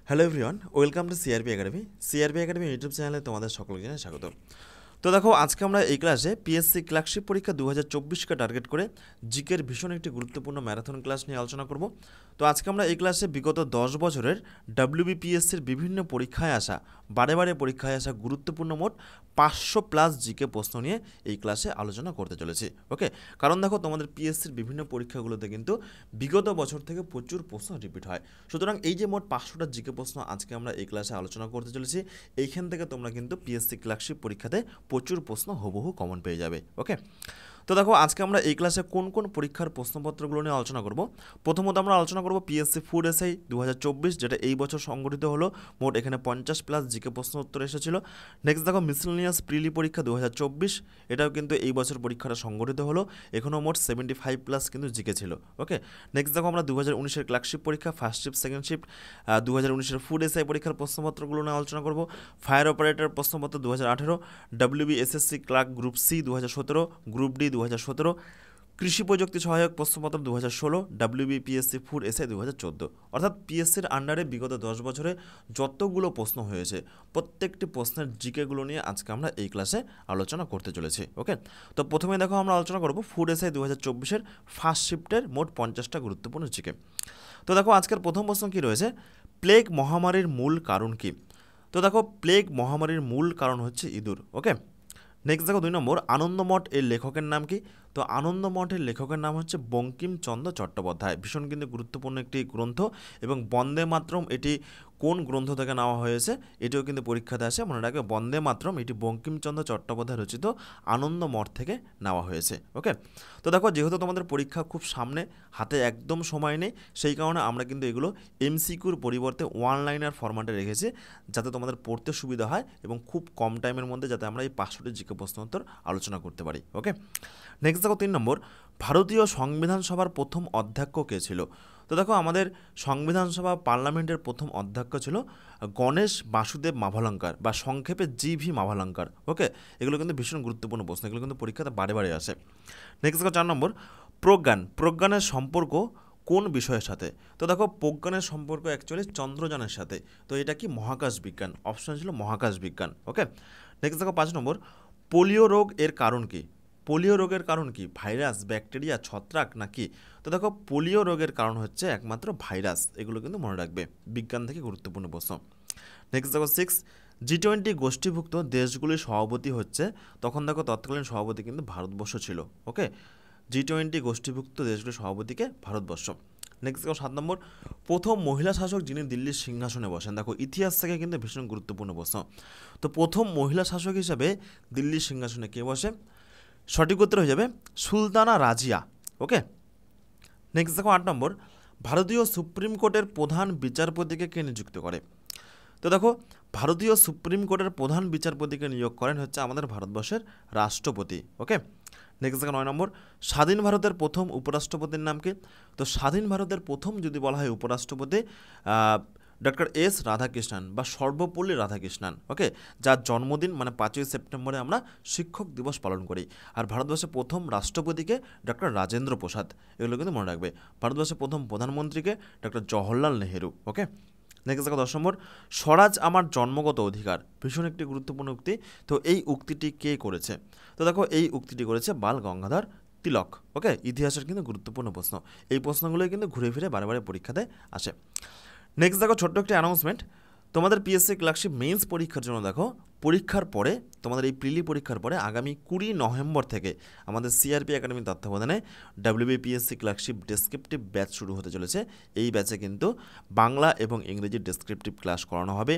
Hello everyone, welcome to CRP academy. CRP academy YouTube চ্যানেলে তোমাদের সকলকে জানাই স্বাগত। তো দেখো, আজকে আমরা এই ক্লাসে পিএসসি ক্লার্কশিপ পরীক্ষা 2024কে টার্গেট করে জিকের ভীষণ একটি গুরুত্বপূর্ণ ম্যারাথন ক্লাস নিয়ে আলোচনা করব। তো আজকে আমরা এই ক্লাসে বিগত 10 বছরের ডাব্লিউবিপিএসসির বিভিন্ন পরীক্ষায় আসা বারে পরীক্ষায় আসা গুরুত্বপূর্ণ মোট 500+ জিকে প্রশ্ন নিয়ে এই ক্লাসে আলোচনা করতে চলেছি। ওকে, কারণ দেখো, তোমাদের পিএসসির বিভিন্ন পরীক্ষাগুলোতে কিন্তু বিগত বছর থেকে প্রচুর প্রশ্ন রিপিট হয়। সুতরাং এই যে মোট 500টা জিকে প্রশ্ন আজকে আমরা এই ক্লাসে আলোচনা করতে চলেছি, এইখান থেকে তোমরা কিন্তু পিএসসি ক্লার্কশিপ পরীক্ষাতে প্রচুর প্রশ্ন হুবহু কমন পেয়ে যাবে। ওকে, তো দেখো, আজকে আমরা এই ক্লাসে কোন কোন পরীক্ষার প্রশ্নপত্রগুলো নিয়ে আলোচনা করব। প্রথমত আমরা আলোচনা করব পিএসসি ফুড এসআই 2024, যেটা এই বছর সংগঠিত হলো। মোট এখানে 50+ জিকে প্রশ্ন উত্তর এসেছিল। নেক্সট দেখো, মিসেলেনিয়াস প্রিলি পরীক্ষা 2024, এটাও কিন্তু এই বছর পরীক্ষাটা সংগঠিত হলো। এখনও মোট 75+ কিন্তু জিকে ছিল। ওকে, নেক্সট দেখো, আমরা 2019-এর ক্লার্কশিপ পরীক্ষা ফার্স্ট শিফট সেকেন্ড শিফট, 2019-এর ফুড এসআই পরীক্ষার প্রশ্নপত্রগুলো নিয়ে আলোচনা করব। ফায়ার অপারেটর প্রশ্নপত্র 2018, WBSSC clerk group C 2017, group D 2017, কৃষি প্রযুক্তি সহায়ক প্রশ্নপত্র 2016, ডাব্লিউবিপিএসসি ফুড এসআই 2014। অর্থাৎ পিএসসির আন্ডারে বিগত 10 বছরে যতগুলো প্রশ্ন হয়েছে প্রত্যেকটি প্রশ্নের জিকেগুলো নিয়ে আজকে আমরা এই ক্লাসে আলোচনা করতে চলেছি। ওকে, তো প্রথমে দেখো, আমরা আলোচনা করব ফুড এসআই 2024-এর ফার্স্ট শিফটের মোট 50টা গুরুত্বপূর্ণ জিকে। তো দেখো, আজকের প্রথম প্রশ্ন কী রয়েছে, প্লেগ মহামারীর মূল কারণ কী? তো দেখো, প্লেগ মহামারীর মূল কারণ হচ্ছে ইঁদুর। ওকে, নেক্সট দেখো 2 নম্বর, আনন্দমঠ এর লেখকের নাম কি? তো আনন্দমঠের লেখকের নাম হচ্ছে বঙ্কিমচন্দ্র চট্টোপাধ্যায়। ভীষণ কিন্তু গুরুত্বপূর্ণ একটি গ্রন্থ, এবং বন্দে মাতরম এটি কোন গ্রন্থ থেকে নেওয়া হয়েছে এটিও কিন্তু পরীক্ষাতে আসে। মনে রাখবে, বন্দে মাতরম এটি বঙ্কিমচন্দ্র চট্টোপাধ্যায় রচিত আনন্দমঠ থেকে নেওয়া হয়েছে। ওকে, তো দেখো, যেহেতু তোমাদের পরীক্ষা খুব সামনে, হাতে একদম সময় নেই, সেই কারণে আমরা কিন্তু এগুলো এমসিকিউর পরিবর্তে ওয়ান লাইনার ফরম্যাটে রেখেছি, যাতে তোমাদের পড়তে সুবিধা হয় এবং খুব কম টাইমের মধ্যে যাতে আমরা এই 500টি জিকে প্রশ্ন উত্তর আলোচনা করতে পারি। ওকে, নেক্সট দেখো 3 নম্বর, ভারতীয় সংবিধান সভার প্রথম অধ্যক্ষ কে ছিল? তো দেখো, আমাদের সংবিধান সভা পার্লামেন্টের প্রথম অধ্যক্ষ ছিল গণেশ বাসুদেব মাভালঙ্কার, বা সংক্ষেপে জিভি মাভালঙ্কার। ওকে, এগুলো কিন্তু ভীষণ গুরুত্বপূর্ণ প্রশ্ন, এগুলো কিন্তু পরীক্ষাতে বারে আসে। নেক্সট দেখো 4 নম্বর, প্রজ্ঞানের সম্পর্ক কোন বিষয়ের সাথে? তো দেখো, প্রজ্ঞানের সম্পর্ক অ্যাকচুয়ালি চন্দ্রযানের সাথে। তো এটা কি? মহাকাশ বিজ্ঞান। অপশন ছিল মহাকাশ বিজ্ঞান। ওকে, নেক্সট দেখো 5 নম্বর, পোলিও রোগ এর কারণ কি? পোলিও রোগের কারণ কি? ভাইরাস, ব্যাকটেরিয়া, ছত্রাক নাকি? তো দেখো, পোলিও রোগের কারণ হচ্ছে একমাত্র ভাইরাস। এগুলো কিন্তু মনে রাখবে, বিজ্ঞান থেকে গুরুত্বপূর্ণ প্রশ্ন। নেক্সট দেখো 6, G20 গোষ্ঠীভুক্ত দেশগুলির সভাপতি হচ্ছে, তখন দেখো তৎকালীন সভাপতি কিন্তু ভারতবর্ষ ছিল। ওকে, G20 গোষ্ঠীভুক্ত দেশগুলির সভাপতিকে ভারতবর্ষ। নেক্সট দেখো 7 নম্বর, প্রথম মহিলা শাসক যিনি দিল্লির সিংহাসনে বসেন। দেখো, ইতিহাস থেকে কিন্তু ভীষণ গুরুত্বপূর্ণ প্রশ্ন। তো প্রথম মহিলা শাসক হিসেবে দিল্লির সিংহাসনে কে বসে? সঠিক উত্তর হয়ে যাবে সুলতানা রাজিয়া। ওকে, নেক্সট দেখো 8 নম্বর, ভারতীয় সুপ্রিম কোর্টের প্রধান বিচারপতিকে কে নিযুক্ত করে? তো দেখো, ভারতীয় সুপ্রিম কোর্টের প্রধান বিচারপতিকে নিয়োগ করেন হচ্ছে আমাদের ভারতবর্ষের রাষ্ট্রপতি। ওকে, নেক্সট দেখো 9 নম্বর, স্বাধীন ভারতের প্রথম উপরাষ্ট্রপতির নাম কি? তো স্বাধীন ভারতের প্রথম যদি বলা হয় উপরাষ্ট্রপতি, ডক্টর এস রাধাকৃষ্ণন, বা সর্বপল্লী রাধাকৃষ্ণন। ওকে, যার জন্মদিন মানে 5ই সেপ্টেম্বরে আমরা শিক্ষক দিবস পালন করি। আর ভারতবর্ষের প্রথম রাষ্ট্রপতিকে ডক্টর রাজেন্দ্র প্রসাদ। এগুলো কিন্তু মনে রাখবে। ভারতবর্ষের প্রথম প্রধানমন্ত্রীকে ডক্টর জওহরলাল নেহেরু। ওকে, নেক্সট দেখো 10 নম্বর, স্বরাজ আমার জন্মগত অধিকার। ভীষণ একটি গুরুত্বপূর্ণ উক্তি। তো এই উক্তিটি কে করেছে? তো দেখো, এই উক্তিটি করেছে বাল গঙ্গাধর তিলক। ওকে, ইতিহাসের কিন্তু গুরুত্বপূর্ণ প্রশ্ন। এই প্রশ্নগুলোই কিন্তু ঘুরে ফিরে বারে পরীক্ষাতে আসে। নেক্সট দেখো, ছোট্ট একটি অ্যানাউন্সমেন্ট। তোমাদের পিএসসি ক্লার্কশিপ মেইনস পরীক্ষার জন্য দেখো, পরীক্ষার পরে, তোমাদের এই প্রিলি পরীক্ষার পরে আগামী 20 নভেম্বর থেকে আমাদের সিআরপি একাডেমির তত্ত্বাবধানে ডাব্লিউবিপিএসসি ক্লার্কশিপ ডেসক্রিপটিভ ব্যাচ শুরু হতে চলেছে। এই ব্যাচে কিন্তু বাংলা এবং ইংরেজির ডেসক্রিপটিভ ক্লাস করানো হবে।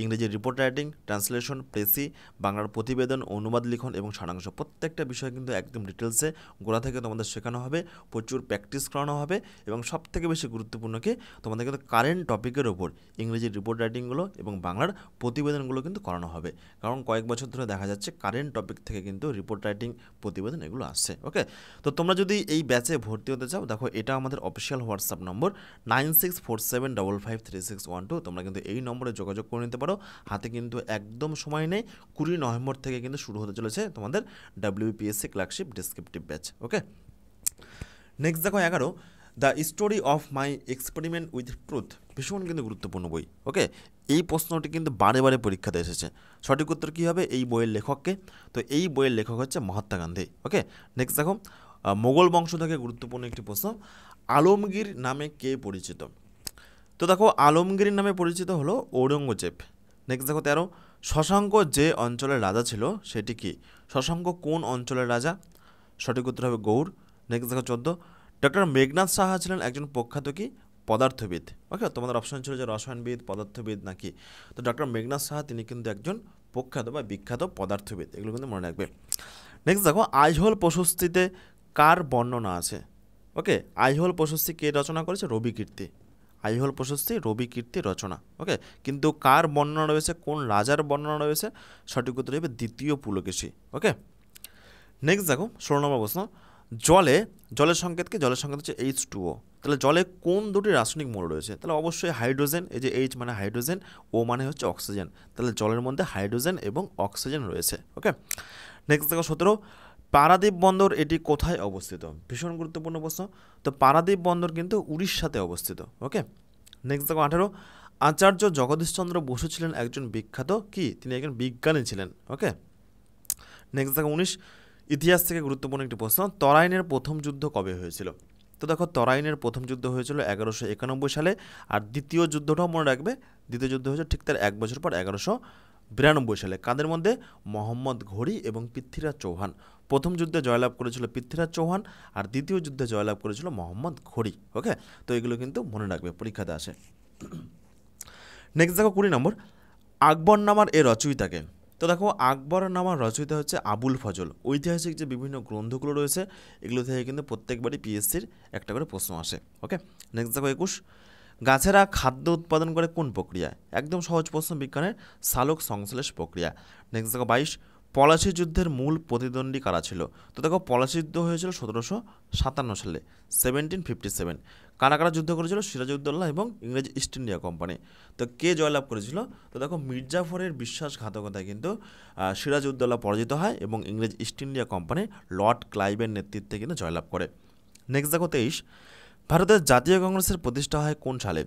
ইংরেজির রিপোর্ট রাইটিং, ট্রান্সলেশন, প্রেসি, বাংলার প্রতিবেদন, অনুবাদ লিখন এবং সারাংশ, প্রত্যেকটা বিষয় কিন্তু একদম ডিটেলসে গোড়া থেকে তোমাদের শেখানো হবে। প্রচুর প্র্যাকটিস করানো হবে, এবং সবথেকে বেশি গুরুত্বপূর্ণ কি, তোমাদের কিন্তু কারেন্ট টপিকের ওপর ইংরেজির রিপোর্ট রাইটিংগুলো এবং বাংলার প্রতিবেদনগুলো কিন্তু করানো হবে। কারণ কয়েক বছর ধরে দেখা যাচ্ছে কারেন্ট টপিক থেকে কিন্তু রিপোর্ট রাইটিং, প্রতিবেদন এগুলো আসছে। ওকে, তো তোমরা যদি এই ব্যাচে ভর্তি হতে চাও, দেখো এটা আমাদের অফিসিয়াল হোয়াটসঅ্যাপ নম্বর 9647553612। তোমরা কিন্তু এই নম্বরে যোগাযোগ করে নিতে পারো। হাতে কিন্তু একদম সময় নেই, 20 নভেম্বর থেকে কিন্তু শুরু হতে চলেছে তোমাদের ডাব্লিউপিএসসি ক্লার্কশিপ ডেসক্রিপটিভ ব্যাচ। ওকে, নেক্সট দেখো 11, the story of my experiment with truth. ভীষণ কিন্তু গুরুত্বপূর্ণ বই। ওকে, এই প্রশ্নটি কিন্তু বারে বারে পরীক্ষাতে এসেছে। সঠিক উত্তর কী হবে? এই বইয়ের লেখককে, তো এই বইয়ের লেখক হচ্ছে মহাত্মা গান্ধী। ওকে, নেক্সট দেখো, মোগল বংশ থেকে গুরুত্বপূর্ণ একটি প্রশ্ন, আলমগীর নামে কে পরিচিত? তো দেখো, আলমগীর নামে পরিচিত হলো ঔরঙ্গজেব। নেক্সট দেখো 13, শশাঙ্ক যে অঞ্চলের রাজা ছিল সেটি কি? শশাঙ্ক কোন অঞ্চলের রাজা? সঠিক উত্তর হবে গৌড়। নেক্সট দেখো 14, ডক্টর মেঘনাদ সাহা ছিলেন একজন প্রখ্যাত কি? পদার্থবিদ। ওকে, তোমাদের অপশন ছিল যে রসায়নবিদ, পদার্থবিদ নাকি, তো ডক্টর মেঘনাদ সাহা তিনি কিন্তু একজন প্রখ্যাত বা বিখ্যাত পদার্থবিদ, এগুলো কিন্তু মনে রাখবে। নেক্সট দেখো, আইহোল প্রশস্তিতে কার বর্ণনা আছে? ওকে, আইহোল প্রশস্তি কে রচনা করেছে? রবি কীর্তি। আইহোল প্রশস্তি রবি কীর্তি রচনা। ওকে, কিন্তু কার বর্ণনা রয়েছে, কোন রাজার বর্ণনা রয়েছে? সঠিক উত্তর হবে দ্বিতীয় পুলকেশী। ওকে, নেক্সট দেখো 16 নম্বর প্রশ্ন, জলের সংকেত কি? জলের সংকেত হচ্ছে H2O। তাহলে জলে কোন দুটি রাসায়নিক মৌল রয়েছে? তাহলে অবশ্যই হাইড্রোজেন, এই যে H মানে হাইড্রোজেন, O মানে হচ্ছে অক্সিজেন, তাহলে জলের মধ্যে হাইড্রোজেন এবং অক্সিজেন রয়েছে। ওকে, নেক্সট দেখো 17, পারাদ্বীপ বন্দর এটি কোথায় অবস্থিত? ভীষণ গুরুত্বপূর্ণ প্রশ্ন। তো পারাদ্বীপ বন্দর কিন্তু উড়িষ্যাতে অবস্থিত। ওকে, নেক্সট দেখো 18, আচার্য জগদীশচন্দ্র বসু ছিলেন একজন বিখ্যাত কি? তিনি একজন বিজ্ঞানী ছিলেন। ওকে, নেক্সট দেখো 19, ইতিহাস থেকে গুরুত্বপূর্ণ একটি প্রশ্ন, তরাইনের প্রথম যুদ্ধ কবে হয়েছিল? তো দেখো, তরাইনের প্রথম যুদ্ধ হয়েছিল 1191 সালে, আর দ্বিতীয় যুদ্ধটাও মনে রাখবে, দ্বিতীয় যুদ্ধ হয়েছে ঠিক তার 1 বছর পর 1192 সালে। কাদের মধ্যে? মোহাম্মদ ঘোরি এবং পৃথ্বীরাজ চৌহান। প্রথম যুদ্ধে জয়লাভ করেছিল পৃথ্বীরাজ চৌহান, আর দ্বিতীয় যুদ্ধে জয়লাভ করেছিল মোহাম্মদ ঘোরি। ওকে, তো এগুলো কিন্তু মনে রাখবে, পরীক্ষাতে আসে। নেক্সট দেখো 20 নম্বর, আকবরনামার এর রচয়িতাকে? তো দেখো, আকবরনামার রচয়িতা হচ্ছে আবুল ফজল। ঐতিহাসিক যে বিভিন্ন গ্রন্থগুলো রয়েছে এগুলো থেকে কিন্তু প্রত্যেকবারই পিএসসির একটা করে প্রশ্ন আসে। ওকে, নেক্সট দেখো 21, গাছেরা খাদ্য উৎপাদন করে কোন প্রক্রিয়ায়? একদম সহজ প্রশ্ন, বিজ্ঞানের সালোক সংশ্লেষ প্রক্রিয়া। নেক্সট দেখো 22, পলাশী যুদ্ধের মূল প্রতিদ্বন্দ্বী কারা ছিল? তো দেখো, পলাশী যুদ্ধ হয়েছিল 1757 সালে, 1757। কারা কারা যুদ্ধ করেছিল? সিরাজউদ্দৌলা এবং ইংরেজ ইস্ট ইন্ডিয়া কোম্পানি। তো কে জয়লাভ করেছিল? তো দেখো, মির্জাফরের বিশ্বাসঘাতকতায় কিন্তু সিরাজউদ্দৌলা পরাজিত হয় এবং ইংরেজ ইস্ট ইন্ডিয়া কোম্পানি লর্ড ক্লাইভের নেতৃত্বে কিন্তু জয়লাভ করে। নেক্সট দেখো 23, ভারতের জাতীয় কংগ্রেসের প্রতিষ্ঠা হয় কোন সালে?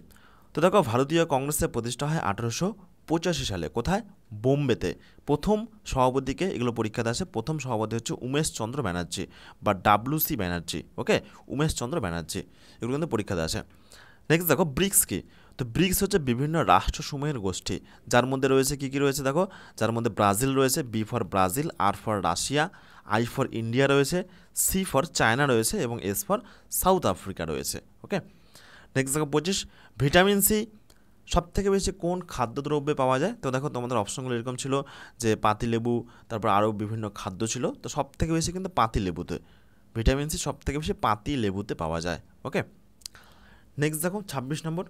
তো দেখো, ভারতীয় কংগ্রেসের প্রতিষ্ঠা হয় 1885 সালে। কোথায়? বোম্বেতে। প্রথম সভাপতিকে, এগুলো পরীক্ষাতে আসে, প্রথম সভাপতি হচ্ছে উমেশ চন্দ্র ব্যানার্জি বা WC ব্যানার্জি। ওকে, উমেশ চন্দ্র ব্যানার্জি, এগুলো কিন্তু পরীক্ষাতে আসে। নেক্সট দেখো, ব্রিক্স কি? তো ব্রিক্স হচ্ছে বিভিন্ন রাষ্ট্রসমূহের গোষ্ঠী, যার মধ্যে রয়েছে কী কী রয়েছে দেখো, যার মধ্যে ব্রাজিল রয়েছে, B for Brazil, R for Russia, I for India রয়েছে, C ফর চায়না রয়েছে এবং S ফর সাউথ আফ্রিকা রয়েছে। ওকে, নেক্সট দেখো 25, ভিটামিন সি সবথেকে বেশি কোন খাদ্যদ্রব্যে পাওয়া যায়? তো দেখো, তোমাদের অপশনগুলো এরকম ছিল যে পাতিলেবু, তারপর আরও বিভিন্ন খাদ্য ছিল, তো সবথেকে বেশি কিন্তু পাতিলেবুতে ভিটামিন সি সবথেকে বেশি পাতিলেবুতে পাওয়া যায়। ওকে, নেক্সট দেখো 26 নম্বর,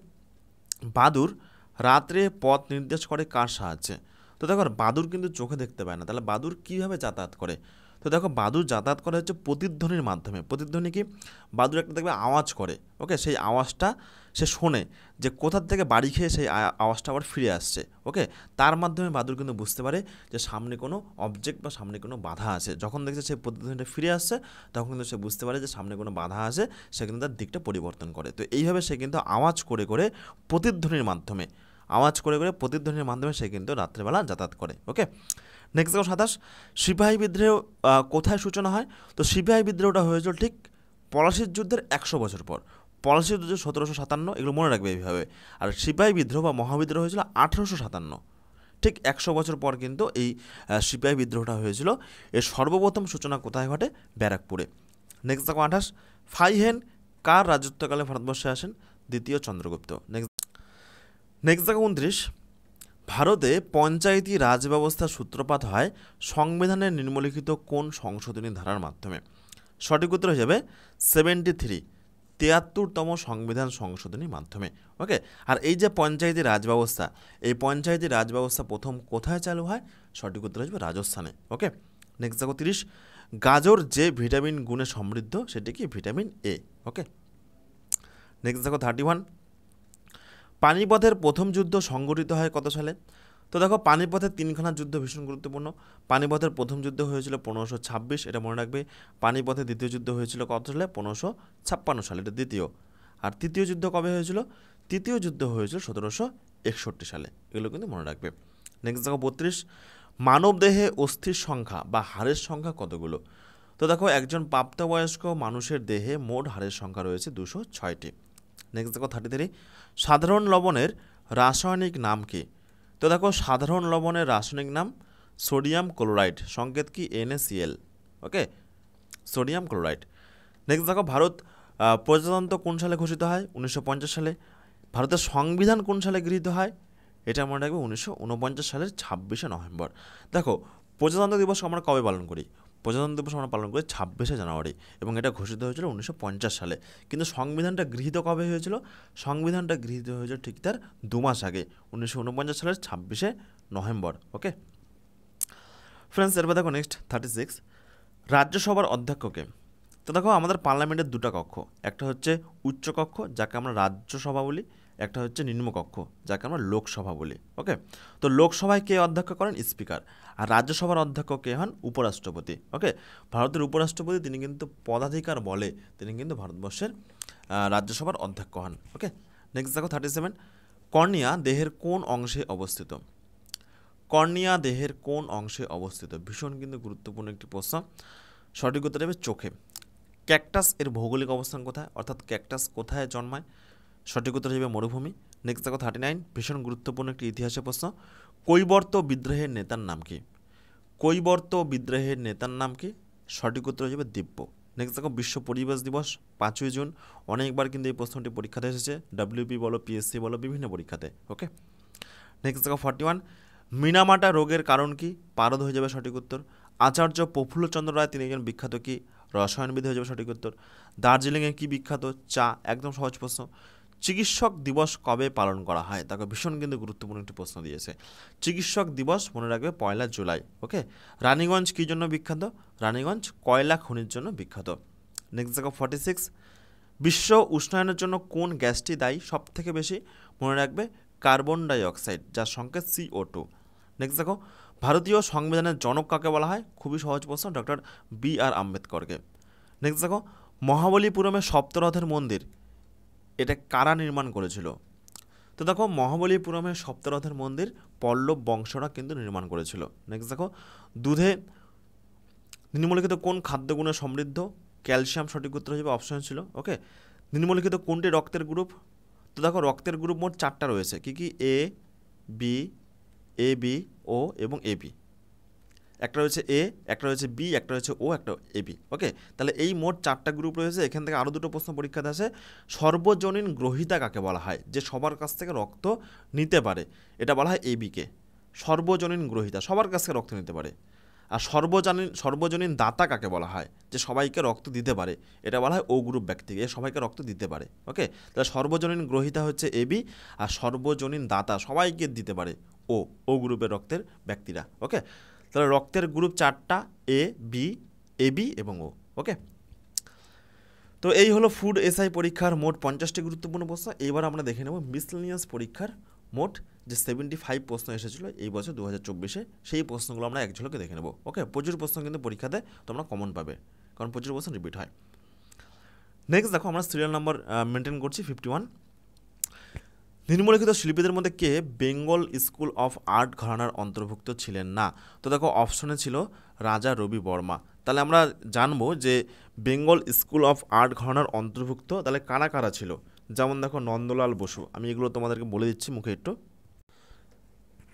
বাদুর রাত্রে পথ নির্দেশ করে কার সাহায্যে? তো দেখো, বাদুর কিন্তু চোখে দেখতে পায় না, তাহলে বাদুর কীভাবে যাতায়াত করে? তো দেখো, বাদুর যাতায়াত করে হচ্ছে প্রতিধ্বনির মাধ্যমে। প্রতিধ্বনি কি? বাদুর একটা দেখবে আওয়াজ করে। ওকে, সেই আওয়াজটা সে শোনে যে কোথার থেকে বাড়ি খেয়ে সেই আওয়াজটা আবার ফিরে আসছে। ওকে, তার মাধ্যমে বাদুর কিন্তু বুঝতে পারে যে সামনে কোনো অবজেক্ট বা সামনে কোনো বাধা আছে। যখন দেখছে সেই প্রতিধ্বনিটা ফিরে আসছে, তখন কিন্তু সে বুঝতে পারে যে সামনে কোনো বাধা আছে, সে কিন্তু তার দিকটা পরিবর্তন করে। তো এইভাবে সে কিন্তু আওয়াজ করে করে প্রতিধ্বনির মাধ্যমে প্রতিধ্বনির মাধ্যমে সে কিন্তু রাত্রেবেলা যাতায়াত করে। ওকে, নেক্সট দেখো 27, সিপাহী বিদ্রোহ কোথায় সূচনা হয়? তো সিপাহী বিদ্রোহটা হয়েছিল ঠিক পলাশীর যুদ্ধের 100 বছর পর। পলাশীর যুদ্ধ 1757, এগুলো মনে রাখবে এইভাবে। আর সিপাহী বিদ্রোহ বা মহাবিদ্রোহ হয়েছিল 1857, ঠিক 100 বছর পর কিন্তু এই সিপাহী বিদ্রোহটা হয়েছিল। এর সর্বপ্রথম সূচনা কোথায় ঘটে? ব্যারাকপুরে। নেক্সট দেখো 28, ফাইহেন কার রাজত্বকালে ভারতবর্ষে আসেন? দ্বিতীয় চন্দ্রগুপ্ত। নেক্সট দেখো 29, ভারতে পঞ্চায়েতি রাজ ব্যবস্থার সূত্রপাত হয় সংবিধানের নিম্নলিখিত কোন সংশোধনী ধারার মাধ্যমে? সঠিক উত্তর হিসেবে 73, 73তম সংবিধান সংশোধনীর মাধ্যমে। ওকে, আর এই যে পঞ্চায়েতি রাজ ব্যবস্থা, এই পঞ্চায়েতি রাজ ব্যবস্থা প্রথম কোথায় চালু হয়? সঠিক উত্তর হিসেবে রাজস্থানে। ওকে, নেক্সট দেখো 30, গাজর যে ভিটামিন গুণে সমৃদ্ধ সেটি কি? Vitamin A। ওকে, নেক্সট দেখো 31, পানিপথের প্রথম যুদ্ধ সংঘটিত হয় কত সালে? তো দেখো, পানিপথের 3খানা যুদ্ধ ভীষণ গুরুত্বপূর্ণ। পানিপথের প্রথম যুদ্ধ হয়েছিল 1526, এটা মনে রাখবে। পানিপথের দ্বিতীয় যুদ্ধ হয়েছিল কত সালে? 1556 সালে, এটা দ্বিতীয়। আর তৃতীয় যুদ্ধ কবে হয়েছিল? তৃতীয় যুদ্ধ হয়েছিল 1761 সালে, এগুলো কিন্তু মনে রাখবে। নেক্সট দেখো 32, মানবদেহে অস্থির সংখ্যা বা হাড়ের সংখ্যা কতগুলো? তো দেখো একজন প্রাপ্তবয়স্ক মানুষের দেহে মোট হাড়ের সংখ্যা রয়েছে 206টি। নেক্সট দেখো 33, সাধারণ লবণের রাসায়নিক নাম কি? তো দেখো সাধারণ লবণের রাসায়নিক নাম সোডিয়াম ক্লোরাইড, সংকেত কি NaCl, ওকে, সোডিয়াম ক্লোরাইড। নেক্সট দেখো ভারত প্রজাতন্ত্র কোন সালে ঘোষিত হয়? 1950 সালে। ভারতের সংবিধান কোন সালে গৃহীত হয়? এটা মনে রাখবে 1949 সালের 26শে নভেম্বর। দেখো প্রজাতন্ত্র দিবস আমরা কবে পালন করি? প্রজাতন্ত্র দিবস আমরা পালন করি 26শে জানুয়ারি, এবং এটা ঘোষিত হয়েছিল 1950 সালে। কিন্তু সংবিধানটা গৃহীত কবে হয়েছিল? সংবিধানটা গৃহীত হয়েছিল ঠিক তার 2 মাস আগে, 1949 সালের 26শে নভেম্বর, ওকে ফ্রেন্ডস। এরপর দেখো নেক্সট 36, রাজ্যসভার অধ্যক্ষকে? তো দেখো আমাদের পার্লামেন্টের দুটো কক্ষ, একটা হচ্ছে উচ্চ কক্ষ যাকে আমরা রাজ্যসভা বলি, একটা হচ্ছে নিম্নকক্ষ যাকে আমরা লোকসভা বলি, ওকে। তো লোকসভায় কে অধ্যক্ষ করেন? স্পিকার। আর রাজ্যসভার অধ্যক্ষ কে হন? উপরাষ্ট্রপতি, ওকে। ভারতের উপরাষ্ট্রপতি তিনি কিন্তু পদাধিকার বলে তিনি কিন্তু ভারতবর্ষের রাজ্যসভার অধ্যক্ষ হন, ওকে। নেক্সট দেখো 37, কর্নিয়া দেহের কোন অংশে অবস্থিত? কর্নিয়া দেহের কোন অংশে অবস্থিত? ভীষণ কিন্তু গুরুত্বপূর্ণ একটি প্রশ্ন। সঠিক উত্তর দেবে চোখে। ক্যাকটাস এর ভৌগোলিক অবস্থান কোথায়, অর্থাৎ ক্যাকটাস কোথায় জন্মায়? সঠিক উত্তর হিসেবে মরুভূমি। নেক্সট দেখো 39, ভীষণ গুরুত্বপূর্ণ একটি ইতিহাসের প্রশ্ন। কৈবর্ত বিদ্রোহের নেতার নাম কি? কৈবর্ত বিদ্রোহের নেতার নাম কি? সঠিক উত্তর হিসেবে দিব্য। নেক্সট দেখো বিশ্ব পরিবেশ দিবস 5ই জুন। অনেকবার কিন্তু এই প্রশ্নটি পরীক্ষাতে এসেছে, WP বলো, PSC বলো, বিভিন্ন পরীক্ষাতে, ওকে। নেক্সট দেখো 41, মিনামাটা রোগের কারণ কি? পারদ হয়ে যাবে সঠিক উত্তর। আচার্য প্রফুল্লচন্দ্র রায় তিনি একজন বিখ্যাত কি? রসায়নবিদ হয়ে যাবে সঠিক উত্তর। দার্জিলিংয়ে কি বিখ্যাত? চা, একদম সহজ প্রশ্ন। চিকিৎসক দিবস কবে পালন করা হয়? তাকে ভীষণ কিন্তু গুরুত্বপূর্ণ একটি প্রশ্ন দিয়েছে। চিকিৎসক দিবস মনে রাখবে 1 জুলাই, ওকে। রানীগঞ্জ কী জন্য বিখ্যাত? রানীগঞ্জ কয়লা খনির জন্য বিখ্যাত। নেক্সট দেখো 46, বিশ্ব উষ্ণায়নের জন্য কোন গ্যাসটি দায়ী সব থেকে বেশি? মনে রাখবে কার্বন ডাই অক্সাইড, যার সংকেত CO2। নেক্সট দেখো ভারতীয় সংবিধানের জনক কাকে বলা হয়? খুবই সহজ প্রশ্ন, ডক্টর BR আম্বেদকরকে। নেক্সট দেখো মহাবলীপুরমের সপ্তরথের মন্দির এটা কারা নির্মাণ করেছিল? তো দেখো মহাবলীপুরমের সপ্তরথের মন্দির পল্লব বংশরা কিন্তু নির্মাণ করেছিল। নেক্সট দেখো দুধে নিম্নলিখিত কোন খাদ্যগুণে সমৃদ্ধ? ক্যালসিয়াম সঠিক উত্তর হিসেবে অপশন ছিল, ওকে। নিম্নলিখিত কোনটি রক্তের গ্রুপ? তো দেখো রক্তের গ্রুপ মোট 4টা রয়েছে, কি কি? AB, O এবং AB। একটা রয়েছে A, একটা রয়েছে B, একটা রয়েছে O, একটা AB, ওকে। তাহলে এই মোট 4টা গ্রুপ রয়েছে। এখান থেকে আরও দুটো প্রশ্ন পরীক্ষাতে আসে। সর্বজনীন গ্রহীতা কাকে বলা হয়? যে সবার কাছ থেকে রক্ত নিতে পারে, এটা বলা হয় ABকে। সর্বজনীন গ্রহীতা, সবার কাছ থেকে রক্ত নিতে পারে। আর সর্বজনীন দাতা কাকে বলা হয়? যে সবাইকে রক্ত দিতে পারে, এটা বলা হয় O গ্রুপ ব্যক্তিকে, সবাইকে রক্ত দিতে পারে, ওকে। তাহলে সর্বজনীন গ্রহীতা হচ্ছে AB, আর সর্বজনীন দাতা সবাইকে দিতে পারে O গ্রুপের রক্তের ব্যক্তিরা, ওকে। তাহলে রক্তের গ্রুপ 4টা, A, B, AB এবং O, ওকে। তো এই হলো ফুড SI পরীক্ষার মোট 50টি গুরুত্বপূর্ণ প্রশ্ন। এবার আমরা দেখে নেব মিসলেনিয়াস পরীক্ষার মোট যে 75 প্রশ্ন এসেছিল এই বছর 2024-এ, সেই প্রশ্নগুলো আমরা এক ঝলকে দেখে নেব, ওকে। প্রচুর প্রশ্ন কিন্তু পরীক্ষাতে তোমরা কমন পাবে, কারণ প্রচুর প্রশ্ন রিপিট হয়। নেক্সট দেখো আমরা সিরিয়াল নাম্বার মেনটেন করছি 51। নিম্নলিখিত শিল্পীদের মধ্যে কে বেঙ্গল স্কুল অফ আর্ট ঘরানার অন্তর্ভুক্ত ছিলেন না? তো দেখো অপশনে ছিল রাজা রবি বর্মা। তাহলে আমরা জানবো যে বেঙ্গল স্কুল অফ আর্ট ঘরানার অন্তর্ভুক্ত তাহলে কারা কারা ছিল। যেমন দেখো নন্দলাল বসু, আমি এগুলো তোমাদেরকে বলে দিচ্ছি মুখে একটু।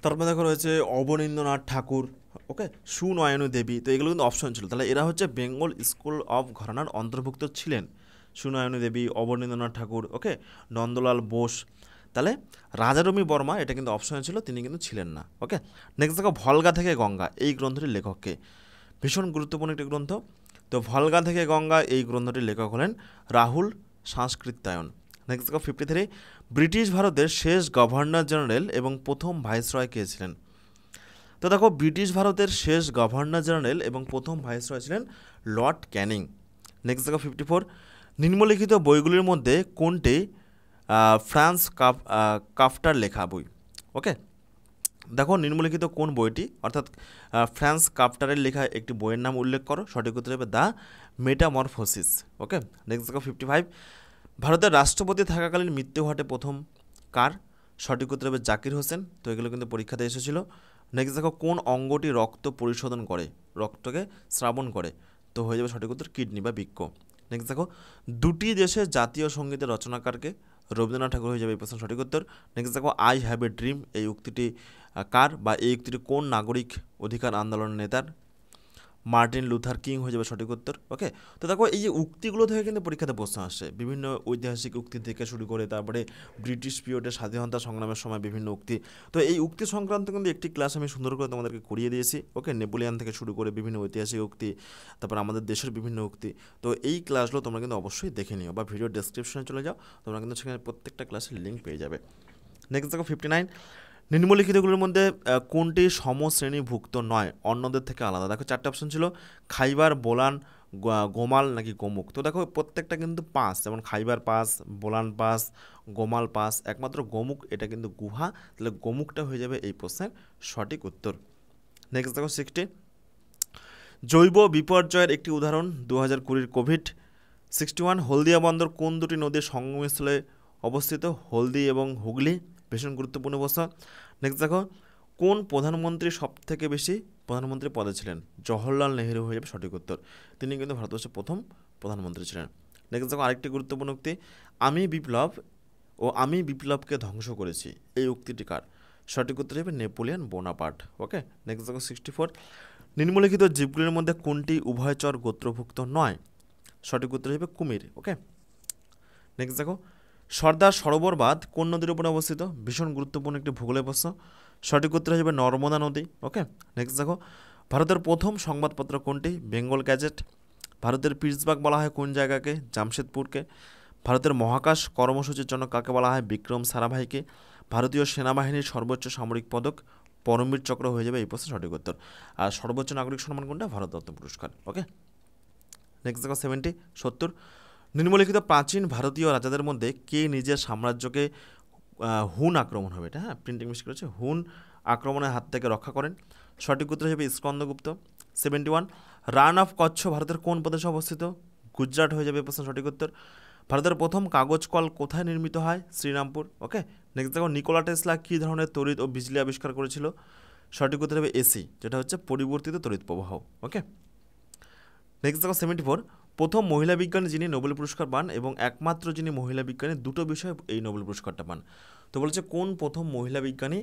তারপরে দেখো রয়েছে অবনীন্দ্রনাথ ঠাকুর, ওকে, সুনয়নী দেবী। তো এগুলো কিন্তু অপশন ছিল, তাহলে এরা হচ্ছে বেঙ্গল স্কুল অফ ঘরানার অন্তর্ভুক্ত ছিলেন। সুনয়নী দেবী, অবনীন্দ্রনাথ ঠাকুর, ওকে, নন্দলাল বোস। তাহলে রাজারবি বর্মা এটা কিন্তু অপশনে ছিল, তিনি কিন্তু ছিলেন না, ওকে। নেক্সট দেখো ভলগা থেকে গঙ্গা, এই গ্রন্থটির লেখককে? ভীষণ গুরুত্বপূর্ণ একটি গ্রন্থ। তো ভলগা থেকে গঙ্গা এই গ্রন্থটির লেখক হলেন রাহুল সংস্কৃতায়ন। নেক্সট দেখো 53, ব্রিটিশ ভারতের শেষ গভর্নর জেনারেল এবং প্রথম ভাইসরয় কে ছিলেন? তো দেখো ব্রিটিশ ভারতের শেষ গভর্নর জেনারেল এবং প্রথম ভাইসরয় ছিলেন লর্ড ক্যানিং। নেক্সট দেখো 54, নিম্নলিখিত বইগুলির মধ্যে কোনটি ফ্রান্স কাফটার লেখা বই? ওকে, দেখো নিম্নলিখিত কোন বইটি, অর্থাৎ ফ্রান্স কাফটারের লেখা একটি বইয়ের নাম উল্লেখ করো। সঠিক উত্তর হবে দ্য মেটামরফোসিস, ওকে। নেক্সট দেখো 55, ভারতের রাষ্ট্রপতি থাকাকালীন মৃত্যু ঘটে প্রথম? কার? সঠিক উত্তর হবে জাকির হোসেন। তো এগুলো কিন্তু পরীক্ষাতে এসেছিল। নেক্সট দেখো কোন অঙ্গটি রক্ত পরিশোধন করে, রক্তকে শ্রাবণ করে? তো হয়ে যাবে সঠিক উত্তর কিডনি বা বৃক্ক। নেক্সট দেখো দুটি দেশের জাতীয় সঙ্গীতের রচনাকারকে? রবীন্দ্রনাথ ঠাকুর হয়ে যাবে এই প্রশ্ন সঠিক উত্তর। নেক্সট দেখো আই হ্যাভ এ ড্রিম এই উক্তিটি কার বা এই উক্তিটি কোন নাগরিক অধিকার আন্দোলনের নেতার? মার্টিন লুথার কিং হয়ে যাবে সঠিক উত্তর। ওকে, তো দেখো এই যে উক্তিগুলো থেকে কিন্তু পরীক্ষাতে প্রশ্ন আসছে, বিভিন্ন ঐতিহাসিক উক্তি থেকে শুরু করে তারপরে ব্রিটিশ পিরিয়ডের স্বাধীনতা সংগ্রামের সময় বিভিন্ন উক্তি। তো এই উক্তি সংক্রান্ত কিন্তু একটি ক্লাস আমি সুন্দর করে তোমাদেরকে করিয়ে দিয়েছি। ওকে, নেপোলিয়ান থেকে শুরু করে বিভিন্ন ঐতিহাসিক উক্তি, তারপর আমাদের দেশের বিভিন্ন উক্তি। তো এই ক্লাসগুলো তোমরা কিন্তু অবশ্যই দেখে নিও বা ভিডিও ডেসক্রিপশনে চলে যাও, তোমরা কিন্তু সেখানে প্রত্যেকটা ক্লাসের লিঙ্ক পেয়ে যাবে। নেক্সট দেখো 59, নিম্নলিখিতগুলোর মধ্যে কোনটি সমশ্রেণীভুক্ত নয়, অন্যদের থেকে আলাদা? দেখো চারটে অপশন ছিল, খাইবার, বোলান, গোমাল নাকি গোমুখ। তো দেখো প্রত্যেকটা কিন্তু পাস, যেমন খাইবার pass, Bolan pass, Gomal pass, একমাত্র গোমুখ এটা কিন্তু গুহা, তাহলে গোমুখটা হয়ে যাবে এই প্রশ্নের সঠিক উত্তর। নেক্সট দেখো 60, জৈব বিপর্যয়ের একটি উদাহরণ 2020 কোভিড। 61, হলদিয়া বন্দর কোন দুটি নদীর সঙ্গমস্থলে অবস্থিত? হলদি এবং হুগলি। ভীষণ গুরুত্বপূর্ণ প্রশ্ন। নেক্সট দেখো কোন প্রধানমন্ত্রী সব থেকে বেশি প্রধানমন্ত্রী পদে ছিলেন? জওহরলাল নেহেরু হয়ে যাবে সঠিক উত্তর। তিনি কিন্তু ভারতবর্ষের প্রথম প্রধানমন্ত্রী ছিলেন। নেক্সট দেখো আরেকটি গুরুত্বপূর্ণ উক্তি, আমি বিপ্লব ও আমি বিপ্লবকে ধ্বংস করেছি এই উক্তিটি কার? সঠিক উত্তর হবে নেপোলিয়ন বোনাপার্ট। ওকে, নেক্সট দেখো 64, নিম্নলিখিত জীবগুলির মধ্যে কোনটি উভয়চর গোত্রভুক্ত নয়? সঠিক উত্তর হবে কুমির। ওকে, নেক্সট দেখো সর্দার সরোবর বাঁধ কোন নদীর উপরে অবস্থিত? ভীষণ গুরুত্বপূর্ণ একটি ভূগোলের প্রশ্ন। সঠিক উত্তর হবে নর্মদা নদী। ওকে, নেক্সট দেখো ভারতের প্রথম সংবাদপত্র কোনটি? বেঙ্গল গ্যাজেট। ভারতের পিটসবার্গ বলা হয় কোন জায়গাকে? জামশেদপুরকে। ভারতের মহাকাশ কর্মসূচির জন্য কাকে বলা হয়? বিক্রম সারাভাইকে। ভারতীয় সেনাবাহিনীর সর্বোচ্চ সামরিক পদক পরমবীর চক্র হয়ে যাবে এই প্রশ্নের সঠিক উত্তর। আর সর্বোচ্চ নাগরিক সম্মান কোনটা? ভারতরত্ন পুরস্কার। ওকে, নেক্সট দেখো 70, নিম্নলিখিত প্রাচীন ভারতীয় রাজাদের মধ্যে কে নিজের সাম্রাজ্যকে হুন আক্রমণ হবে, এটা হ্যাঁ প্রিন্টিং মিস করেছে, হুন আক্রমণের হাত থেকে রক্ষা করেন? সঠিক উত্তর হিসেবে স্কন্দগুপ্ত। 71, রান অফ কচ্ছ ভারতের কোন প্রদেশে অবস্থিত? গুজরাট হয়ে যাবে প্রশ্ন সঠিক উত্তর। ভারতের প্রথম কাগজ কল কোথায় নির্মিত হয়? শ্রীরামপুর। ওকে, নেক্সট দেখো নিকোলা টেসলা কী ধরনের তড়িৎ ও বিজলি আবিষ্কার করেছিল? সঠিক উত্তর হবে এসি, যেটা হচ্ছে পরিবর্তিত তড়িৎ প্রবাহ। ওকে, নেক্সট দেখো 74, প্রথম মহিলা বিজ্ঞানী যিনি নোবেল পুরস্কার পান এবং একমাত্র যিনি মহিলা বিজ্ঞানী দুটো বিষয়ে এই নোবেল পুরস্কারটা পান। তো বলছে কোন প্রথম মহিলা বিজ্ঞানী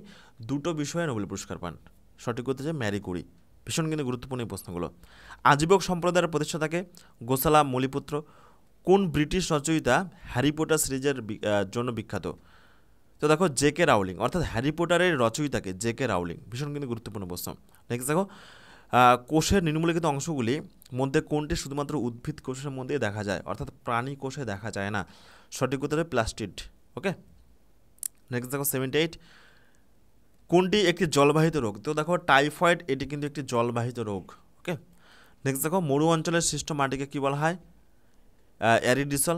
দুটো বিষয়ে নোবেল পুরস্কার পান? সঠিক উত্তর হচ্ছে ম্যারি কুরি। ভীষণ কিন্তু গুরুত্বপূর্ণ এই প্রশ্নগুলো। আজীবক সম্প্রদায়ের প্রতিষ্ঠাতাকে? গোসালা মলিপুত্র। কোন ব্রিটিশ রচয়িতা হ্যারি পটার সিরিজের জন্য বিখ্যাত? তো দেখো জে.কে রাউলিং, অর্থাৎ হ্যারি পটারের রচয়িতাকে জে.কে রাউলিং। ভীষণ কিন্তু গুরুত্বপূর্ণ প্রশ্ন। নেক্সট দেখো কোষের নিম্নলিখিত অংশগুলি মধ্যে কোনটি শুধুমাত্র উদ্ভিদ কোষের মধ্যে দেখা যায়, অর্থাৎ প্রাণী কোষে দেখা যায় না? সঠিক উত্তরে প্লাস্টিড। ওকে, নেক্সট দেখো 78, কোনটি একটি জলবাহিত রোগ? তো দেখো টাইফয়েড এটি কিন্তু একটি জলবাহিত রোগ। ওকে, নেক্সট দেখো মরু অঞ্চলের সৃষ্ট মাটিকে কী বলা হয়? অ্যারিডিসল।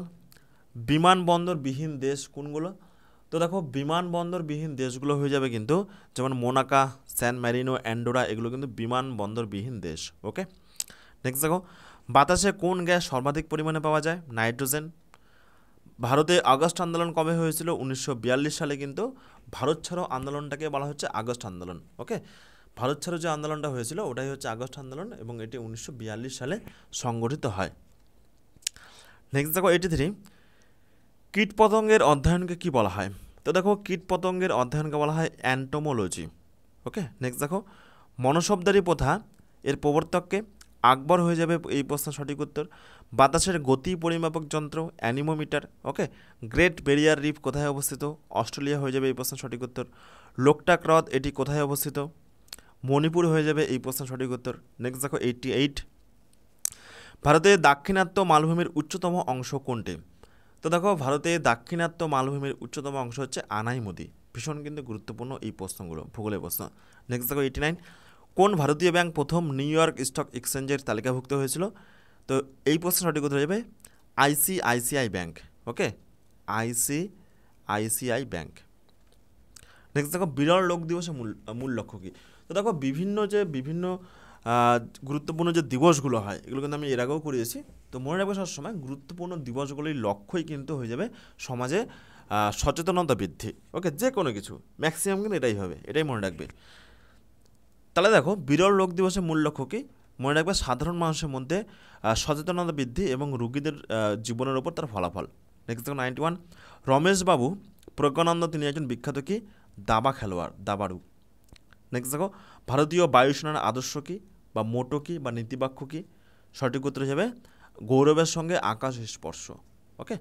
বিমানবন্দরবিহীন দেশ কোনগুলো? তো দেখো বিমানবন্দরবিহীন দেশগুলো হয়ে যাবে কিন্তু যেমন মোনাকা, স্যান ম্যারিনো, অ্যান্ডোরা, এগুলো কিন্তু বিমানবন্দরবিহীন দেশ। ওকে, নেক্সট দেখো বাতাসে কোন গ্যাস সর্বাধিক পরিমাণে পাওয়া যায়? নাইট্রোজেন। ভারতে আগস্ট আন্দোলন কবে হয়েছিল? 1942 সালে কিন্তু ভারত ছাড়ো আন্দোলনটাকে বলা হচ্ছে আগস্ট আন্দোলন। ওকে, ভারত ছাড়ো যে আন্দোলনটা হয়েছিল ওটাই হচ্ছে আগস্ট আন্দোলন এবং এটি 1942 সালে সংগঠিত হয়। নেক্সট দেখো 83, কীটপতঙ্গের অধ্যয়নকে কি বলা হয়? তো দেখো কীটপতঙ্গের অধ্যয়নকে বলা হয় অ্যান্টোমোলজি। ওকে, নেক্সট দেখো মনসবদারি প্রথা এর প্রবর্তককে? আকবর হয়ে যাবে এই প্রশ্নের সঠিক উত্তর। বাতাসের গতি পরিমাপক যন্ত্র অ্যানিমোমিটার। ওকে, গ্রেট ব্যারিয়ার রিফ কোথায় অবস্থিত? অস্ট্রেলিয়া হয়ে যাবে এই প্রশ্নের সঠিক উত্তর। লোকটাক হ্রদ এটি কোথায় অবস্থিত? মণিপুর হয়ে যাবে এই প্রশ্নের সঠিক উত্তর। নেক্সট দেখো 88, ভারতের দাক্ষিণাত্য মালভূমির উচ্চতম অংশ কোনটি? তো দেখো ভারতে দাক্ষিণাত্য মালভূমির উচ্চতম অংশ হচ্ছে আনাইমুদি। ভীষণ কিন্তু গুরুত্বপূর্ণ এই প্রশ্নগুলো, ভূগোলের প্রশ্ন। নেক্সট দেখো 89, কোন ভারতীয় ব্যাংক প্রথম নিউ ইয়র্ক স্টক এক্সচেঞ্জের তালিকাভুক্ত হয়েছিল? তো এই প্রশ্নের সঠিক উত্তর হয়ে যাবে আইসিআইসিআই ব্যাংক। ওকে, আইসিআইসিআই ব্যাংক। নেক্সট দেখো বিরল লোক দিবসের মূল লক্ষ্য কী? তো দেখো বিভিন্ন গুরুত্বপূর্ণ যে দিবসগুলো হয় এগুলো কিন্তু আমি এর আগেও করিয়েছি। তো মনে রাখবে সবসময় গুরুত্বপূর্ণ দিবসগুলির লক্ষ্যই কিন্তু হয়ে যাবে সমাজে সচেতনতা বৃদ্ধি, ওকে, যে কোনো কিছু ম্যাক্সিমাম কিন্তু এটাই হবে, এটাই মনে রাখবে। তাহলে দেখো বিরল রোগ দিবসের মূল লক্ষ্য কী? মনে রাখবে সাধারণ মানুষের মধ্যে সচেতনতা বৃদ্ধি এবং রোগীদের জীবনের ওপর তার ফলাফল। নেক্সট দেখো 91, রমেশবাবু প্রজ্ঞানন্দ তিনি একজন বিখ্যাত কি দাবা খেলোয়াড়, দাবাড়ু। নেক্সট দেখো ভারতীয় বায়ুসেনার আদর্শ কী বা মোটো কী বা নীতিবাক্য কী? সঠিক উত্তর হিসেবে গৌরবের সঙ্গে আকাশ স্পর্শ, ওকে।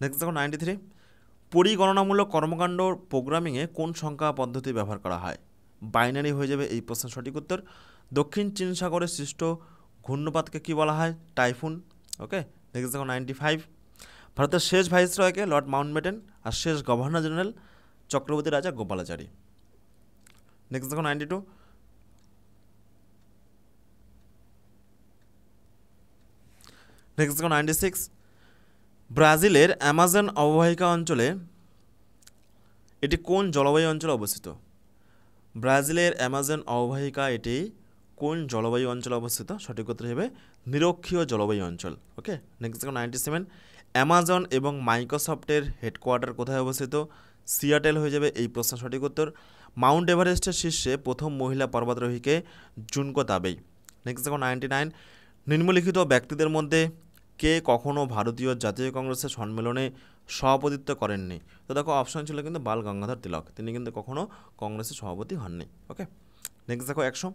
নেক্সট দেখো 93, পরিগণনামূলক কর্মকাণ্ড প্রোগ্রামিংয়ে কোন সংখ্যা পদ্ধতি ব্যবহার করা হয়? বাইনারি হয়ে যাবে এই প্রশ্নের সঠিক উত্তর। দক্ষিণ চীন সাগরে সৃষ্ট ঘূর্ণপাতকে কী বলা হয়? টাইফুন, ওকে। নেক্সট দেখো 95, ভারতের শেষ ভাইসরয়কে লর্ড মাউন্টব্যাটেন আর শেষ গভর্নর জেনারেল চক্রবর্তী রাজা গোপালাচারী। নেক্সট দেখো 92, নেক্সট দেখো 96, ব্রাজিলের অ্যামাজন অববাহিকা অঞ্চলে এটি কোন জলবায়ু অঞ্চলে অবস্থিত? ব্রাজিলের অ্যামাজন অববাহিকা এটি কোন জলবায়ু অঞ্চলে অবস্থিত? সঠিক উত্তর হিসেবে নিরক্ষীয় জলবায়ু অঞ্চল, ওকে। নেক্সট দেখো 97, অ্যামাজন এবং মাইক্রোসফটের হেডকোয়ার্টার কোথায় অবস্থিত? সিয়াটেল হয়ে যাবে এই প্রশ্নের সঠিক উত্তর। মাউন্ট এভারেস্টের শীর্ষে প্রথম মহিলা পর্বতারোহীকে জুনকো তাবেই। নেক্সট দেখো 99, নিম্নলিখিত ব্যক্তিদের মধ্যে কে কখনো ভারতীয় জাতীয় কংগ্রেসের সম্মেলনে সভাপতিত্ব করেননি? তো দেখো অপশন ছিল কিন্তু বাল গঙ্গাধর তিলক, তিনি কিন্তু কখনো কংগ্রেসের সভাপতি হননি, ওকে। নেক্সট দেখো 100,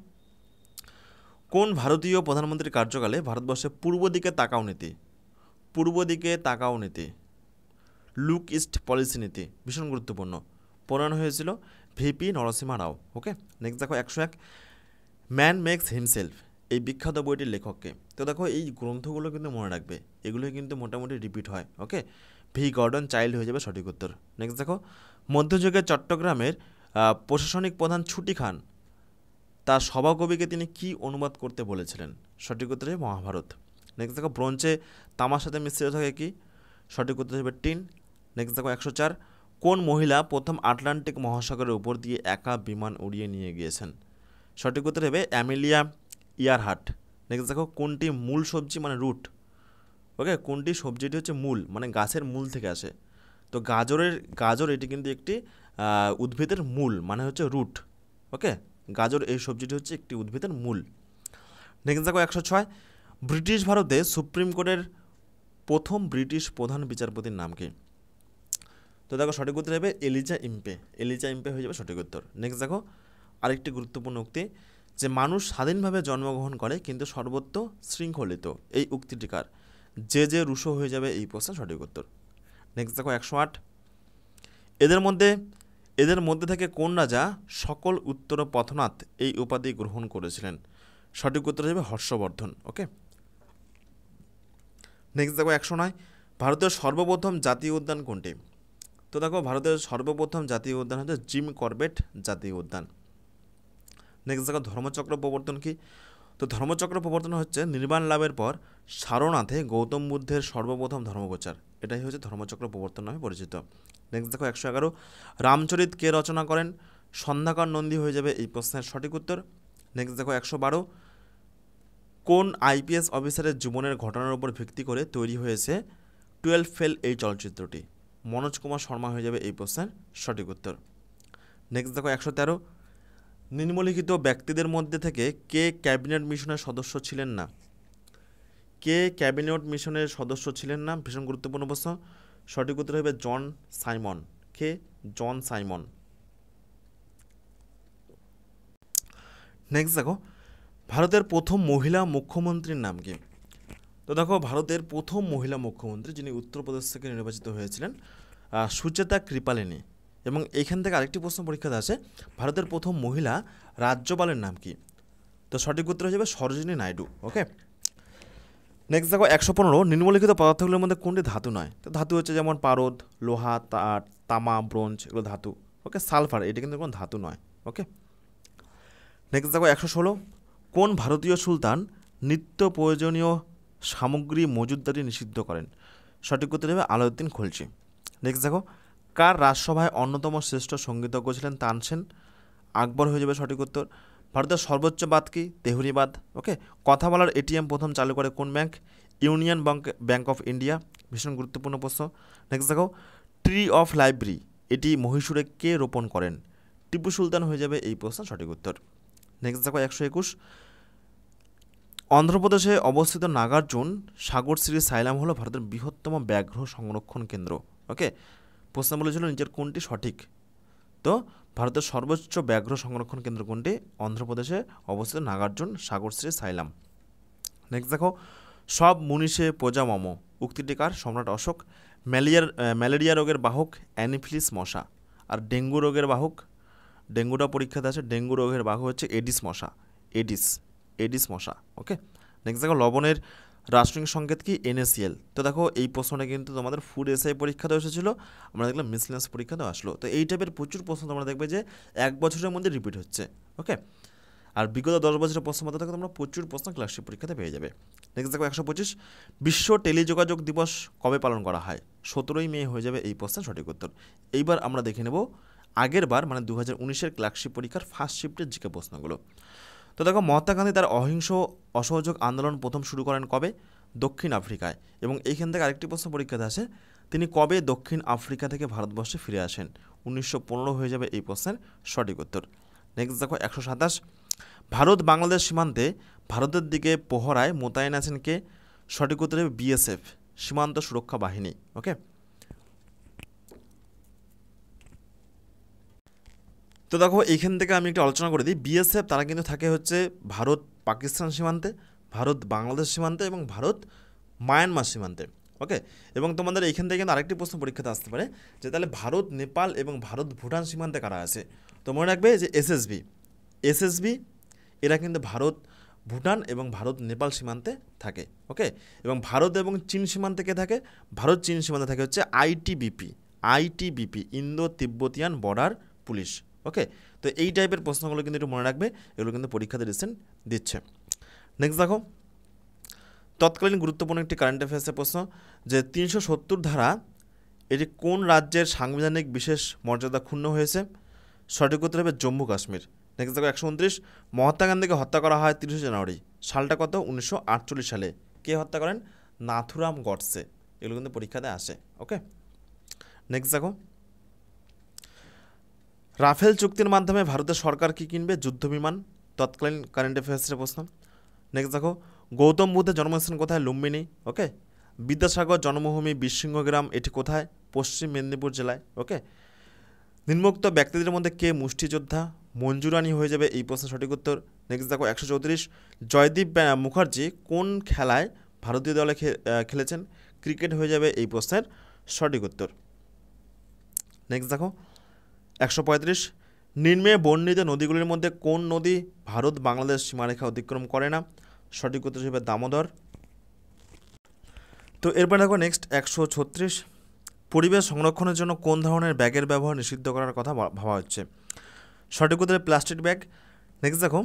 কোন ভারতীয় প্রধানমন্ত্রীর কার্যকালে ভারতবর্ষে পূর্ব দিকে তাকাও নীতি, পূর্ব দিকে তাকাও নীতি, লুক ইস্ট পলিসি নীতি ভীষণ গুরুত্বপূর্ণ, প্রণয়ন হয়েছিল ভিপি নরসিংহ রাও, ওকে। নেক্সট দেখো 101, ম্যান মেক্স হিমসেলফ এই বিখ্যাত বইটির লেখককে? তো দেখো এই গ্রন্থগুলো কিন্তু মনে রাখবে, এগুলোই কিন্তু মোটামুটি রিপিট হয়, ওকে। ভি গর্ডন চাইল্ড হয়ে যাবে সঠিক উত্তর। নেক্সট দেখো মধ্যযুগের চট্টগ্রামের প্রশাসনিক প্রধান ছুটি খান তার সভাকবিকে তিনি কি অনুবাদ করতে বলেছিলেন? সঠিক উত্তর হবে মহাভারত। নেক্সট দেখো ব্রোঞ্জে তামার সাথে মিশ্রিত থাকে কি? সঠিক উত্তর হবে টিন। নেক্সট দেখো 104, কোন মহিলা প্রথম আটলান্টিক মহাসাগরের উপর দিয়ে একা বিমান উড়িয়ে নিয়ে গিয়েছেন? সঠিক উত্তর হবে অ্যামেলিয়া ইয়ারহার্ট। নেক্সট দেখো কোনটি মূল সবজি মানে রুট, ওকে, কোনটি সবজিটি হচ্ছে মূল মানে গাছের মূল থেকে আসে? তো গাজর এটি কিন্তু একটি উদ্ভিদের মূল মানে হচ্ছে রুট, ওকে। গাজর এই সবজিটি হচ্ছে একটি উদ্ভিদের মূল। নেক্সট দেখো 106, ব্রিটিশ ভারতে সুপ্রিম কোর্টের প্রথম ব্রিটিশ প্রধান বিচারপতির নাম কি? তো দেখো সঠিক উত্তর হবে এলিজা ইম্পে, এলিজা ইম্পে হয়ে যাবে সঠিক উত্তর। নেক্সট দেখো আরেকটি গুরুত্বপূর্ণ উক্তি যে মানুষ স্বাধীনভাবে জন্মগ্রহণ করে কিন্তু সর্বত্র শৃঙ্খলিত, এই উক্তিটিকার? যে রুশো হয়ে যাবে এই প্রশ্নের সঠিক উত্তর। নেক্সট দেখো 108, এদের মধ্যে থেকে কোন রাজা সকল উত্তর পথনাথ এই উপাধি গ্রহণ করেছিলেন? সঠিক উত্তর হিসেবে হর্ষবর্ধন, ওকে। নেক্সট দেখো 109, ভারতের সর্বপ্রথম জাতীয় উদ্যান কোনটি? তো দেখো ভারতের সর্বপ্রথম জাতীয় উদ্যান হচ্ছে জিম করবেট জাতীয় উদ্যান। নেক্সট দেখো ধর্মচক্র প্রবর্তন কি? তো ধর্মচক্র প্রবর্তন হচ্ছে নির্বাণ লাভের পর সারনাথে গৌতম বুদ্ধের সর্বপ্রথম ধর্মপ্রচার, এটাই হচ্ছে ধর্মচক্র প্রবর্তন নামে পরিচিত। নেক্সট দেখো 111, রামচরিত কে রচনা করেন? সন্ধ্যাকর নন্দী হয়ে যাবে এই প্রশ্নের সঠিক উত্তর। নেক্সট দেখো 112, কোন আইপিএস অফিসারের জীবনের ঘটনার উপর ভিত্তি করে তৈরি হয়েছে 12 ফেল এই চলচ্চিত্রটি? মনোজ কুমার শর্মা হয়ে যাবে এই প্রশ্নের সঠিক উত্তর। নেক্সট দেখো 113, নিম্নলিখিত ব্যক্তিদের মধ্যে থেকে কে ক্যাবিনেট মিশনের সদস্য ছিলেন না? কে ক্যাবিনেট মিশনের সদস্য ছিলেন না? ভীষণ গুরুত্বপূর্ণ প্রশ্ন। সঠিক উত্তর হবে জন সাইমন। কে? John Simon. নেক্সট দেখো ভারতের প্রথম মহিলা মুখ্যমন্ত্রীর নাম কি? তো দেখো ভারতের প্রথম মহিলা মুখ্যমন্ত্রী যিনি উত্তরপ্রদেশ থেকে নির্বাচিত হয়েছিলেন সুচেতা কৃপালিনী। এবং এইখান থেকে আরেকটি প্রশ্ন পরীক্ষাতে আসে, ভারতের প্রথম মহিলা রাজ্যপালের নাম কি? তো সঠিক উত্তর হয়ে যাবে সরোজিনী নাইডু, ওকে। নেক্সট দেখো 115, নিম্নলিখিত পদার্থগুলোর মধ্যে কোনটি ধাতু নয়? তো ধাতু হচ্ছে যেমন পারদ, লোহা, তামা, ব্রোঞ্জ, এগুলো ধাতু, ওকে। সালফার এটা কিন্তু কোনো ধাতু নয়, ওকে। নেক্সট দেখো 116, কোন ভারতীয় সুলতান নিত্য প্রয়োজনীয় সামগ্রী মজুতদারি নিষিদ্ধ করেন? সঠিক উত্তর হবে আলাউদ্দিন খলজি। নেক্সট দেখো কার রাজসভায় অন্যতম শ্রেষ্ঠ সঙ্গীতজ্ঞ ছিলেন তানসেন? আকবর হয়ে যাবে সঠিক উত্তর। ভারতের সর্বোচ্চ বাঁধ কি? তেহরিবাঁধ, ওকে। কথা বলার এটিএম প্রথম চালু করে কোন bank? Union bank of India, ভীষণ গুরুত্বপূর্ণ প্রশ্ন। নেক্সট দেখো, ট্রি অফ লাইব্রেরি এটি মহীশূরে কে রোপণ করেন? টিপু সুলতান হয়ে যাবে এই প্রশ্ন সঠিক উত্তর। নেক্সট দেখো 121, অন্ধ্রপ্রদেশে অবস্থিত নাগার্জুন সাগর শ্রী সাইলাম হলো ভারতের বৃহত্তম ব্যাঘ্র সংরক্ষণ কেন্দ্র। ওকে, প্রশ্ন বলেছিল নিচের কোনটি সঠিক? তো ভারতের সর্বোচ্চ ব্যাঘ্র সংরক্ষণ কেন্দ্র কোনটি? অন্ধ্রপ্রদেশে অবস্থিত নাগার্জুন সাগর শ্রী সাইলাম। নেক্সট দেখো, সব মুনিষে প্রজা মম উক্তিটি কার? সম্রাট অশোক। ম্যালেরিয়া রোগের বাহক অ্যানিফিলিস মশা। আর ডেঙ্গু রোগের বাহক, ডেঙ্গুটা পরীক্ষাতে আছে, ডেঙ্গু রোগের বাহক হচ্ছে এডিস মশা, এডিস মশা। ওকে, নেক্সট দেখো, লবণের রাসায়নিক সংকেত কি? NaCl। তো দেখো এই প্রশ্নটা কিন্তু তোমাদের ফুড এসআই পরীক্ষাতে এসেছিল, আমরা দেখলাম মিসলেনিয়াস পরীক্ষাতেও আসলো। তো এই টাইপের প্রচুর প্রশ্ন তোমরা দেখবে যে 1 বছরের মধ্যে রিপিট হচ্ছে। ওকে, আর বিগত 10 বছরের প্রশ্ন মধ্যে থেকে তোমরা প্রচুর প্রশ্ন ক্লাসিক পরীক্ষাতে পেয়ে যাবে। নেক্সট দেখো 125, বিশ্ব টেলিযোগাযোগ দিবস কবে পালন করা হয়? 17ই মে হয়ে যাবে এই প্রশ্নের সঠিক উত্তর। এইবার আমরা দেখে নেব আগের বার মানে 2019-এর ক্লাসিক পরীক্ষার ফার্স্ট শিফটের জিকে প্রশ্নগুলো। তো দেখো, মহাত্মা গান্ধী তার অহিংস অসহযোগ আন্দোলন প্রথম শুরু করেন কবে? দক্ষিণ আফ্রিকায়। এবং এইখান থেকে আরেকটি প্রশ্ন পরীক্ষাতে আসে, তিনি কবে দক্ষিণ আফ্রিকা থেকে ভারতবর্ষে ফিরে আসেন? 1915 হয়ে যাবে এই প্রশ্নের সঠিক উত্তর। নেক্সট দেখো 127, ভারত বাংলাদেশ সীমান্তে ভারতের দিকে প্রহরায় মোতায়েন আছেন কে? সঠিক উত্তর হবে BSF, সীমান্ত সুরক্ষা বাহিনী। ওকে, তো দেখো এইখান থেকে আমি একটু আলোচনা করে দিই। BSF তারা কিন্তু থাকে হচ্ছে ভারত পাকিস্তান সীমান্তে, ভারত বাংলাদেশ সীমান্তে এবং ভারত মায়ানমার সীমান্তে। ওকে, এবং তোমাদের এইখান থেকে কিন্তু আরেকটি প্রশ্ন পরীক্ষাতে আসতে পারে যে তাহলে ভারত নেপাল এবং ভারত ভুটান সীমান্তে কারা আছে? তো মনে রাখবে যে এসএসবি এরা কিন্তু ভারত ভুটান এবং ভারত নেপাল সীমান্তে থাকে। ওকে, এবং ভারত এবং চীন সীমান্তে কে থাকে? ভারত চীন সীমান্তে থাকে হচ্ছে ITBP, Indo Tibetan border police. Okay, তো এই টাইপের প্রশ্নগুলো কিন্তু একটু মনে রাখবে, এগুলো কিন্তু পরীক্ষাতে রিসেন্ট দিচ্ছে। নেক্সট দেখো, তৎকালীন গুরুত্বপূর্ণ একটি কারেন্ট অ্যাফেয়ার্সের প্রশ্ন যে 370 ধারা এটি কোন রাজ্যের সাংবিধানিক বিশেষ মর্যাদা ক্ষুণ্ণ হয়েছে? সঠিক উত্তর হবে জম্মু কাশ্মীর। নেক্সট দেখো 129, মহাত্মা গান্ধীকে হত্যা করা হয় 30 জানুয়ারি, সালটা কত? 1948 সালে। কে হত্যা করেন? নাথুরাম গডসে। এগুলো কিন্তু পরীক্ষাতে আসে। ওকে, নেক্সট দেখো, রাফেল চুক্তির মাধ্যমে ভারতের সরকার কি কিনবে? যুদ্ধ বিমান। তৎকালীন কারেন্ট অ্যাফেয়ার্সের প্রশ্ন। নেক্সট দেখো, গৌতম বুদ্ধের জন্মস্থান কোথায়? লুম্বিনী। ওকে, বিদ্যাসাগর জন্মভূমি বিশৃঙ্গগ্রাম, এটি কোথায়? পশ্চিম মেদিনীপুর জেলায়। ওকে, নিম্নোক্ত ব্যক্তিদের মধ্যে কে মুষ্টিযোদ্ধা? মঞ্জু রানী হয়ে যাবে এই প্রশ্নের সঠিক উত্তর। নেক্সট দেখো 134, জয়দীপ মুখার্জি কোন খেলায় ভারতীয় দলে খেলেছেন? ক্রিকেট হয়ে যাবে এই প্রশ্নের সঠিক উত্তর। নেক্সট দেখো 135, নিম্নে বর্ণিত নদীগুলির মধ্যে কোন নদী ভারত বাংলাদেশ সীমারেখা অতিক্রম করে না? সঠিক উত্তর হিসেবে দামোদর। তো এরপর দেখো নেক্সট 136, পরিবেশ সংরক্ষণের জন্য কোন ধরনের ব্যাগের ব্যবহার নিষিদ্ধ করার কথা ভাবা হচ্ছে? সঠিক উত্তরে প্লাস্টিক ব্যাগ। নেক্সট দেখো,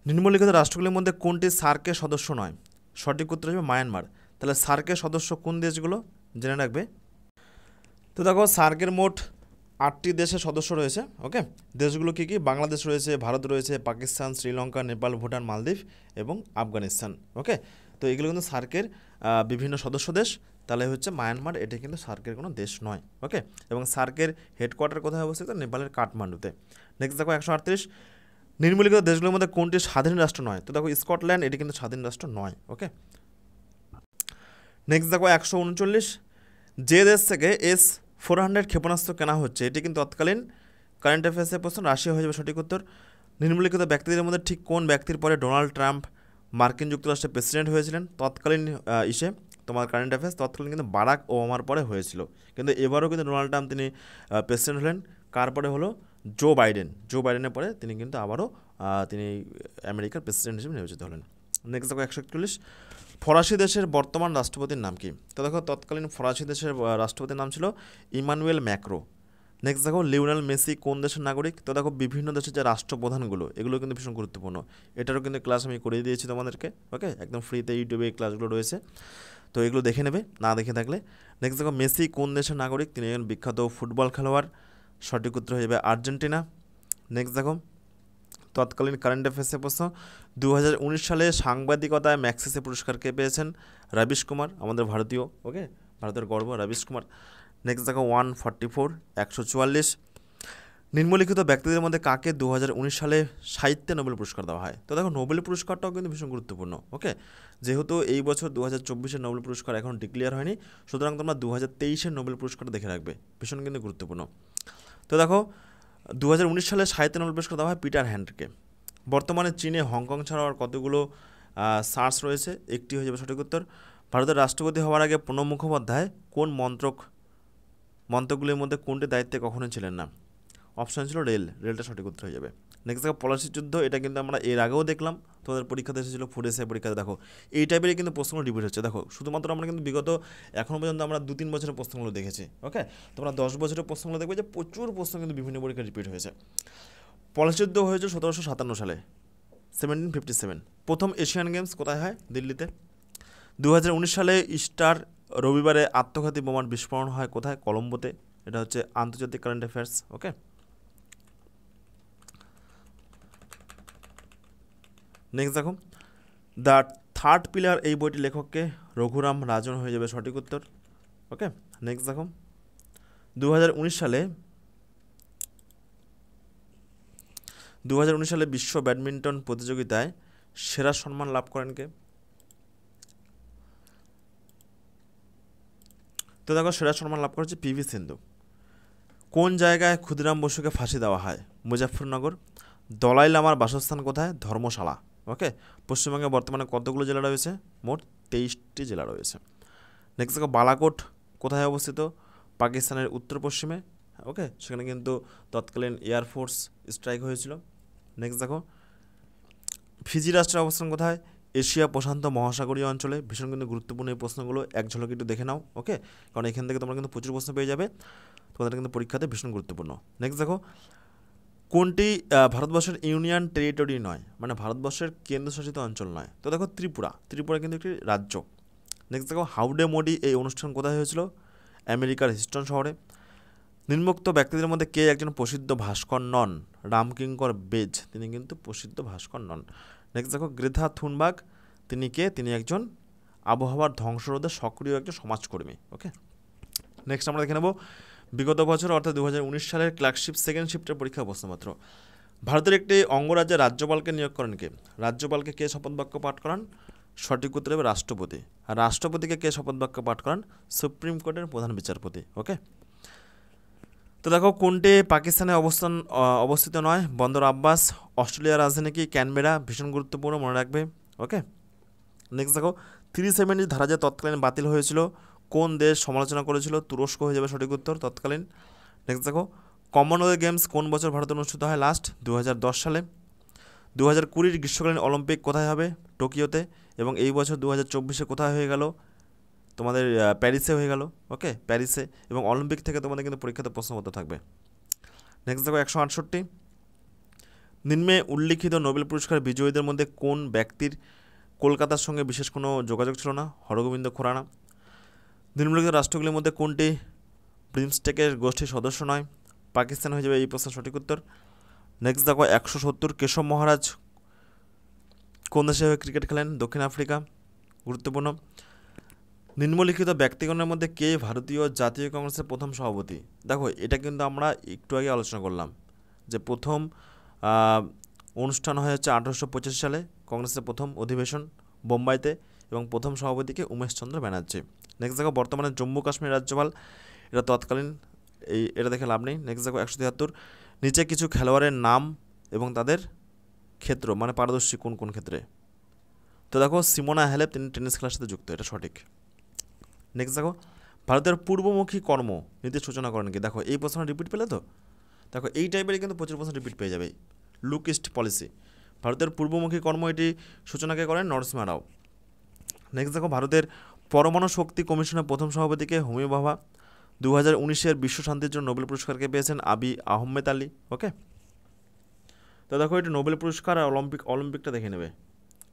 নিম্নলিখিত রাষ্ট্রগুলির মধ্যে কোনটি সার্কের সদস্য নয়? সঠিক উত্তর হিসেবে মায়ানমার। তাহলে সার্কের সদস্য কোন দেশগুলো জেনে রাখবে। তো দেখো, সার্কের মোট 8টি দেশের সদস্য রয়েছে। ওকে, দেশগুলো কী কী? বাংলাদেশ রয়েছে, ভারত রয়েছে, পাকিস্তান, শ্রীলঙ্কা, নেপাল, ভুটান, মালদ্বীপ এবং আফগানিস্তান। ওকে, তো এগুলো কিন্তু সার্কের বিভিন্ন সদস্য দেশ। তাহলে হচ্ছে মায়ানমার, এটা কিন্তু সার্কের কোনো দেশ নয়। ওকে, এবং সার্কের হেডকোয়ার্টার কোথায় অবস্থিত? নেপালের কাঠমান্ডুতে। নেক্সট দেখো 138, নিম্নলিখিত দেশগুলোর মধ্যে কোনটি স্বাধীন রাষ্ট্র নয়? তো দেখো স্কটল্যান্ড, এটি কিন্তু স্বাধীন রাষ্ট্র নয়। ওকে, নেক্সট দেখো 139, যে দেশ থেকে S-400 ক্ষেপণাস্ত্র কেনা হচ্ছে এটি কিন্তু তৎকালীন কারেন্ট অ্যাফেয়ার্সের প্রশ্ন, রাশিয়া হয়ে যাবে সঠিক উত্তর। নিম্নলিখিত ব্যক্তিদের মধ্যে ঠিক কোন ব্যক্তির পরে ডোনাল্ড ট্রাম্প মার্কিন যুক্তরাষ্ট্রের প্রেসিডেন্ট হয়েছিলেন? তৎকালীন তোমার কারেন্ট অ্যাফেয়ার্স, তৎকালীন কিন্তু বারাক ওবামার পরে হয়েছিল, কিন্তু এবারও কিন্তু ডোনাল্ড ট্রাম্প তিনি প্রেসিডেন্ট হলেন। কার পরে হলো? জো বাইডেনের পরে তিনি কিন্তু আবারও তিনি আমেরিকার প্রেসিডেন্ট হিসেবে নিয়োজিত হলেন। নেক্সট দেখো 141, ফরাসি দেশের বর্তমান রাষ্ট্রপতির নাম কি? তো দেখো তৎকালীন ফরাসি দেশের রাষ্ট্রপতির নাম ছিল ইমানুয়েল ম্যাক্রো। নেক্সট দেখো, লিওনেল মেসি কোন দেশের নাগরিক? তো দেখো বিভিন্ন দেশের যে রাষ্ট্রপ্রধানগুলো এগুলো কিন্তু ভীষণ গুরুত্বপূর্ণ, এটারও কিন্তু ক্লাস আমি করিয়ে দিয়েছি তোমাদেরকে। ওকে, একদম ফ্রিতে ইউটিউবে এই ক্লাসগুলো রয়েছে, তো এগুলো দেখে নেবে না দেখে থাকলে। নেক্সট দেখো, মেসি কোন দেশের নাগরিক? তিনি একজন বিখ্যাত ফুটবল খেলোয়াড়। সঠিক উত্তর হয়ে যাবে আর্জেন্টিনা। নেক্সট দেখো, তৎকালীন কারেন্ট অ্যাফেয়ার্সের প্রশ্ন 2019 সালে সাংবাদিকতায় ম্যাক্সেসে পুরস্কার কে পেয়েছেন? রবিশ কুমার, আমাদের ভারতীয়, ওকে, ভারতের গর্ব রবিশ কুমার। নেক্সট দেখো 144, 144, নিম্নলিখিত ব্যক্তিদের মধ্যে কাকে 2019 সালে সাহিত্যে নোবেল পুরস্কার দেওয়া হয়? তো দেখো নোবেল পুরস্কারটাও কিন্তু ভীষণ গুরুত্বপূর্ণ, ওকে, যেহেতু এই বছর 2024-এর নোবেল পুরস্কার এখন ডিক্লেয়ার হয়নি, সুতরাং তোমরা 2023-এর নোবেল পুরস্কারটা দেখে রাখবে, ভীষণ কিন্তু গুরুত্বপূর্ণ। তো দেখো 2019 সালে সাহিত্যে নোবেল পুরস্কার দেওয়া হয় পিটার হ্যান্ডকে। বর্তমানে চীনে হংকং ছাড়াও আর কতগুলো সার্চ রয়েছে? একটি হয়ে যাবে সঠিক উত্তর। ভারতের রাষ্ট্রপতি হওয়ার আগে প্রণব মুখোপাধ্যায় কোন মন্ত্রকগুলির মধ্যে কোনটি দায়িত্বে কখনোই ছিলেন না? অপশান ছিল রেলটা সঠিক উত্তর হয়ে যাবে। নেক্সট দেখো পলাশির যুদ্ধ, এটা কিন্তু আমরা এর আগেও দেখলাম, তোমাদের পরীক্ষাতে এসেছিল, ফুড এসে পরীক্ষাতে দেখো এই টাইপেরই কিন্তু প্রশ্নগুলো রিপিট হচ্ছে। দেখো শুধুমাত্র আমরা কিন্তু বিগত এখনও পর্যন্ত আমরা 2-3 বছরের প্রশ্নগুলো দেখেছি, ওকে, তোমরা 10 বছরের প্রশ্নগুলো দেখবে যে প্রচুর প্রশ্ন কিন্তু বিভিন্ন পরীক্ষায় রিপিট হয়েছে। পলাশি যুদ্ধ হয়েছে 1757 সালে, 1757। প্রথম এশিয়ান গেমস কোথায় হয়? দিল্লিতে। 2019 সালে ইস্টার রবিবারে আত্মঘাতী বোমার বিস্ফোরণ হয় কোথায়? কলম্বোতে। এটা হচ্ছে আন্তর্জাতিক কারেন্ট অ্যাফেয়ার্স, ওকে। নেক্সট দেখো দ্য থার্ড পিলার, এই বইটির লেখককে? রঘুরাম রাজন হয়ে যাবে সঠিক উত্তর, ওকে। নেক্সট দেখো 2019 সালে বিশ্ব ব্যাডমিন্টন প্রতিযোগিতায় সেরা সম্মান লাভ করেন কে? তো দেখো সেরা সম্মান লাভ করেছে পিভি সিন্ধু। কোন জায়গায় ক্ষুদিরাম বসুকে ফাঁসি দেওয়া হয়? মুজাফফরনগর। দলাই লামার বাসস্থান কোথায়? ধর্মশালা, ওকে। পশ্চিমবঙ্গে বর্তমানে কতগুলো জেলা রয়েছে? মোট 23টি জেলা রয়েছে। নেক্সট দেখো বালাকোট কোথায় অবস্থিত? পাকিস্তানের উত্তর পশ্চিমে, ওকে, সেখানে কিন্তু তৎকালীন এয়ারফোর্স স্ট্রাইক হয়েছিল। নেক্সট দেখো ফিজি রাষ্ট্রের অবস্থান কোথায়? এশিয়া প্রশান্ত মহাসাগরীয় অঞ্চলে। ভীষণ কিন্তু গুরুত্বপূর্ণ এই প্রশ্নগুলো, এক ঝলকে একটু দেখে নাও, ওকে, কারণ এখান থেকে তোমরা কিন্তু প্রচুর প্রশ্ন পেয়ে যাবে, তোমাদের কিন্তু পরীক্ষাতে ভীষণ গুরুত্বপূর্ণ। নেক্সট দেখো কোনটি ভারতবর্ষের ইউনিয়ন টেরিটরি নয়, মানে ভারতবর্ষের কেন্দ্রশাসিত অঞ্চল নয়? তো দেখো ত্রিপুরা কিন্তু একটি রাজ্য। নেক্সট দেখো হাউডে মোডি, এই অনুষ্ঠান কোথায় হয়েছিল? আমেরিকার হিস্টন শহরে। নিম্নোক্ত ব্যক্তিদের মধ্যে কে একজন প্রসিদ্ধ ভাস্কর নন? রামকিঙ্কর বেজ, তিনি কিন্তু প্রসিদ্ধ ভাস্কর নন। নেক্সট দেখো গ্রেথা থুনবার্গ, তিনি কে? তিনি একজন আবহাওয়ার ধ্বংসরোধে সক্রিয় একজন সমাজকর্মী, ওকে। নেক্সট আমরা দেখে নেব বিগত বছর অর্থাৎ 2019 সালের ক্লার্কশিপ সেকেন্ড শিফটের পরীক্ষা প্রশ্নপত্র। ভারতের একটি অঙ্গরাজ্যে রাজ্যপালকে নিয়োগ করেন কে? রাজ্যপালকে কে শপথ বাক্য পাঠ করান? সঠিক উত্তর হবে রাষ্ট্রপতি। আর রাষ্ট্রপতিকে কে শপথ বাক্য পাঠ করান? সুপ্রিম কোর্টের প্রধান বিচারপতি, ওকে। তো দেখো কোনটি পাকিস্তানে অবস্থিত নয়? বন্দর আব্বাস। অস্ট্রেলিয়ার রাজধানী কি? ক্যানবেরা, ভীষণ গুরুত্বপূর্ণ, মনে রাখবে, ওকে। নেক্সট দেখো 370 ধারা যে তৎকালীন বাতিল হয়েছিল, কোন দেশ সমালোচনা করেছিল? তুরস্ক হয়ে যাবে সঠিক উত্তর, তৎকালীন। নেক্সট দেখো কমনওয়েলথ গেমস কোন বছর ভারতে অনুষ্ঠিত হয় লাস্ট? 2010 সালে। 2020 গ্রীষ্মকালীন অলিম্পিক কোথায় হবে? টোকিওতে। এবং এই বছর 2024-এ কোথায় হয়ে গেল? তোমাদের প্যারিসে হয়ে গেল, ওকে, প্যারিসে। এবং অলিম্পিক থেকে তোমাদের কিন্তু পরীক্ষাতে প্রশ্নপত্র থাকবে। নেক্সট দেখো 168, নিম্নে উল্লিখিত নোবেল পুরস্কার বিজয়ীদের মধ্যে কোন ব্যক্তির কলকাতার সঙ্গে বিশেষ কোনো যোগাযোগ ছিল না? হরগোবিন্দ খুরানা। নিম্নলিখিত রাষ্ট্রগুলির মধ্যে কোনটি ব্রিমস্টেকের গোষ্ঠীর সদস্য নয়? পাকিস্তান হয়ে যাবে এই প্রশ্নের সঠিক উত্তর। নেক্সট দেখো 170, কেশব মহারাজ কোন দেশে হয়ে ক্রিকেট খেলেন? দক্ষিণ আফ্রিকা, গুরুত্বপূর্ণ। নিম্নলিখিত ব্যক্তিগণের মধ্যে কে ভারতীয় জাতীয় কংগ্রেসের প্রথম সভাপতি? দেখো এটা কিন্তু আমরা একটু আগে আলোচনা করলাম যে প্রথম অনুষ্ঠান হয়েছে 1825 সালে, কংগ্রেসের প্রথম অধিবেশন বোম্বাইতে, এবং প্রথম সভাপতিকে উমেশচন্দ্র ব্যানার্জি। নেক্সট দেখো বর্তমানে জম্মু কাশ্মীর রাজ্যপাল, এটা তৎকালীন, এটা দেখে লাভ নেই। নেক্সট দেখো 173, নিচে কিছু খেলোয়াড়ের নাম এবং তাদের ক্ষেত্র, মানে পারদর্শী কোন কোন ক্ষেত্রে? তো দেখো সিমোনা হ্যালেপ, তিনি টেনিস খেলার সাথে যুক্ত, এটা সঠিক। নেক্সট দেখো ভারতের পূর্বমুখী কর্ম নীতির সূচনা করেন কি? দেখো এই প্রশ্ন রিপিট পেলে তো, দেখো এই টাইপেরই কিন্তু প্রচুর প্রশ্ন রিপিট পেয়ে যাবে। লুক ইস্ট পলিসি, ভারতের পূর্বমুখী কর্ম এটি সূচনাকে করেন নরসিমা রাও। নেক্সট দেখো ভারতের পরমাণু শক্তি কমিশনের প্রথম সভাপতিকে? হোমি ভাভা। 2019-এর বিশ্ব শান্তির জন্য নোবেল পুরস্কারকে পেয়েছেন আবি আহমেদ আলী, ওকে। তো দেখো এটা নোবেল পুরস্কার আর অলিম্পিকটা দেখে নেবে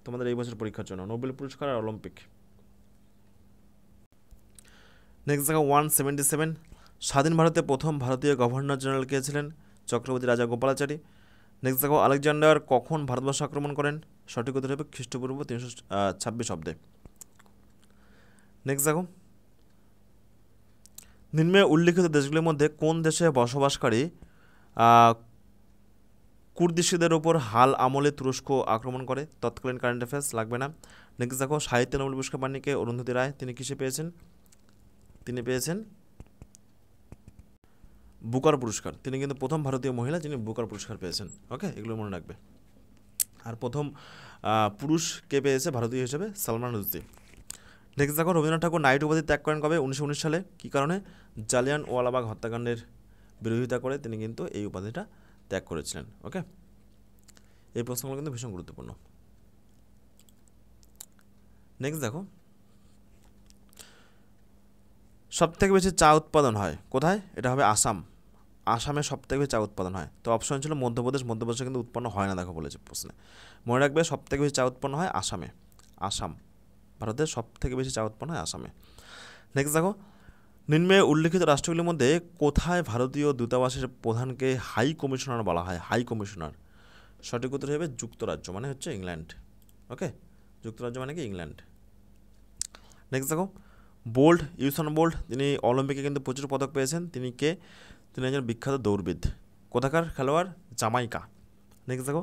তোমাদের এই বছর পরীক্ষার জন্য, নোবেল পুরস্কার আর অলিম্পিক। নেক্সট দেখো 177, স্বাধীন ভারতে প্রথম ভারতীয় গভর্নর জেনারেল কে ছিলেন? চক্রবর্তী রাজা গোপালাচারী। নেক্সট দেখো আলেকজান্ডার কখন ভারতবর্ষ আক্রমণ করেন? সঠিক উত্তর হবে খ্রিস্টপূর্ব 326 অব্দে। নেক্সট দেখো নিম্নে উল্লিখিত দেশগুলির মধ্যে কোন দেশে বসবাসকারী কুর্দিশদের ওপর হাল আমলে তুরস্ক আক্রমণ করে? তৎকালীন কারেন্ট অ্যাফেয়ার্স লাগবে না। নেক্সট দেখো সাহিত্য নোবেল পুরস্কার পাননি অরুন্ধতী রায়, তিনি কিসে পেয়েছেন? তিনি পেয়েছেন বুকার পুরস্কার। তিনি কিন্তু প্রথম ভারতীয় মহিলা যিনি বুকার পুরস্কার পেয়েছেন। ওকে, এগুলো মনে রাখবে। আর প্রথম পুরুষ কে পেয়েছে ভারতীয় হিসেবে? সালমান রুশদি। নেক্সট দেখো রবীন্দ্রনাথ ঠাকুর নাইট উপাধি ত্যাগ করেন কবে? 1919 সালে। কী কারণে? জালিয়ানওয়ালাবাগ হত্যাকাণ্ডের বিরোধিতা করে তিনি কিন্তু এই উপাধিটা ত্যাগ করেছিলেন। ওকে, এই প্রশ্নগুলো কিন্তু ভীষণ গুরুত্বপূর্ণ। নেক্সট দেখো সবথেকে বেশি চা উৎপাদন হয় কোথায়? এটা হবে আসাম। আসামে সবথেকে বেশি চা উৎপাদন হয়। তো অপশন ছিল মধ্যপ্রদেশ, মধ্যপ্রদেশে কিন্তু উৎপন্ন হয় না দেখো বলেছে প্রশ্নে। মনে রাখবে সবথেকে বেশি চা উৎপন্ন হয় আসামে। আসাম ভারতের সবথেকে বেশি চা উৎপন্ন হয় আসামে। নেক্সট দেখো নিম্নে উল্লিখিত রাষ্ট্রগুলির মধ্যে কোথায় ভারতীয় দূতাবাসের প্রধানকে হাই কমিশনার বলা হয়? High commissioner. সঠিক উত্তর হবে যুক্তরাজ্য, মানে হচ্ছে ইংল্যান্ড। ওকে, যুক্তরাজ্য মানে কি? ইংল্যান্ড। নেক্সট দেখো বোল্ট, ইউসান বোল্ট, তিনি অলিম্পিকে কিন্তু প্রচুর পদক পেয়েছেন। তিনি কে? তিনি একজন বিখ্যাত দৌড়বিদ। কোথাকার খেলোয়াড়? জামাইকা। নেক্সট দেখো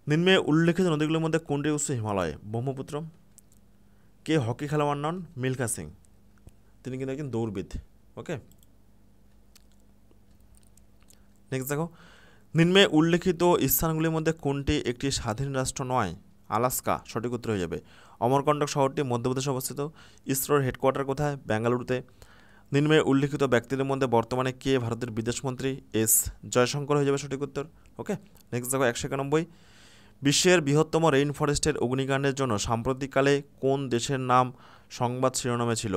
নিম্নে উল্লেখিত নদীগুলোর মধ্যে কোনটির উৎস হিমালয়? ব্রহ্মপুত্র। কে হকি খেলোয়াড় নন? মিলখা সিং, তিনি কিন্তু একজন দৌড়বিদ। ওকে, নেক্সট দেখো নিম্নে উল্লেখিত স্থানগুলির মধ্যে কোনটি একটি স্বাধীন রাষ্ট্র নয়? আলাস্কা। সঠিক উত্তর হয়ে যাবে। অমরকণ্টক শহরটি মধ্যপ্রদেশে অবস্থিত। ইসরোর হেডকোয়ার্টার কোথায়? বেঙ্গালুরুতে। নিম্নে উল্লিখিত ব্যক্তিদের মধ্যে বর্তমানে কে ভারতের বিদেশমন্ত্রী? এস জয়শঙ্কর হয়ে যাবে সঠিক উত্তর। ওকে, নেক্সট দেখো 191 বিশ্বের বৃহত্তম রেইন ফরেস্টের অগ্নিকাণ্ডের জন্য সাম্প্রতিককালে কোন দেশের নাম সংবাদ শিরোনামে ছিল?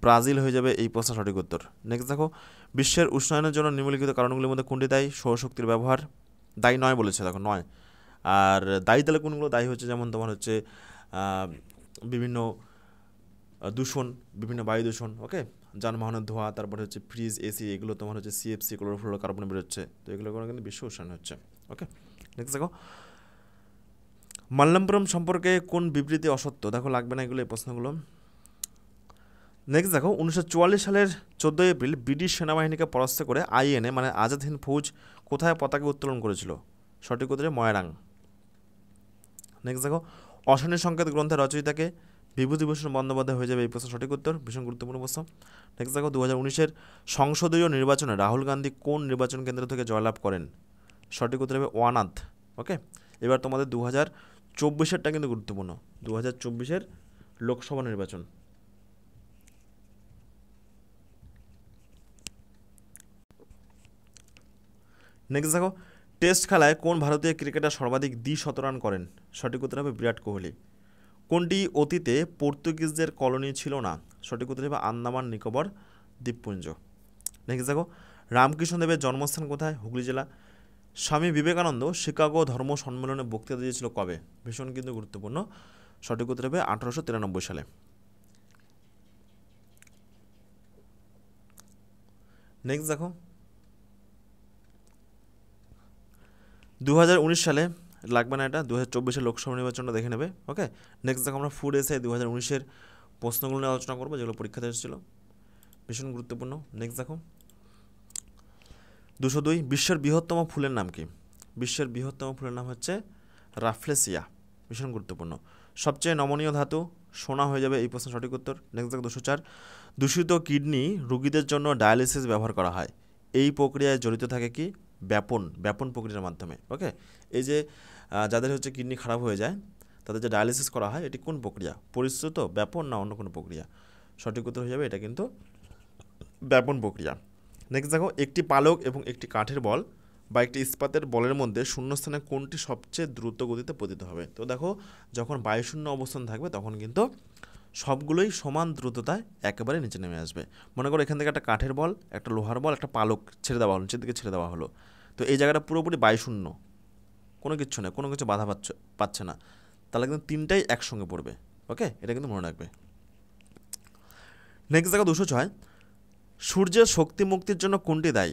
ব্রাজিল হয়ে যাবে এই প্রশ্ন সঠিক উত্তর। নেক্সট দেখো বিশ্বের উষ্ণায়নের জন্য নিম্নলিখিত কারণগুলির মধ্যে কোনটি দায়ী? সৌরশক্তির ব্যবহার। দায়ী নয় বলেছে, দেখো নয়। আর দায়ী তাহলে কোনগুলো দায়ী হচ্ছে? যেমন তোমার হচ্ছে বিভিন্ন দূষণ, বিভিন্ন বায়ু দূষণ। ওকে, যানবাহনের ধোঁয়া, তারপরে হচ্ছে ফ্রিজ, এসি, এগুলো তোমার হচ্ছে সিএফসি ক্লোরোফ্লোরোকার্বন বেরোচ্ছে। তো এগুলো করে কিন্তু বিশ্ব উষ্ণায়ন হচ্ছে। ওকে, নেক্সট দেখো মাল্লাপুরম সম্পর্কে কোন বিবৃতি অসত্য? দেখো লাগবে না এগুলো, এই প্রশ্নগুলো। নেক্সট দেখো 1944 সালের 14 এপ্রিল ব্রিটিশ সেনাবাহিনীকে পরাস্ত করে আইএনএ মানে আজাদ হিন্দ ফৌজ কোথায় পতাকা উত্তোলন করেছিল? সঠিক উত্তরে ময়রাং। নেক্সট দেখো অশনি সংকেত গ্রন্থের রচয়িতাকে? বিভূতিভূষণ বন্দ্যোপাধ্যায় হয়ে যাবে এই প্রশ্ন সঠিক উত্তর। ভীষণ গুরুত্বপূর্ণ প্রশ্ন। নেক্সট দেখো 2019-এর সংসদীয় নির্বাচনে রাহুল গান্ধী কোন নির্বাচন কেন্দ্র থেকে জয়লাভ করেন? সঠিক উত্তর হবে ওয়ানাদ। ওকে, এবার তোমাদের 2024-এরটা কিন্তু গুরুত্বপূর্ণ। 2024-এর লোকসভা নির্বাচন। নেক্সট দেখো টেস্ট খেলায় কোন ভারতীয় ক্রিকেটার সর্বাধিক দ্বি-শতরান করেন? সঠিক উত্তর হবে বিরাট কোহলি। কোনটি অতীতে পর্তুগিজদের কলোনি ছিল না? সঠিক উত্তর হবে আন্দামান নিকোবর দ্বীপপুঞ্জ। নেক্সট দেখো রামকৃষ্ণদেবের জন্মস্থান কোথায়? হুগলি জেলা। স্বামী বিবেকানন্দ শিকাগো ধর্ম সম্মেলনে বক্তৃতা দিয়েছিল কবে? ভীষণ কিন্তু গুরুত্বপূর্ণ। সঠিক উত্তর হবে 1893 সালে। নেক্সট দেখো 2019 সালে লাগবে না, এটা 2024-এর লোকসভা নির্বাচনটা দেখে নেবে। ওকে, নেক্সট দেখো আমরা ফুড এসে 2019-এর প্রশ্নগুলো নিয়ে আলোচনা করবো যেগুলো পরীক্ষাতে এসেছিলো, ভীষণ গুরুত্বপূর্ণ। নেক্সট দেখো 202 বিশ্বের বৃহত্তম ফুলের নাম কি? বিশ্বের বৃহত্তম ফুলের নাম হচ্ছে রাফলেসিয়া, ভীষণ গুরুত্বপূর্ণ। সবচেয়ে নমনীয় ধাতু? সোনা হয়ে যাবে এই প্রশ্নের সঠিক উত্তর। নেক্সট দেখো 204 দূষিত কিডনি রোগীদের জন্য ডায়ালিসিস ব্যবহার করা হয়। এই প্রক্রিয়ায় জড়িত থাকে কি? ব্যাপন প্রক্রিয়ার মাধ্যমে। ওকে, এই যে যাদের হচ্ছে কিডনি খারাপ হয়ে যায় তাদের যে ডায়ালিসিস করা হয় এটি কোন প্রক্রিয়া? পরিশ্রুত, ব্যাপন না অন্য কোনো প্রক্রিয়া? সঠিক উত্তর হয়ে যাবে এটা কিন্তু ব্যাপন প্রক্রিয়া। নেক্সট দেখো একটি পালক এবং একটি কাঠের বল বা একটি ইস্পাতের বলের মধ্যে শূন্যস্থানে কোনটি সবচেয়ে দ্রুত গতিতে পতিত হবে? তো দেখো যখন বায়ুশূন্য অবস্থান থাকবে তখন কিন্তু সবগুলোই সমান দ্রুততায় একেবারে নিচে নেমে আসবে। মনে করো এখান থেকে একটা কাঠের বল, একটা লোহার বল, একটা পালক ছেড়ে দেওয়া হলো, নিচের দিকে ছেড়ে দেওয়া হলো। তো এই জায়গাটা পুরোপুরি বায়ুশূন্য, কোনো কিচ্ছু নেই, কোনো কিছু বাধা পাচ্ছে না, তাহলে কিন্তু তিনটাই একসঙ্গে পড়বে। ওকে, এটা কিন্তু মনে রাখবে। নেক্সট দেখো 206 সূর্যের শক্তি মুক্তির জন্য কোনটি দায়ী?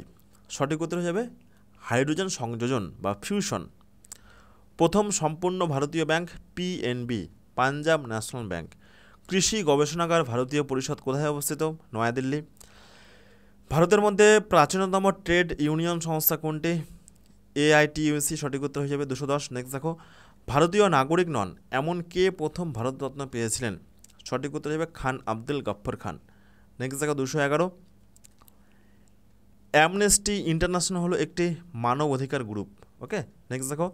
সঠিক উত্তর হয়ে যাবে হাইড্রোজেন সংযোজন বা ফিউশন। প্রথম সম্পূর্ণ ভারতীয় bank PNB, Punjab national bank. কৃষি গবেষণাগার ভারতীয় পরিষদ কোথায় অবস্থিত? নয়াদিল্লি। ভারতের মধ্যে প্রাচীনতম ট্রেড ইউনিয়ন সংস্থা কোনটি? AITUC, সঠিক উত্তর হয়ে যাবে 210। নেক্সট দেখো, ভারতীয় নাগরিক নন এমন কে প্রথম ভারতরত্ন পেয়েছিলেন? সঠিক উত্তর হয়ে যাবে খান আব্দুল গফ্ফর খান। নেক্সট দেখো 211, অ্যামনেস্টি ইন্টারন্যাশনাল হলো একটি মানব অধিকার গ্রুপ। ওকে, নেক্সট দেখো,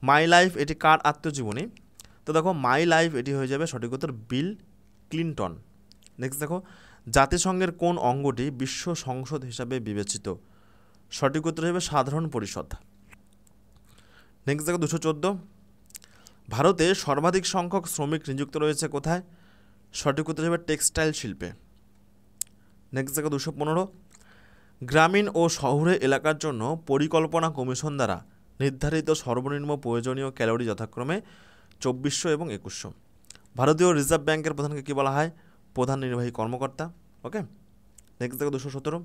মাই লাইফ এটি কার আত্মজীবনী? তো দেখো মাই লাইফ এটি হয়ে যাবে সঠিক উত্তর বিল ক্লিনটন। নেক্সট দেখো, জাতিসংঘের কোন অঙ্গটি বিশ্ব সংসদ হিসাবে বিবেচিত? সঠিক উত্তর হবে সাধারণ পরিষদ। নেক্সট দেখো 214, ভারতে সর্বাধিক সংখ্যক শ্রমিক নিযুক্ত রয়েছে কোথায়? সঠিক উত্তর হবে টেক্সটাইল শিল্পে। নেক্সট দেখো 215, গ্রামীণ ও শহুরে এলাকার জন্য পরিকল্পনা কমিশন দ্বারা নির্ধারিত সর্বনিম্ন প্রয়োজনীয় ক্যালোরি যথাক্রমে 2400 এবং 2100। ভারতীয় রিজার্ভ ব্যাংকের প্রধানকে কী বলা হয়? প্রধান নির্বাহী কর্মকর্তা। ওকে, নেক্সট দেখো 217,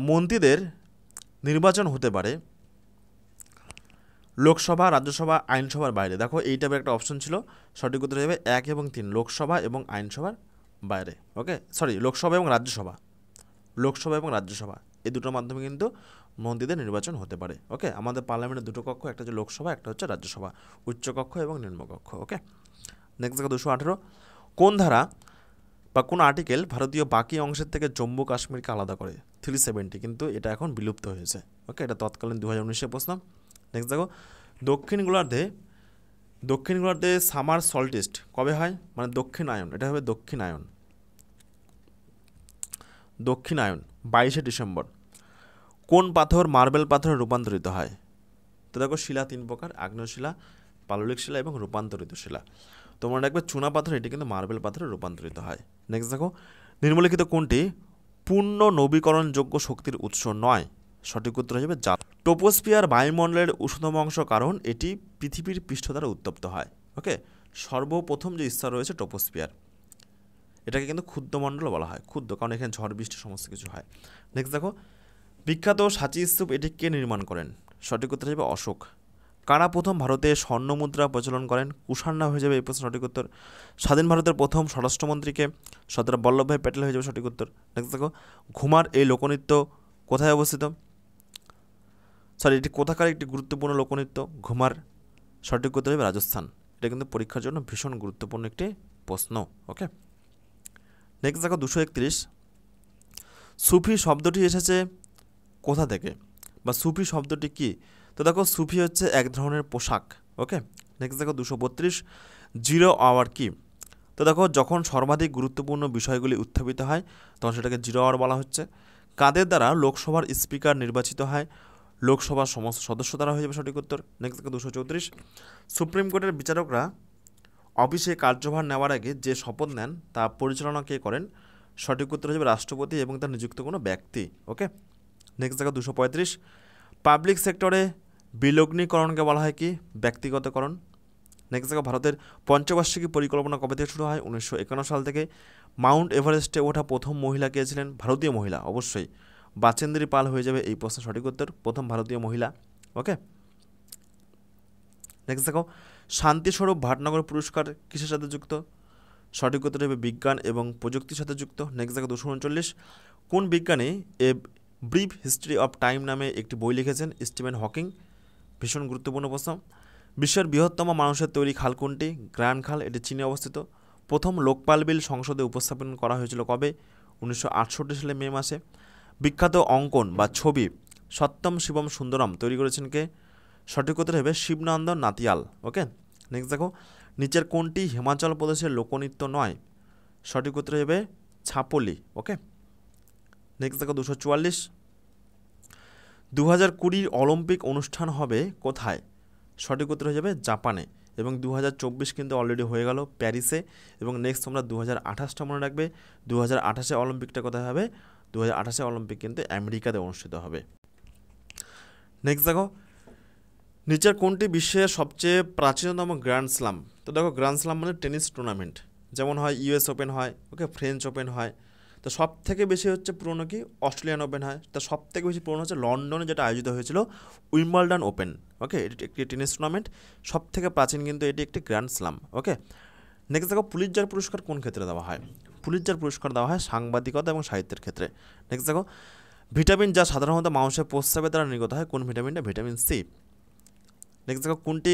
মন্ত্রীদের নির্বাচন হতে পারে লোকসভা, রাজ্যসভা, আইনসভার বাইরে। দেখো এই টাইপের একটা অপশন ছিল, সঠিক উত্তর হবে 1 এবং 3, লোকসভা এবং আইনসভার বাইরে। ওকে, সরি, লোকসভা এবং রাজ্যসভা, লোকসভা এবং রাজ্যসভা এই দুটোর মাধ্যমে কিন্তু মন্ত্রীদের নির্বাচন হতে পারে। ওকে, আমাদের পার্লামেন্টের দুটো কক্ষ, একটা হচ্ছে লোকসভা, একটা হচ্ছে রাজ্যসভা, উচ্চকক্ষ এবং নিম্নকক্ষ। ওকে, নেক্সট দেখো 218, কোন ধারা বা কোন আর্টিকেল ভারতীয় বাকি অংশের থেকে জম্মু কাশ্মীরকে আলাদা করে? 370, কিন্তু এটা এখন বিলুপ্ত হয়েছে। ওকে, এটা তৎকালীন 2019-এর প্রশ্ন। নেক্সট দেখো, দক্ষিণ গোলার্ধে সামার সলস্টিস কবে হয়? মানে দক্ষিণায়ন, এটা হবে দক্ষিণায়ন 22শে ডিসেম্বর। কোন পাথর মার্বেল পাথরে রূপান্তরিত হয়? তো দেখো শিলা 3 প্রকার, আগ্নেয় শিলা, পাললিক শিলা এবং রূপান্তরিত শিলা। তোমরা দেখবে চুনা পাথর এটি কিন্তু মার্বেল পাথরে রূপান্তরিত হয়। নেক্সট দেখো, নিম্নলিখিত কোনটি পূর্ণ নবীকরণযোগ্য শক্তির উৎস নয়? সঠিক উত্তর হিসেবে জাল। টোপোস্ফিয়ার বায়ুমণ্ডলের উষ্ণতম অংশ, কারণ এটি পৃথিবীর পৃষ্ঠ দ্বারা উত্তপ্ত হয়। ওকে, সর্বপ্রথম যে স্তর রয়েছে টোপোস্ফিয়ার, এটাকে কিন্তু ক্ষুদ্রমণ্ডল বলা হয়, ক্ষুদ্র কারণ এখানে ঝড় বৃষ্টি সমস্ত কিছু হয়। নেক্সট দেখো, বিখ্যাত সাঁচি স্তূপ এটি কে নির্মাণ করেন? সঠিক উত্তর হিসেবে অশোক। কারা প্রথম ভারতে স্বর্ণ মুদ্রা প্রচলন করেন? কুষাণরা হয়ে যাবে এই প্রশ্ন সঠিক উত্তর। স্বাধীন ভারতের প্রথম স্বরাষ্ট্রমন্ত্রীকে? সর্দার বল্লভভাই প্যাটেল হয়ে যাবে সঠিক উত্তর। নেক্সট দেখো, ঘুমার এই লোকনৃত্য কোথায় অবস্থিত? সরি, এটি কোথাকার একটি গুরুত্বপূর্ণ লোকনৃত্য? ঘুমার। সঠিক উত্তর হবে রাজস্থান। এটা কিন্তু পরীক্ষার জন্য ভীষণ গুরুত্বপূর্ণ একটি প্রশ্ন। ওকে, নেক্সট দেখো 231, সুফি শব্দটি এসেছে কোথা থেকে, বা সুফি শব্দটি কি? তো দেখো সুফি হচ্ছে এক ধরনের পোশাক। ওকে, নেক্সট দেখো 232, জিরো আওয়ার কি? তো দেখো যখন সর্বাধিক গুরুত্বপূর্ণ বিষয়গুলি উত্থাপিত হয় তখন সেটাকে জিরো আওয়ার বলা হচ্ছে। কাদের দ্বারা লোকসভার স্পিকার নির্বাচিত হয়? লোকসভার সমস্ত সদস্য দ্বারা হয়ে যাবে সঠিক উত্তর। নেক্সট দেখো 234, সুপ্রিম কোর্টের বিচারকরা অফিসে কার্যভার নেওয়ার আগে যে শপথ নেন তা পরিচালনা কে করেন? সঠিক উত্তর হয়ে যাবে রাষ্ট্রপতি এবং তার নিযুক্ত কোনো ব্যক্তি। ওকে, নেক্সট দেখো 235, পাবলিক সেক্টরে বিলগ্নীকরণকে বলা হয় কি? ব্যক্তিগতকরণ। নেক্সট দেখো, ভারতের পঞ্চবার্ষিকী পরিকল্পনা কবে থেকে শুরু হয়? 1951 সাল থেকে। মাউন্ট এভারেস্টে ওঠা প্রথম মহিলা কে ছিলেন? ভারতীয় মহিলা, অবশ্যই বাচেন্দ্রী পাল হয়ে যাবে এই প্রশ্নের সঠিক উত্তর, প্রথম ভারতীয় মহিলা। ওকে, নেক্সট দেখো, শান্তিস্বরূপ ভাটনগর পুরস্কার কিসের সাথে যুক্ত? সঠিক উত্তর হবে বিজ্ঞান এবং প্রযুক্তির সাথে যুক্ত। নেক্সট দেখো 239, কোন বিজ্ঞানী a brief history of time নামে একটি বই লিখেছেন? Stephen Hawking. ভীষণ গুরুত্বপূর্ণ প্রশ্ন। বিশ্বের বৃহত্তম মানুষের তৈরি খাল কোনটি? গ্র্যান্ড খাল, এটি চীনে অবস্থিত। প্রথম লোকপাল বিল সংসদে উপস্থাপন করা হয়েছিল কবে? 1968 সালে মে মাসে। বিখ্যাত অঙ্কন বা ছবি সত্যম শিবম সুন্দরম তৈরি করেছেন কে? সঠিক উত্তর হবে শিবনন্দন নাতিয়াল। ওকে, নেক্সট দেখো, নিচের কোনটি হিমাচল প্রদেশের লোকনৃত্য নয়? সঠিক উত্তর হবে ছাপলি। ওকে, নেক্সট দেখো 244, 2020 অলিম্পিক অনুষ্ঠান হবে কোথায়? সঠিক উত্তর হয়ে যাবে জাপানে, এবং 2024 কিন্তু অলরেডি হয়ে গেল প্যারিসে, এবং নেক্সট তোমরা 2028টা মনে রাখবে। 2028-এ অলিম্পিকটা কোথায় হবে? 2028-এ অলিম্পিক কিন্তু আমেরিকাতে অনুষ্ঠিত হবে। নেক্সট দেখো, নিচের কোনটি বিশ্বের সবচেয়ে প্রাচীনতম গ্র্যান্ড স্লাম? তো দেখো গ্র্যান্ড স্লাম মানে টেনিস টুর্নামেন্ট, যেমন হয় ইউএস ওপেন হয়, ওকে, ফ্রেঞ্চ ওপেন হয়, তো সব থেকে বেশি হচ্ছে পুরনো কি অস্ট্রেলিয়ান ওপেন হয়, তো সব থেকে বেশি পুরনো হচ্ছে লন্ডনে যেটা আয়োজিত হয়েছিল উইম্বলডন ওপেন। ওকে, এটি একটি টেনিস টুর্নামেন্ট, সব থেকে প্রাচীন কিন্তু এটি একটি গ্র্যান্ড স্লাম। ওকে, নেক্সট দেখো পুলিৎজার পুরস্কার কোন ক্ষেত্রে দেওয়া হয়? পুলিৎজার পুরস্কার দেওয়া হয় সাংবাদিকতা এবং সাহিত্যের ক্ষেত্রে। নেক্সট দেখো ভিটামিন যা সাধারণত মানুষের প্রস্রাবের দ্বারা নির্গত হয়, কোন ভিটামিনটা? Vitamin C. নেক্সট দেখো কোনটি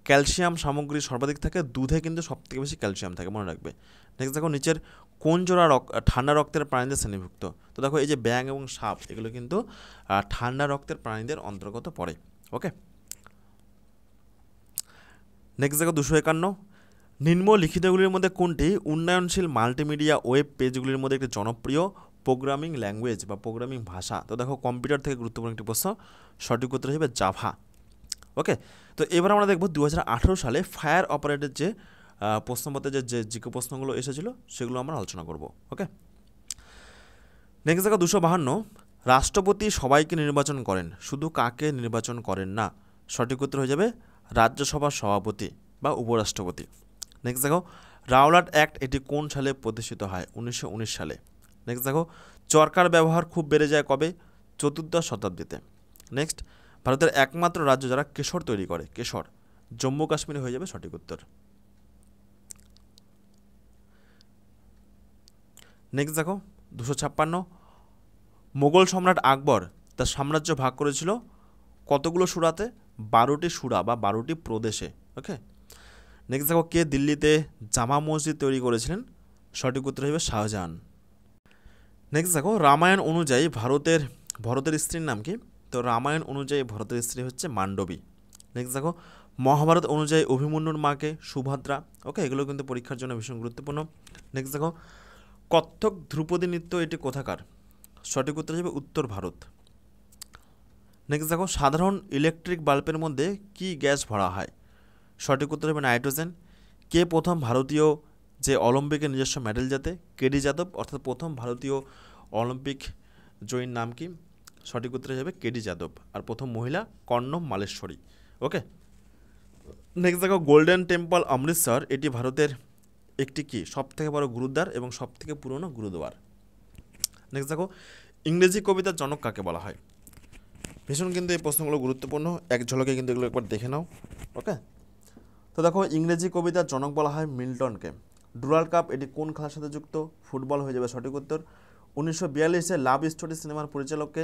ক্যালসিয়াম সামগ্রী সর্বাধিক থাকে? দুধে কিন্তু সব থেকে বেশি ক্যালসিয়াম থাকে, মনে রাখবে। নেক্সট দেখো নিচের কোন জোড়া ঠান্ডা রক্তের প্রাণীদের শ্রেণীভুক্ত? তো দেখো এই যে ব্যাঙ এবং সাপ এগুলো কিন্তু ঠান্ডা রক্তের প্রাণীদের অন্তর্গত পড়ে। ওকে, নেক্সট দেখো 251, নিম্নলিখিতগুলির মধ্যে কোনটি উন্নয়নশীল মাল্টিমিডিয়া ওয়েব পেজগুলির মধ্যে একটি জনপ্রিয় প্রোগ্রামিং ল্যাঙ্গুয়েজ বা প্রোগ্রামিং ভাষা? তো দেখো কম্পিউটার থেকে গুরুত্বপূর্ণ একটি প্রশ্ন, সঠিক উত্তর হিসেবে জাভা। ওকে, তো এবার আমরা দেখব 2018 সালে ফায়ার অপারেটের যে প্রশ্নপত্রে যে জিকে প্রশ্নগুলো এসেছিলো সেগুলো আমরা আলোচনা করব। ওকে, নেক্সট দেখো 252, রাষ্ট্রপতি সবাইকে নির্বাচন করেন, শুধু কাকে নির্বাচন করেন না? সঠিক উত্তর হয়ে যাবে রাজ্যসভার সভাপতি বা উপরাষ্ট্রপতি। নেক্সট দেখো রাওলাট অ্যাক্ট এটি কোন সালে প্রতিষ্ঠিত হয়? 1919 সালে। নেক্সট দেখো চরকার ব্যবহার খুব বেড়ে যায় কবে? 14শ শতাব্দীতে। নেক্সট ভারতের একমাত্র রাজ্য যারা কেশর তৈরি করে, কেশর, জম্মু কাশ্মীরে হয়ে যাবে সঠিক উত্তর। নেক্সট দেখো 256, মোগল সম্রাট আকবর তার সাম্রাজ্য ভাগ করেছিল কতগুলো সুরাতে? 12টি সুরা বা 12টি প্রদেশে। ওকে, নেক্সট দেখো কে দিল্লিতে জামা মসজিদ তৈরি করেছিলেন? সঠিক উত্তর হবে শাহজাহান। নেক্সট দেখো রামায়ণ অনুযায়ী ভরতের স্ত্রীর নাম কি? তো রামায়ণ অনুযায়ী ভরতের স্ত্রী হচ্ছে মান্ডবী। নেক্সট দেখো মহাভারত অনুযায়ী অভিমন্যুর মাকে সুভদ্রা। ওকে, এগুলো কিন্তু পরীক্ষার জন্য ভীষণ গুরুত্বপূর্ণ। নেক্সট দেখো কত্থক ধ্রুপদী নৃত্য এটি কোথাকার? সঠিক উত্তর হিসেবে উত্তর ভারত। নেক্সট দেখো সাধারণ ইলেকট্রিক বাল্বের মধ্যে কি গ্যাস ভরা হয়? সঠিক উত্তর হবে নাইট্রোজেন। কে প্রথম ভারতীয় যে অলিম্পিকে নিজস্ব মেডেল জেতে? কেডি যাদব, অর্থাৎ প্রথম ভারতীয় অলিম্পিক জয়ীর নাম কি? সঠিক উত্তর হিসেবে কেডি যাদব। আর প্রথম মহিলা কর্ণম মালেশ্বরী। ওকে, নেক্সট দেখো গোল্ডেন টেম্পল অমৃতসর এটি ভারতের একটি কি সবথেকে বড় গুরুদ্বার এবং সবথেকে পুরনো গুরুদ্বার। নেক্সট দেখো ইংরেজি কবিতার জনক কাকে বলা হয়? ভীষণ কিন্তু এই প্রশ্নগুলো গুরুত্বপূর্ণ, এক ঝলকে কিন্তু এগুলো একবার দেখে নাও। ওকে, তো দেখো ইংরেজি কবিতার জনক বলা হয় মিল্টনকে। ডুরাল কাপ এটি কোন খেলার সাথে যুক্ত? ফুটবল হয়ে যাবে সঠিক উত্তর। 1942-এ লাভ স্টোরি সিনেমার পরিচালককে?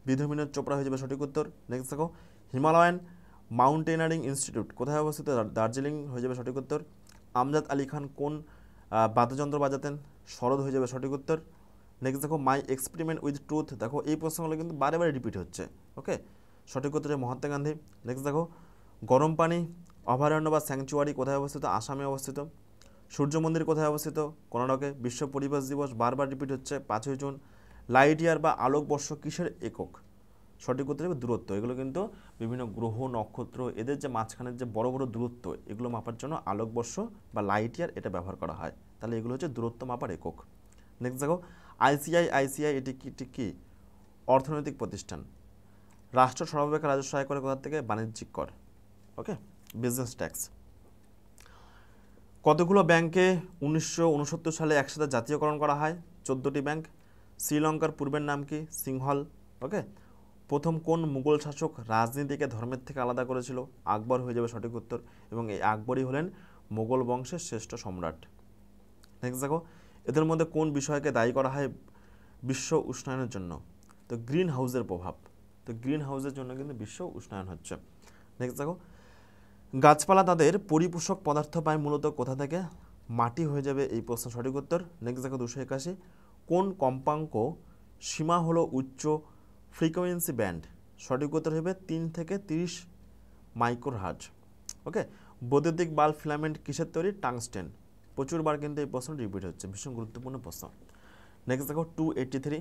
বিধু বিনোদ চোপড়া হয়ে যাবে সঠিক উত্তর। নেক্সট দেখো হিমালয়ান মাউন্টেনারিং ইনস্টিটিউট কোথায় অবস্থিত? দার্জিলিং হয়ে যাবে সঠিক উত্তর। আমজাদ আলী খান কোন বাদ্যযন্ত্র বাজাতেন? সরোদ হয়ে যাবে সঠিক উত্তর। নেক্সট দেখো মাই এক্সপেরিমেন্ট উইথ ট্রুথ, দেখো এই প্রশ্নগুলো কিন্তু বারে বারে রিপিট হচ্ছে। ওকে, সঠিক উত্তর মহাত্মা গান্ধী। নেক্সট দেখো গরম পানি অভয়ারণ্য বা স্যাংচুয়ারি কোথায় অবস্থিত? আসামে অবস্থিত। সূর্য মন্দির কোথায় অবস্থিত? কর্ণাটকে। বিশ্ব পরিবেশ দিবস বারবার রিপিট হচ্ছে 5ই জুন। লাইট ইয়ার বা আলোকবর্ষ কিসের একক? সঠিক উত্তর হবে দূরত্ব। এগুলো কিন্তু বিভিন্ন গ্রহ নক্ষত্র এদের যে মাঝখানের যে বড় বড় দূরত্ব এগুলো মাপার জন্য আলোকবর্ষ বা লাইট ইয়ার এটা ব্যবহার করা হয়। তাহলে এগুলো হচ্ছে দূরত্ব মাপার একক। নেক্সট দেখো আইসিআই এটি কি অর্থনৈতিক প্রতিষ্ঠান। রাষ্ট্র সর্বাপেক্ষা রাজস্ব আয় করে কোথা থেকে? বাণিজ্যিক কর। ওকে, বিজনেস ট্যাক্স। কতগুলো ব্যাংকে 1969 সালে একসাথে জাতীয়করণ করা হয়? 14টি ব্যাংক। শ্রীলঙ্কার পূর্বের নাম কি? সিংহল। ওকে, প্রথম কোন মুঘল শাসক রাজনীতিকে ধর্মের থেকে আলাদা করেছিল? আকবর হয়ে যাবে সঠিক উত্তর। এবং এই আকবরই হলেন মোগল বংশের শ্রেষ্ঠ সম্রাট। নেক্সট দেখো এদের মধ্যে কোন বিষয়কে দায়ী করা হয় বিশ্ব উষ্ণায়নের জন্য? তো গ্রিন হাউসের প্রভাব। তো গ্রিন হাউসের জন্য কিন্তু বিশ্ব উষ্ণায়ন হচ্ছে। নেক্সট দেখো গাছপালা তাদের পরিপোষক পদার্থ পায় মূলত কোথা থেকে? মাটি হয়ে যাবে এই প্রশ্ন সঠিক উত্তর। নেক্সট দেখো 281, কোন কম্পাঙ্ক সীমা হলো উচ্চ ফ্রিকোয়েন্সি ব্যান্ড? সঠিক উত্তর হবে 3 থেকে 30 মাইক্রোহার্জ। ওকে, বৈদ্যুতিক বাল্ব ফিলামেন্ট কিসের তৈরি? টাংস্টেন। প্রচুরবার কিন্তু এই প্রশ্ন রিপিট হচ্ছে, ভীষণ গুরুত্বপূর্ণ প্রশ্ন। নেক্সট দেখো 283,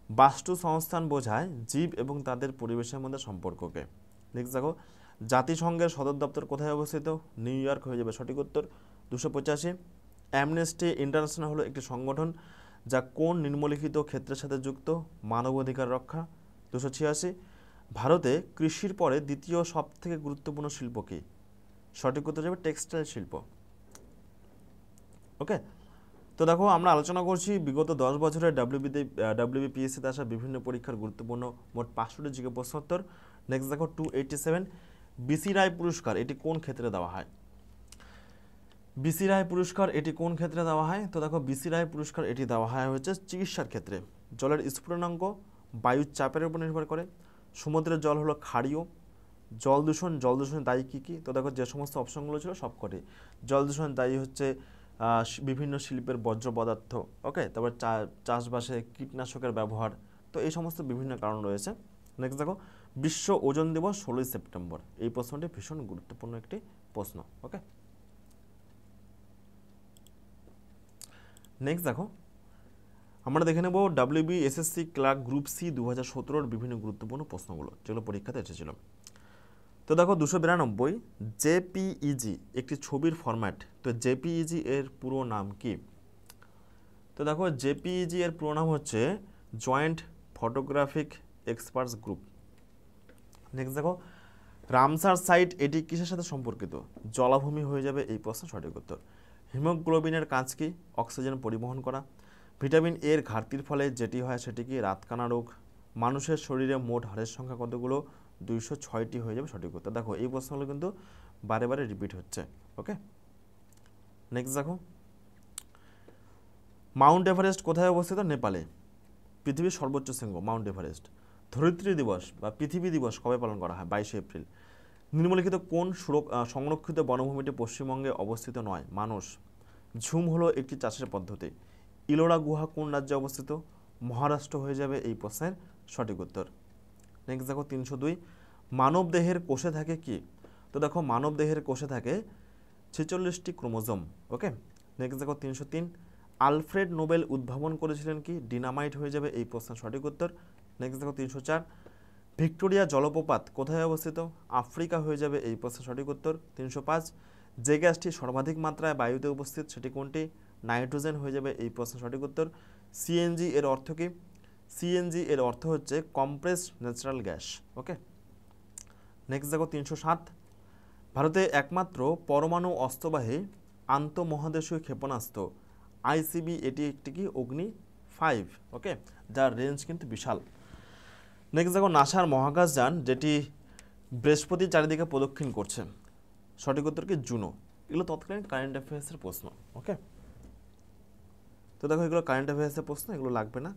বাস্তু সংস্থান বোঝায় জীব এবং তাদের পরিবেশের মধ্যে সম্পর্ককে। নেক্সট দেখো জাতিসংঘের সদর দপ্তর কোথায় অবস্থিত? নিউ ইয়র্ক হয়ে যাবে সঠিক উত্তর। 285, অ্যামনেস্টি ইন্টারন্যাশনাল হলো একটি সংগঠন যা কোন নিম্নলিখিত ক্ষেত্রের সাথে যুক্ত? মানবাধিকার রক্ষা। 286, ভারতে কৃষির পরে দ্বিতীয় সবথেকে গুরুত্বপূর্ণ শিল্প কী? সঠিক উত্তর যাবে টেক্সটাইল শিল্প। ওকে, তো দেখো আমরা আলোচনা করছি বিগত 10 বছরের ডাব্লিউবিপিএসসিতে আসা বিভিন্ন পরীক্ষার গুরুত্বপূর্ণ মোট 500টি জিকে প্রশ্নোত্তর। নেক্সট দেখো 287 বিসি রায় পুরস্কার এটি কোন ক্ষেত্রে দেওয়া হয়? বিসি রায় পুরস্কার এটি কোন ক্ষেত্রে দেওয়া হয়? তো দেখো বিসি রায় পুরস্কার এটি দেওয়া হয় হচ্ছে চিকিৎসার ক্ষেত্রে। জলের স্ফুটনাঙ্ক বায়ুর চাপের উপর নির্ভর করে, সমুদ্রের জল হলো ক্ষারীয়, জল দূষণ দায়ী কী কী? তো দেখো যে সমস্ত অপশনগুলো ছিল সবকটি। জল দূষণ দায়ী হচ্ছে বিভিন্ন শিল্পের বর্জ্য পদার্থ, ওকে, তারপর চাষবাসে কীটনাশকের ব্যবহার, তো এই সমস্ত বিভিন্ন কারণ রয়েছে। নেক্সট দেখো বিশ্ব ওজন দিবস 16ই সেপ্টেম্বর, এই প্রশ্নটি ভীষণ গুরুত্বপূর্ণ একটি প্রশ্ন, ওকে। নেক্সট দেখো আমরা দেখে নেব ডাব্লিউবিএসএসসি ক্লার্ক গ্রুপ সি 2017 বিভিন্ন গুরুত্বপূর্ণ প্রশ্নগুলো যেগুলো পরীক্ষাতে এসেছিল। তো দেখো 292 জেপিইজি একটি ছবির ফরম্যাট, তো জেপিইজি এর পুরো নাম কি? তো দেখো জেপিইজি এর পুরো নাম হচ্ছে joint photographic experts group. Next দেখো রামসার সাইট এটি কিসের সাথে সম্পর্কিত? জলাভূমি হয়ে যাবে এই প্রশ্নের সঠিক উত্তর। হিমোগ্লোবিনের কাজ কি? অক্সিজেন পরিবহন করা। ভিটামিন এর ঘাটতির ফলে যেটি হয় সেটি কি? রাতকানা রোগ। মানুষের শরীরে মোট হাড়ের সংখ্যা কতগুলো? 206টি হয়ে যাবে সঠিক উত্তর। দেখো এই প্রশ্নগুলো কিন্তু বারে বারে রিপিট হচ্ছে, ওকে। নেক্সট দেখো মাউন্ট এভারেস্ট কোথায় অবস্থিত? নেপালে। পৃথিবীর সর্বোচ্চ শৃঙ্গ মাউন্ট এভারেস্ট। ধরিত্রী দিবস বা পৃথিবী দিবস কবে পালন করা হয়? 22শে এপ্রিল। নিম্নলিখিত কোন সংরক্ষিত বনভূমিটি পশ্চিমবঙ্গে অবস্থিত নয়? মানস। ঝুম হলো একটি চাষের পদ্ধতি। ইলোরা গুহা কোন রাজ্যে অবস্থিত? মহারাষ্ট্র হয়ে যাবে এই প্রশ্নের সঠিক উত্তর। নেক্সট দেখো 302 মানব দেহের কোষে থাকে কি? তো দেখো মানব দেহের কোষে থাকে 46টি ক্রোমোজোম, ওকে। নেক্সট দেখো 303 আলফ্রেড নোবেল উদ্ভাবন করেছিলেন কি? ডিনামাইট হয়ে যাবে এই প্রশ্নের সঠিক উত্তর। নেক্সট দেখো 304 ভিক্টোরিয়া জলপ্রপাত কোথায় অবস্থিত? আফ্রিকা হয়ে যাবে এই প্রশ্নের সঠিক উত্তর। 305 যে গ্যাসটি সর্বাধিক মাত্রায় বায়ুতে উপস্থিত সেটি কোনটি? নাইট্রোজেন হয়ে যাবে এই প্রশ্নের সঠিক উত্তর। সিএনজি এর অর্থ কি? সিএনজি এর অর্থ হচ্ছে কম্প্রেসড ন্যাচারাল গ্যাস, ওকে। নেক্সট দেখো 307 ভারতে একমাত্র পরমাণু অস্ত্রবাহী আন্তঃমহাদেশীয় ক্ষেপণাস্ত্র আইসিবি এটি একটি কি? অগ্নি 5, ওকে, যার রেঞ্জ কিন্তু বিশাল। নেক্সট দেখো নাসার মহাকাশযান যেটি বৃহস্পতির চারিদিকে প্রদক্ষিণ করছে, সঠিক উত্তর কি? জুনো। এগুলো তৎকালীন কারেন্ট অ্যাফেয়ার্সের প্রশ্ন, ওকে। তো দেখো এগুলো কারেন্ট অ্যাফেয়ার্সের প্রশ্ন, এগুলো লাগবে না।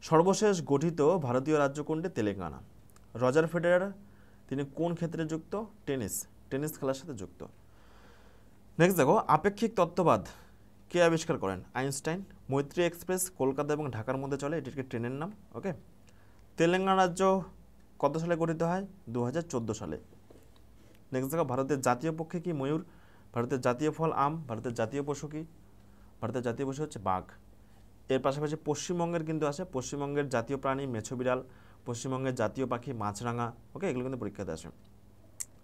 সর্বশেষ গঠিত ভারতীয় রাজ্য কোনটি? তেলেঙ্গানা। রজার ফেডারার তিনি কোন ক্ষেত্রে যুক্ত? টেনিস খেলার সাথে যুক্ত। নেক্সট দেখো আপেক্ষিক তত্ত্ববাদ কে আবিষ্কার করেন? আইনস্টাইন। মৈত্রী এক্সপ্রেস কলকাতা এবং ঢাকার মধ্যে চলে, এটি একটি ট্রেনের নাম, ওকে। তেলেঙ্গানা রাজ্য কত সালে গঠিত হয়? 2014 সালে। নেক্সট দেখো ভারতের জাতীয় পক্ষী কি? ময়ূর। ভারতের জাতীয় ফল আম। ভারতের জাতীয় পশু কি? ভারতের জাতীয় পশু হচ্ছে বাঘ। এর পাশাপাশি পশ্চিমবঙ্গের কিন্তু আছে, পশ্চিমবঙ্গের জাতীয় প্রাণী মেছো বিড়াল, পশ্চিমবঙ্গের জাতীয় পাখি মাছরাঙা, ওকে, এগুলো কিন্তু পরীক্ষাতে আসে।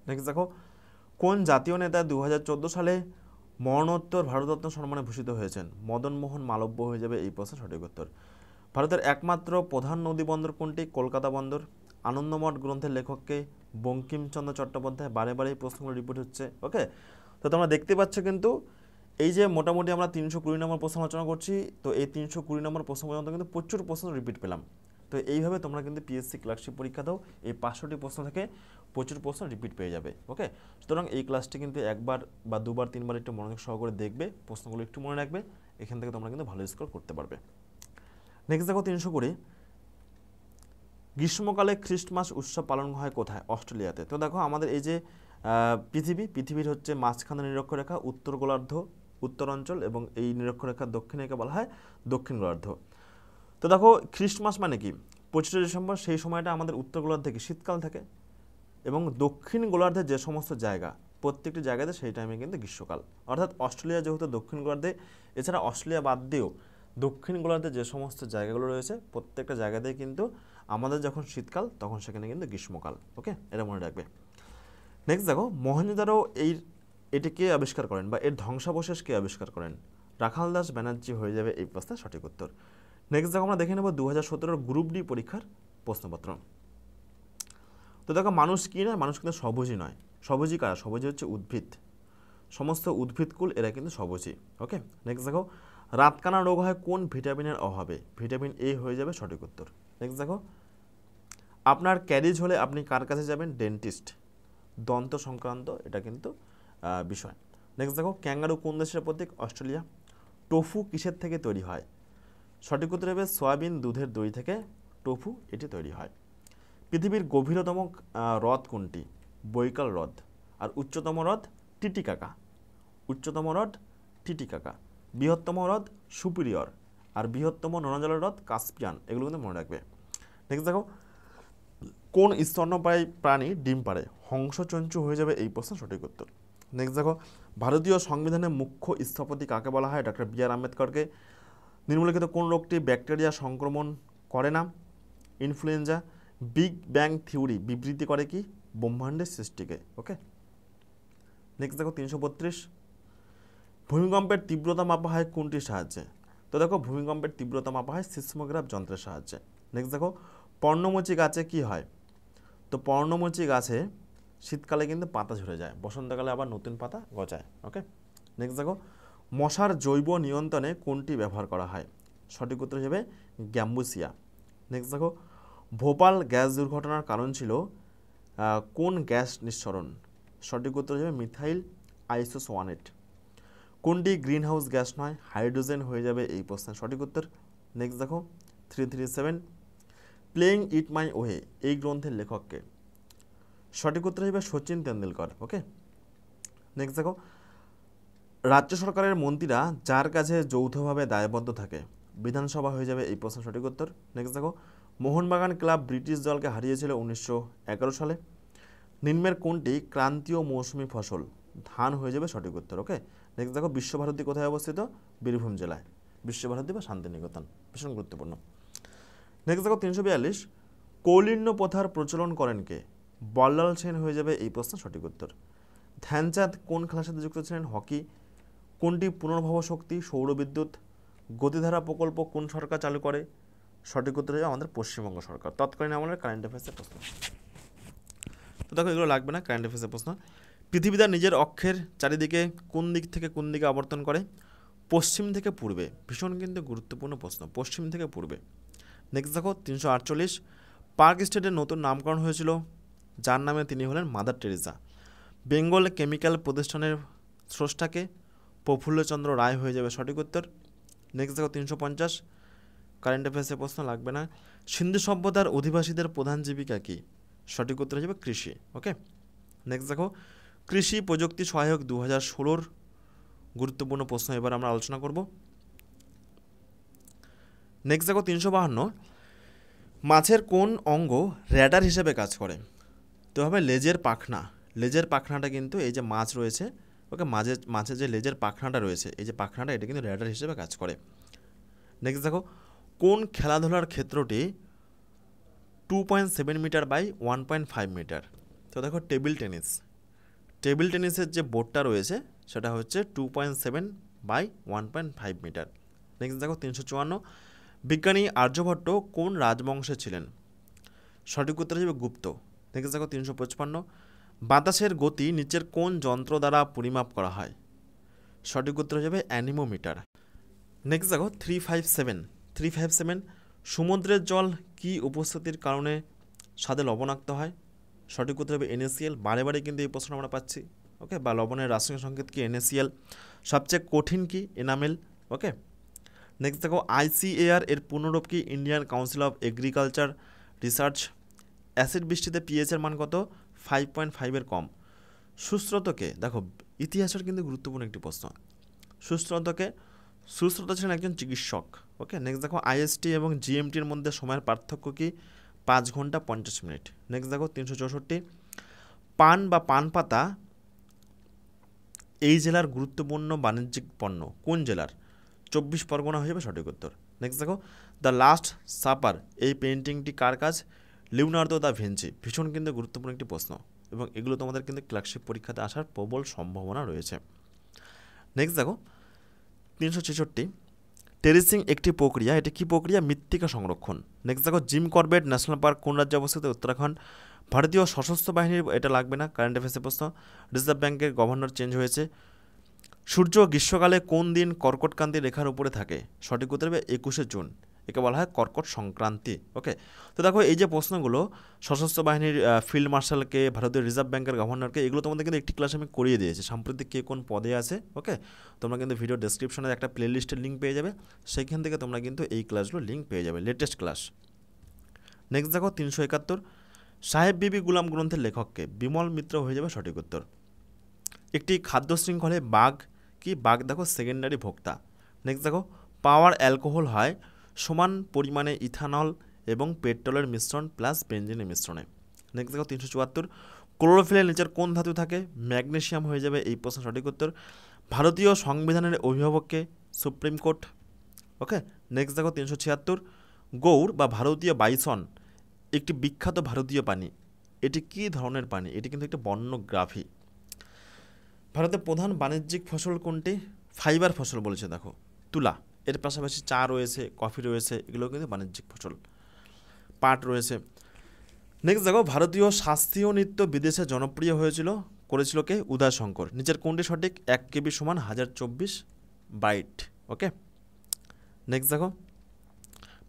নেক্সট দেখো কোন জাতীয় নেতা 2014 সালে মরণোত্তর ভারতরত্ন সম্মানে ভূষিত হয়েছেন? মদন মোহন মালব্য হয়ে যাবে এই প্রশ্নের সঠিক উত্তর। ভারতের একমাত্র প্রধান নদী বন্দর কোনটি? কলকাতা বন্দর। আনন্দমঠ গ্রন্থের লেখককে? বঙ্কিমচন্দ্র চট্টোপাধ্যায়। বারে বারে এই প্রশ্নগুলো রিপিট হচ্ছে, ওকে। তো তোমরা দেখতে পাচ্ছ কিন্তু এই যে মোটামুটি আমরা 320 নম্বর প্রশ্ন আলোচনা করছি, তো এই 320 নম্বর প্রশ্ন পর্যন্ত কিন্তু প্রচুর প্রশ্ন রিপিট পেলাম। তো এইভাবে তোমরা কিন্তু পিএসসি ক্লার্কশিপ পরীক্ষাতেও এই 500টি প্রশ্ন থেকে প্রচুর প্রশ্ন রিপিট পেয়ে যাবে, ওকে। সুতরাং এই ক্লাসটি কিন্তু একবার বা দুবার তিনবার একটু মনোযোগ সহকারে দেখবে, প্রশ্নগুলো একটু মনে রাখবে, এখান থেকে তোমরা কিন্তু ভালো স্কোর করতে পারবে। নেক্সট দেখো 320 গ্রীষ্মকালে খ্রিস্টমাস উৎসব পালন হয় কোথায়? অস্ট্রেলিয়াতে। তো দেখো আমাদের এই যে পৃথিবীর হচ্ছে মাঝখানে নিরক্ষরেখা উত্তর গোলার্ধ উত্তর অঞ্চল এবং এই নিরক্ষরেখার দক্ষিণে বলা হয় দক্ষিণ গোলার্ধ। তো দেখো খ্রিস্টমাস মানে কি? 25শে ডিসেম্বর, সেই সময়টা আমাদের উত্তর গোলার্ধে থেকে শীতকাল থাকে এবং দক্ষিণ গোলার্ধের যে সমস্ত জায়গা প্রত্যেকটি জায়গাতে সেই টাইমে কিন্তু গ্রীষ্মকাল। অর্থাৎ অস্ট্রেলিয়া যেহেতু দক্ষিণ গোলার্ধে, এছাড়া অস্ট্রেলিয়া বাদ দিয়েও দক্ষিণ গোলার্ধে যে সমস্ত জায়গাগুলো রয়েছে প্রত্যেকটা জায়গাতেই কিন্তু আমাদের যখন শীতকাল তখন সেখানে কিন্তু গ্রীষ্মকাল, ওকে, এটা মনে রাখবে। নেক্সট দেখো মহেঞ্জোদারো এটি কে আবিষ্কার করেন বা এর ধ্বংসাবশেষ কে আবিষ্কার করেন? রাখাল দাস ব্যানার্জি হয়ে যাবে এই প্রশ্নের সঠিক উত্তর। নেক্সট দেখো আমরা দেখে নেব 2017 গ্রুপ ডি পরীক্ষার প্রশ্নপত্র। তো দেখো মানুষ কি নয়? মানুষ কিন্তু সবুজই নয়। সবুজই কারা? সবুজই হচ্ছে উদ্ভিদ, সমস্ত উদ্ভিদকুল এরা কিন্তু সবুজই, ওকে। নেক্সট দেখো রাতকানা রোগ হয় কোন ভিটামিনের অভাবে? ভিটামিন এ হয়ে যাবে সঠিক উত্তর। নেক্সট দেখো, আপনার ক্যারিজ হলে আপনি কার কাছে যাবেন? ডেন্টিস্ট। দন্ত সংক্রান্ত এটা কিন্তু বিষয়। নেক্সট দেখো, ক্যাঙ্গারু কোন দেশের প্রতীক? অস্ট্রেলিয়া। টোফু কিসের থেকে তৈরি হয়? সঠিক উত্তর হবে সয়াবিন দুধের দই থেকে টোফু এটি তৈরি হয়। পৃথিবীর গভীরতম হ্রদ কোনটি? বৈকাল হ্রদ। আর উচ্চতম হ্রদ? টিটিকাকা। উচ্চতম হ্রদ টিটিকাকা। বৃহত্তম হ্রদ? সুপিরিয়র। আর বৃহত্তম নোনাজলের হ্রদ? কাস্পিয়ান। এগুলো কিন্তু মনে রাখবে। নেক্সট দেখো, কোন স্তন্যপায়ী প্রাণী ডিম পাড়ে? হংসচঞ্চু হয়ে যাবে এই প্রশ্ন সঠিক উত্তর। নেক্সট দেখো, ভারতীয় সংবিধানের মুখ্য স্থপতি কাকে বলা হয়? ডক্টর বি আর আম্বেদকরকে। নিম্নলিখিত কোন রোগটি ব্যাকটেরিয়া সংক্রমণ করে না? ইনফ্লুয়েঞ্জা। বিগ ব্যাং থিওরি বিবৃতি করে কি? ব্রহ্মাণ্ডের সৃষ্টিকে। ওকে, নেক্সট দেখো 332, ভূমিকম্পের তীব্রতা মাপা হয় কোনটির সাহায্যে? তো দেখো, ভূমিকম্পের তীব্রতা মাপা হয় সিসমোগ্রাফ যন্ত্রের সাহায্যে। নেক্সট দেখো, পর্ণমোচী গাছে কি হয়? তো পর্ণমোচী গাছে শীতকালে কিন্তু পাতা ঝরে যায়, বসন্তকালে আবার নতুন পাতা গজায়। ওকে, নেক্সট দেখো, মশার জৈব নিয়ন্ত্রণে কোনটি ব্যবহার করা হয়? সঠিক উত্তর হিসেবে গ্যাম্বুসিয়া। নেক্সট দেখো, ভোপাল গ্যাস দুর্ঘটনার কারণ ছিল কোন গ্যাস নিঃসরণ? সঠিক উত্তর হিসেবে মিথাইল আইসোসোয়ানেট। কোনটি গ্রিন হাউস গ্যাস নয়? হাইড্রোজেন হয়ে যাবে এই প্রশ্নের সঠিক উত্তর। নেক্সট দেখো 337, প্লেইং ইট মাই ওয়ে এই গ্রন্থের লেখককে? সঠিক উত্তর হিসেবে সচিন তেন্ডুলকর। ওকে, নেক্সট দেখো, রাজ্য সরকারের মন্ত্রীরা যার কাছে যৌথভাবে দায়বদ্ধ থাকে? বিধানসভা হয়ে যাবে এই প্রশ্নের সঠিক উত্তর। নেক্সট দেখো, মোহনবাগান ক্লাব ব্রিটিশ দলকে হারিয়েছিল 1911 সালে। নিম্নের কোনটি ক্রান্তীয় মৌসুমি ফসল? ধান হয়ে যাবে সঠিক উত্তর। ওকে, নেক্সট দেখো, বিশ্বভারতী কোথায় অবস্থিত? বীরভূম জেলায়। বিশ্বভারতী বা শান্তিনিকেতন, ভীষণ গুরুত্বপূর্ণ। নেক্সট দেখো 342, কৌলিন্য প্রথার প্রচলন করেন কে? বল্লাল সেন হয়ে যাবে এই প্রশ্ন সঠিক উত্তর। ধ্যানচাঁদ কোন খেলার সাথে যুক্ত ছিলেন? হকি। কোনটি পুনর্ভব শক্তি? সৌরবিদ্যুৎ। গতিধারা প্রকল্প কোন সরকার চালু করে? সঠিক উত্তর হবে আমাদের পশ্চিমবঙ্গ সরকার। তৎকালীন আমলের কারেন্ট অ্যাফেয়ার্সের প্রশ্ন। তো দেখো, এগুলো লাগবে না, কারেন্ট অ্যাফেয়ার্সের প্রশ্ন। পৃথিবীটা নিজের অক্ষের চারিদিকে কোন দিক থেকে কোন দিকে আবর্তন করে? পশ্চিম থেকে পূর্বে। ভীষণ কিন্তু গুরুত্বপূর্ণ প্রশ্ন, পশ্চিম থেকে পূর্বে। নেক্সট দেখো 348, পার্ক স্ট্রিটের নতুন নামকরণ হয়েছিল যার নামে তিনি হলেন মাদার টেরেসা। বেঙ্গল কেমিক্যাল প্রতিষ্ঠানের স্রষ্টাকে? প্রফুল্লচন্দ্র রায় হয়ে যাবে সঠিক উত্তর। নেক্সট দেখো 350, কারেন্ট অ্যাফেয়ার্সের প্রশ্ন লাগবে না। সিন্ধু সভ্যতার অধিবাসীদের প্রধান জীবিকা কি? সঠিক উত্তর হিসেবে কৃষি। ওকে, নেক্সট দেখো, কৃষি প্রযুক্তি সহায়ক 2016 গুরুত্বপূর্ণ প্রশ্ন এবার আমরা আলোচনা করব। নেক্সট দেখো 352, মাছের কোন অঙ্গ র্যাডার হিসেবে কাজ করে? তো হবে লেজের পাখনা। লেজের পাখনাটা কিন্তু এই যে মাছ রয়েছে, ওকে, মাছের যে লেজের পাখনাটা রয়েছে, এই যে পাখনাটা, এটা কিন্তু র্যাডার হিসেবে কাজ করে। নেক্সট দেখো, কোন খেলাধুলার ক্ষেত্রটি 2.7 মিটার বাই 1.5 মিটার? তো দেখো, টেবিল টেনিস। টেবিল টেনিসের যে বোর্ডটা রয়েছে সেটা হচ্ছে 2.7 বাই 1.5 মিটার। নেক্সট দেখো 354, বিজ্ঞানী আর্যভট্ট কোন রাজবংশে ছিলেন? সঠিক উত্তর হিসেবে গুপ্ত। নেক্সট দেখো 355, বাতাসের গতি নিচের কোন যন্ত্র দ্বারা পরিমাপ করা হয়? সঠিক উত্তর হিসেবে অ্যানিমোমিটার। নেক্সট দেখো 357, সমুদ্রের জল কি উপস্থিতির কারণে স্বাদে লবণাক্ত হয়? সঠিক উত্তর হবে NaCl। বারে বারে কিন্তু এই প্রশ্ন আমরা পাচ্ছি। ওকে, বা লবণের রাসায়নিক সংকেত কি? NaCl। সবচেয়ে কঠিন কি? এনামেল। ওকে, নেক্সট দেখো ICAR এর পূর্ণরূপ কি? Indian council of agriculture research. Acid বৃষ্টিতে পিএইচের মান কত? 5.5 এর কম। সুশ্রুতকে, দেখো ইতিহাসের কিন্তু গুরুত্বপূর্ণ একটি প্রশ্ন। সুশ্রুত ছিলেন একজন চিকিৎসক। ওকে, নেক্সট দেখো IST এবং GMTর মধ্যে সময়ের পার্থক্য কি? 5 ঘন্টা 50 মিনিট। নেক্সট দেখো 364, পান বা পান পাতা এই জেলার গুরুত্বপূর্ণ বাণিজ্যিক পণ্য কোন জেলার? 24 পরগনা হয়ে যাবে সঠিক উত্তর। নেক্সট দেখো, দ্য লাস্ট সাপার এই পেন্টিংটি কার কাজ? Leonardo da Vinci. ভীষণ কিন্তু গুরুত্বপূর্ণ একটি প্রশ্ন এবং এগুলো তোমাদের কিন্তু ক্লার্কশিপ পরীক্ষাতে আসার প্রবল সম্ভাবনা রয়েছে। নেক্সট দেখো 366, টেরেসিং একটি প্রক্রিয়া, এটি কী প্রক্রিয়া? মৃত্তিকা সংরক্ষণ। নেক্সট দেখো, জিম করবেট ন্যাশনাল পার্ক কোন রাজ্যে অবস্থিত? উত্তরাখণ্ড। ভারতীয় সশস্ত্র বাহিনীর, এটা লাগবে না, কারেন্ট অ্যাফেয়ার্সের প্রশ্ন। রিজার্ভ ব্যাঙ্কের গভর্নর চেঞ্জ হয়েছে। সূর্য গ্রীষ্মকালে কোন দিন কর্কটক্রান্তি রেখার উপরে থাকে? সঠিক উত্তর হবে 21শে জুন। একে বলা হয় কর্কট সংক্রান্তি। ওকে, তো দেখো এই যে প্রশ্নগুলো সশস্ত্র বাহিনীর ফিল্ড মার্শালকে, ভারতীয় রিজার্ভ ব্যাংকের গভর্নরকে, এগুলো তোমাদের কিন্তু একটি ক্লাসে আমি করিয়ে দিয়েছি। সাম্প্রতিক কে কোন পদে আছে, ওকে, তোমরা কিন্তু ভিডিও ডেসক্রিপশনে একটা প্লে লিস্টের লিঙ্ক পেয়ে যাবে, সেইখান থেকে তোমরা কিন্তু এই ক্লাসগুলো লিঙ্ক পেয়ে যাবে, লেটেস্ট ক্লাস। নেক্সট দেখো 371, সাহেব বিবি গুলাম গ্রন্থের লেখককে? বিমল মিত্র হয়ে যাবে সঠিক উত্তর। একটি খাদ্য শৃঙ্খলে বাঘ কি? বাঘ দেখো সেকেন্ডারি ভোক্তা। নেক্সট দেখো পাওয়ার অ্যালকোহল হয় সমান পরিমাণে ইথানল এবং পেট্রোলের মিশ্রণ প্লাস বেঞ্জিনের মিশ্রণে। নেক্সট দেখো 374, ক্লোরোফিলের নিচের কোন ধাতু থাকে? ম্যাগনেসিয়াম হয়ে যাবে এই প্রশ্ন সঠিক উত্তর। ভারতীয় সংবিধানের অভিভাবককে? Supreme court. ওকে, নেক্সট দেখো 376, গৌড় বা ভারতীয় বাইসন একটি বিখ্যাত ভারতীয় পানি। এটি কী ধরনের পানি? এটি কিন্তু একটা বর্ণগ্রাফি। ভারতের প্রধান বাণিজ্যিক ফসল কোনটি? ফাইবার ফসল বলেছে দেখো, তুলা। এর পাশাপাশি চা রয়েছে, কফি রয়েছে, এগুলো কিন্তু বাণিজ্যিক ফসল। পাট রয়েছে। নেক্সট দেখো ভারতীয় শাস্ত্রীয় নৃত্য বিদেশে জনপ্রিয় করেছিল কে? উদয় শঙ্কর। নিচের কোনটি সঠিক? 1 কেবি সমান 1024 বাইট। ওকে, নেক্সট দেখো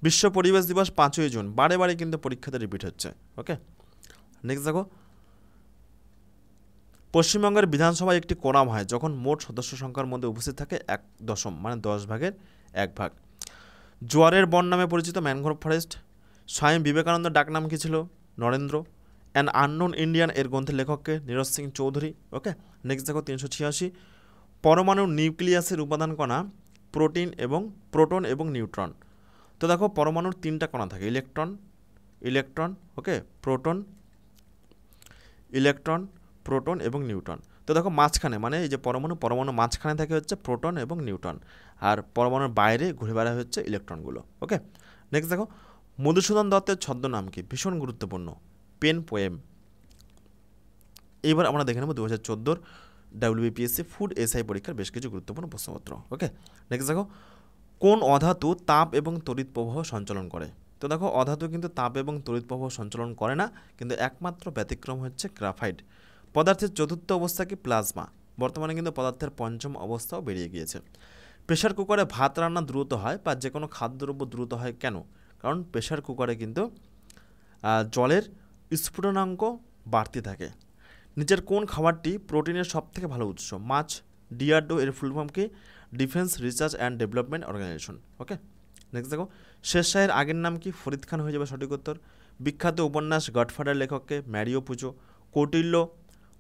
বিশ্ব পরিবেশ দিবস 5ই জুন, বারে বারে কিন্তু পরীক্ষাতে রিপিট হচ্ছে। ওকে, নেক্সট দেখো পশ্চিমবঙ্গের বিধানসভায় একটি কোরাম হয় যখন মোট সদস্য সংখ্যার মধ্যে উপস্থিত থাকে 1 মানে 10/1 জোয়ারের বন নামে পরিচিত ম্যানগ্রোভ ফরেস্ট। স্বামী বিবেকানন্দের ডাকনাম কী ছিল? নরেন্দ্র। অ্যান আননোন ইন্ডিয়ান এর গ্রন্থের লেখককে? নীরজ সিং চৌধুরী। ওকে, নেক্সট দেখো 386, পরমাণুর নিউক্লিয়াসের উপাদান কণা প্রোটন এবং নিউট্রন। তো দেখো পরমাণুর 3টা কণা থাকে, ইলেকট্রন, ওকে, প্রোটন এবং নিউট্রন। তো দেখো মাঝখানে, মানে এই যে পরমাণু মাঝখানে থাকে হচ্ছে প্রোটন এবং নিউট্রন, আর পরমাণুর বাইরে ঘুরে বেড়ায় হচ্ছে ইলেকট্রনগুলো। ওকে, নেক্সট দেখো মধুসূদন দত্তের ছদ্মনাম কি? ভীষণ গুরুত্বপূর্ণ, পেন পোয়েম। এবার আমরা দেখে নেব 2014 WBPSC ফুড এসআই পরীক্ষার বেশ কিছু গুরুত্বপূর্ণ প্রশ্নপত্র। ওকে, নেক্সট দেখো কোন অধাতু তাপ এবং তড়িৎ প্রবাহ সঞ্চালন করে? তো দেখো অধাতু কিন্তু তাপ এবং তড়িৎ প্রবাহ সঞ্চালন করে না, কিন্তু একমাত্র ব্যতিক্রম হচ্ছে গ্রাফাইট। পদার্থের চতুর্থ অবস্থা কি? প্লাজমা। বর্তমানে কিন্তু পদার্থের 5ম অবস্থাও বেরিয়ে গিয়েছে। প্রেশার কুকারে ভাত রান্না দ্রুত হয় বা যে কোনো খাদ্যদ্রব্য দ্রুত হয় কেন? কারণ প্রেশার কুকারে কিন্তু জলের স্ফুটনাঙ্ক বাড়তি থাকে। নিচের কোন খাবারটি প্রোটিনের সবথেকে ভালো উৎস? মাছ। ডিআরডিও এর ফুল ফর্ম কি? Defence research and development organisation. Okay, next দেখো শেরশাহের আগের নাম কি? ফরিদ খান হয়ে যাবে সঠিক উত্তর। বিখ্যাত উপন্যাস গডফাদার লেখককে? ম্যারিও পুজো। কৌটিল্য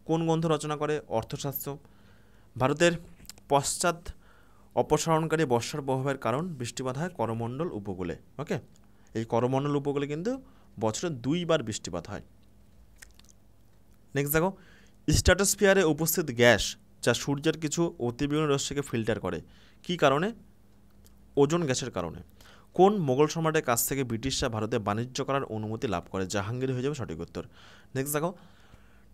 কোন গ্রন্থ রচনা করে? অর্থশাস্ত্র। ভারতের পশ্চাৎ অপসারণকারী বর্ষার প্রভাবের কারণ বৃষ্টিপাত হয় করমণ্ডল উপকূলে। ওকে, এই করমণ্ডল উপকূলে কিন্তু বছরে 2বার বৃষ্টিপাত হয়। নেক্সট দেখো স্ট্র্যাটোস্ফিয়ারে উপস্থিত গ্যাস যা সূর্যের কিছু অতিবেগুনি রশ্মিকে ফিল্টার করে, কী কারণে? ওজোন গ্যাসের কারণে। কোন মোগল সম্রাটের কাছ থেকে ব্রিটিশরা ভারতে বাণিজ্য করার অনুমতি লাভ করে? জাহাঙ্গীর হয়ে যাবে সঠিক উত্তর। নেক্সট দেখো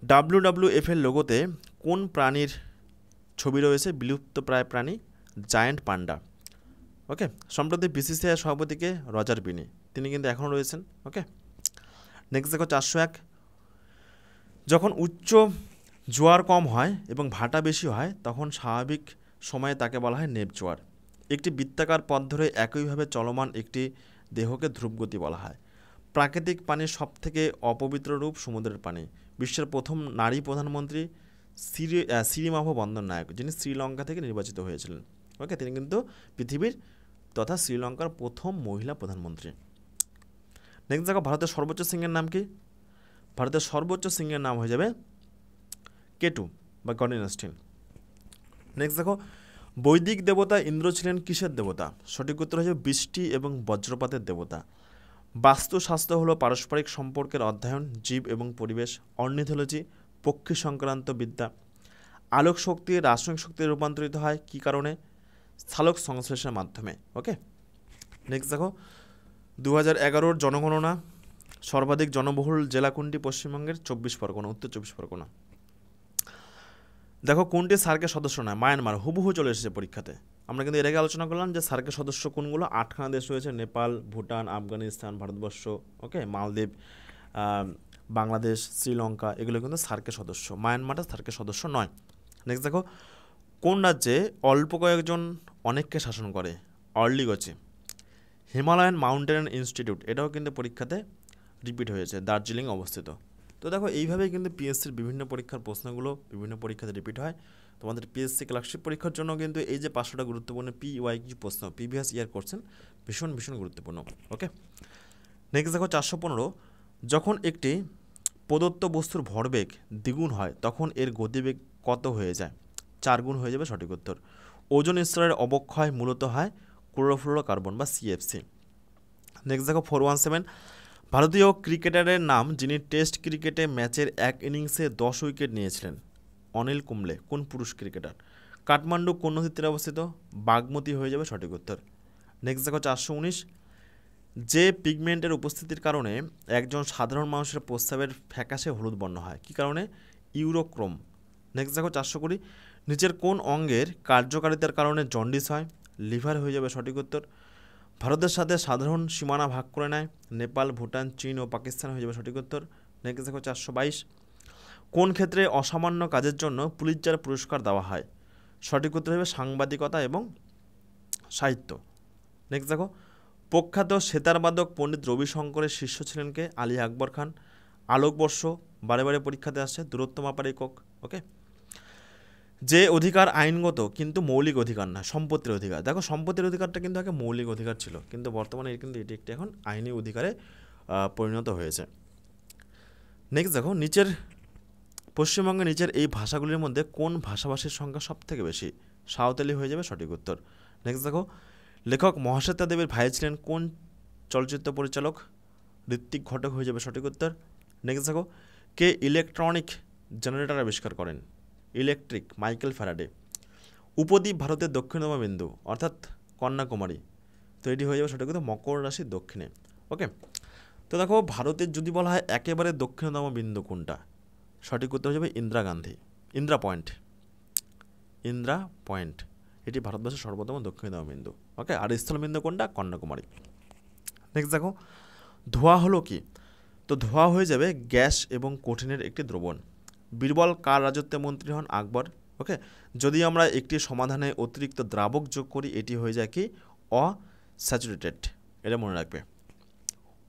WWF এর লোগোতে কোন প্রাণীর ছবি রয়েছে? বিলুপ্তপ্রায় প্রাণী জায়ান্ট পান্ডা। ওকে, সম্প্রতি BCCI সভাপতিকে? রজার বিনি, তিনি কিন্তু এখনও রয়েছেন। ওকে, নেক্সট দেখো 401, যখন উচ্চ জোয়ার কম হয় এবং ভাটা বেশি হয় তখন স্বাভাবিক সময়ে তাকে বলা হয় নেপ জোয়ার। একটি বৃত্তাকার পথ ধরে একইভাবে চলমান একটি দেহকে ধ্রুবগতি বলা হয়। প্রাকৃতিক পানির সবথেকে অপবিত্র রূপ সমুদ্রের পানি। বিশ্বের প্রথম নারী প্রধানমন্ত্রী সিরিমাভ বন্দরনায়ক, যিনি শ্রীলঙ্কা থেকে নির্বাচিত হয়েছিলেন। ওকে, তিনি কিন্তু পৃথিবীর তথা শ্রীলঙ্কার প্রথম মহিলা প্রধানমন্ত্রী। নেক্সট দেখো ভারতের সর্বোচ্চ সিংহের নাম কি? ভারতের সর্বোচ্চ সিংহের নাম হয়ে যাবে কেটু বা গডিনাস্টিন। নেক্সট দেখো বৈদিক দেবতা ইন্দ্র ছিলেন কিসের দেবতা? সঠিক উত্তর হয়ে যাবে বৃষ্টি এবং বজ্রপাতের দেবতা। বাস্তুশাস্ত্র হলো পারস্পরিক সম্পর্কের অধ্যয়ন, জীব এবং পরিবেশ। অর্নিথোলজি পক্ষী সংক্রান্ত বিদ্যা। আলোক শক্তি রাসায়নিক শক্তিতে রূপান্তরিত হয় কী কারণে? সালোক সংশ্লেষের মাধ্যমে। ওকে, নেক্সট দেখো 2011 জনগণনা সর্বাধিক জনবহুল জেলা কোনটি পশ্চিমবঙ্গের? 24 পরগনা, উত্তর 24 পরগনা। দেখো কোনটি সার্কের সদস্য নয়? মায়ানমার, হুবহু চলে এসেছে পরীক্ষাতে। আমরা কিন্তু এর আগে আলোচনা করলাম যে সার্কের সদস্য কোনগুলো। 8খানা দেশ রয়েছে, নেপাল, ভুটান, আফগানিস্তান, ভারতবর্ষ, ওকে, মালদ্বীপ, বাংলাদেশ, শ্রীলঙ্কা, এগুলো কিন্তু সার্কের সদস্য। মায়ানমারটা সার্কের সদস্য নয়। নেক্সট দেখো কোন রাজ্যে অল্প কয়েকজন অনেককে শাসন করে? অর্লিগচে। হিমালয়ান মাউন্টেন ইনস্টিটিউট, এটাও কিন্তু পরীক্ষাতে রিপিট হয়েছে, দার্জিলিং অবস্থিত। তো দেখো এইভাবেই কিন্তু পিএসসির বিভিন্ন পরীক্ষার প্রশ্নগুলো বিভিন্ন পরীক্ষাতে রিপিট হয়। তোমাদের পিএসসি ক্লার্কশিপ পরীক্ষার জন্য কিন্তু এই যে 500টা গুরুত্বপূর্ণ PYQ প্রশ্ন, প্রিভিয়াস ইয়ার কোশ্চেন, ভীষণ ভীষণ গুরুত্বপূর্ণ। ওকে, নেক্সট দেখো 415, যখন একটি প্রদত্ত বস্তুর ভরবেগ দ্বিগুণ হয় তখন এর গতিবেগ কত হয়ে যায়? 4 গুণ হয়ে যাবে সঠিক উত্তর। ওজোন স্তরের অবক্ষয় মূলত হয় ক্লোরোফ্লোরোকার্বন বা CFC। নেক্সট দেখো 417, ভারতীয় ক্রিকেটারের নাম যিনি টেস্ট ক্রিকেটে ম্যাচের এক ইনিংসে 10 উইকেট নিয়েছিলেন? অনিল কুম্বলে। কোন পুরুষ ক্রিকেটার? কাঠমান্ডু কোন নদীর তীরে অবস্থিত? বাগমতী হয়ে যাবে সঠিক উত্তর। নেক্সট দেখো 419, যে পিগমেন্টের উপস্থিতির কারণে একজন সাধারণ মানুষের প্রস্রাবের ফ্যাকাশে হলুদ বর্ণ হয়, কী কারণে? ইউরোক্রোম। নেক্সট দেখো 420, নিচের কোন অঙ্গের কার্যকারিতার কারণে জন্ডিস হয়? লিভার হয়ে যাবে সঠিক উত্তর। ভারতের সাথে সাধারণ সীমানা ভাগ করে নেয় নেপাল, ভুটান, চীন ও পাকিস্তান হয়ে যাবে সঠিক উত্তর। নেক্সট দেখো 422, কোন ক্ষেত্রে অসামান্য কাজের জন্য পুলিৎজার পুরস্কার দেওয়া হয়? সঠিক উত্তর হবে সাংবাদিকতা এবং সাহিত্য। নেক্সট দেখো, প্রখ্যাত সেতারবাদক পণ্ডিত রবিশঙ্করের শিষ্য ছিলেন কে? আলী আকবর খান। আলোকবর্ষ বারে বারে পরীক্ষাতে আসছে, দূরত্ব মাপার একক। ওকে, যে অধিকার আইনগত কিন্তু মৌলিক অধিকার না, সম্পত্তির অধিকার। দেখো সম্পত্তির অধিকারটা কিন্তু আগে মৌলিক অধিকার ছিল, কিন্তু বর্তমানে কিন্তু এটি একটি এখন আইনি অধিকারে পরিণত হয়েছে। নেক্সট দেখো, পশ্চিমবঙ্গের নিচের এই ভাষাগুলির মধ্যে কোন ভাষাভাষীর সংখ্যা সব থেকে বেশি? সাঁওতালি হয়ে যাবে সঠিক উত্তর। নেক্সট দেখো, লেখক মহাশ্বেতা দেবীর ভাই ছিলেন কোন চলচ্চিত্র পরিচালক? ঋত্বিক ঘটক হয়ে যাবে সঠিক উত্তর। নেক্সট দেখো, কে ইলেকট্রনিক জেনারেটর আবিষ্কার করেন? Electric, Michael Faraday. উপদ্বীপ ভারতের দক্ষিণতম বিন্দু অর্থাৎ কন্যাকুমারী, তো এটি হয়ে যাবে সঠিক উত্তর মকর রাশির দক্ষিণে। ওকে, তো দেখো ভারতের যদি বলা হয় একেবারে দক্ষিণতম বিন্দু কোনটা, সঠিক উত্তর হয়ে যাবে ইন্দিরা গান্ধী, ইন্দিরা পয়েন্ট, এটি ভারতবর্ষের সর্বোত্তম দক্ষিণতম বিন্দু। ওকে, আর স্থলবিন্দু কোনটা? কন্যাকুমারী। নেক্সট দেখো, ধোঁয়া হলো কি? তো ধোঁয়া হয়ে যাবে গ্যাস এবং কঠিনের একটি দ্রবণ। বীরবল কার রাজত্বে মন্ত্রী হন? আকবর। ওকে, যদি আমরা একটি সমাধানে অতিরিক্ত দ্রাবক যোগ করি এটি হয়ে যায় কি? অস্যাচুরেটেড, এটা মনে রাখবে।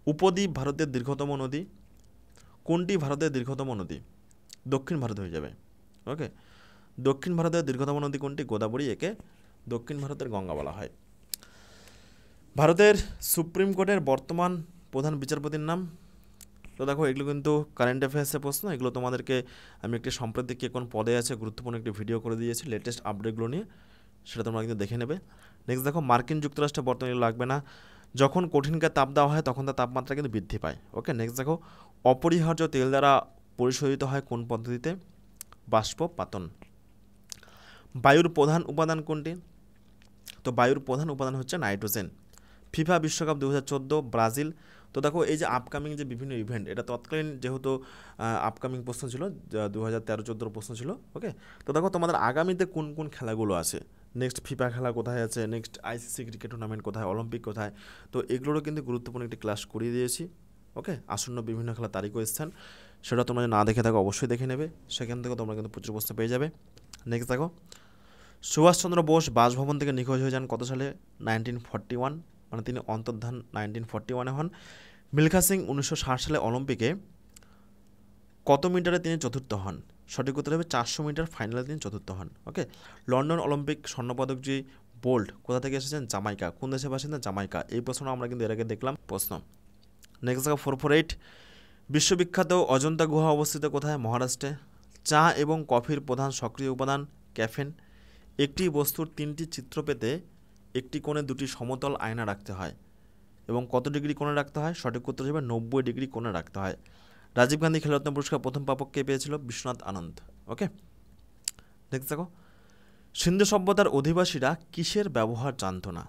উপদ্বীপ ভারতের দীর্ঘতম নদী কোনটি? ভারতের দীর্ঘতম নদী দক্ষিণ ভারত হয়ে যাবে। ওকে, দক্ষিণ ভারতের দীর্ঘতম নদী কোনটি? গোদাবরী, একে দক্ষিণ ভারতের গঙ্গা বলা হয়। ভারতের সুপ্রিম কোর্টের বর্তমান প্রধান বিচারপতির নাম? তো দেখো এগুলো কিন্তু কারেন্ট অ্যাফেয়ার্সের প্রশ্ন, এগুলো তোমাদেরকে আমি একটি সম্প্রতি কে কোন পদে আছে গুরুত্বপূর্ণ একটি ভিডিও করে দিয়েছি লেটেস্ট আপডেটগুলো নিয়ে, সেটা তোমরা কিন্তু দেখে নেবে। নেক্সট দেখো, মার্কিন যুক্তরাষ্ট্রে বর্তমানে লাগবে না, যখন কঠিনকে তাপ দেওয়া হয় তখন তার তাপমাত্রা কিন্তু বৃদ্ধি পায়। ওকে, নেক্সট দেখো, অপরিহার্য তেল দ্বারা পরিশোধিত হয় কোন পদ্ধতিতে? বাষ্পপাতন। বায়ুর প্রধান উপাদান কোনটি? তো বায়ুর প্রধান উপাদান হচ্ছে নাইট্রোজেন। ফিফা বিশ্বকাপ 2014 ব্রাজিল। তো দেখো এই যে আপকামিং যে বিভিন্ন ইভেন্ট, এটা তৎকালীন যেহেতু আপকামিং প্রশ্ন ছিল, 2013-14 প্রশ্ন ছিল। ওকে, তো দেখো তোমাদের আগামীতে কোন কোন খেলাগুলো আছে, নেক্সট ফিফা খেলা কোথায় আছে, নেক্সট ICC ক্রিকেট টুর্নামেন্ট কোথায়, অলিম্পিক কোথায়, তো এগুলোরও কিন্তু গুরুত্বপূর্ণ একটি ক্লাস করিয়ে দিয়েছি। ওকে, আসন্ন বিভিন্ন খেলা তারিখ ও স্থান, সেটা তোমরা না দেখে থাকো অবশ্যই দেখে নেবে, সেখান থেকে তোমরা কিন্তু প্রচুর প্রশ্ন পেয়ে যাবে। নেক্সট দেখো, সুভাষচন্দ্র বোস বাসভবন থেকে নিখোঁজ হয়ে যান কত সালে? 1941, মানে তিনি অন্তর্ধান 1941-এ হন। মিলখা সিং 1960 সালে অলিম্পিকে কত মিটারে তিনি চতুর্থ হন? সঠিক উত্তর হবে 400 মিটার ফাইনালে তিনি চতুর্থ হন। ওকে, লন্ডন অলিম্পিক স্বর্ণপদকজি বোল্ট কোথা থেকে এসেছেন? জামাইকা। কোন দেশের বাসিন্দা? জামাইকা। এই প্রশ্নটা আমরা কিন্তু এর আগে দেখলাম প্রশ্ন। নেক্সট দেখো 448, বিশ্ববিখ্যাত অজন্তা গুহা অবস্থিত কোথায়? মহারাষ্ট্রে। চা এবং কফির প্রধান সক্রিয় উপাদান? ক্যাফেন। একটি বস্তুর 3টি চিত্র পেতে একটি কোণে 2টি সমতল আয়না রাখতে হয় এবং কত ডিগ্রি কোণে রাখতে হয়? সঠিক উত্তর হিসেবে 90 ডিগ্রি কোণে রাখতে হয়। রাজীব গান্ধী খেলরত্ন পুরস্কার প্রথম প্রাপক কে পেয়েছিল? বিশ্বনাথ আনন্দ। ওকে, নেক্সট দেখো, সিন্ধু সভ্যতার অধিবাসীরা কিসের ব্যবহার জানতো না?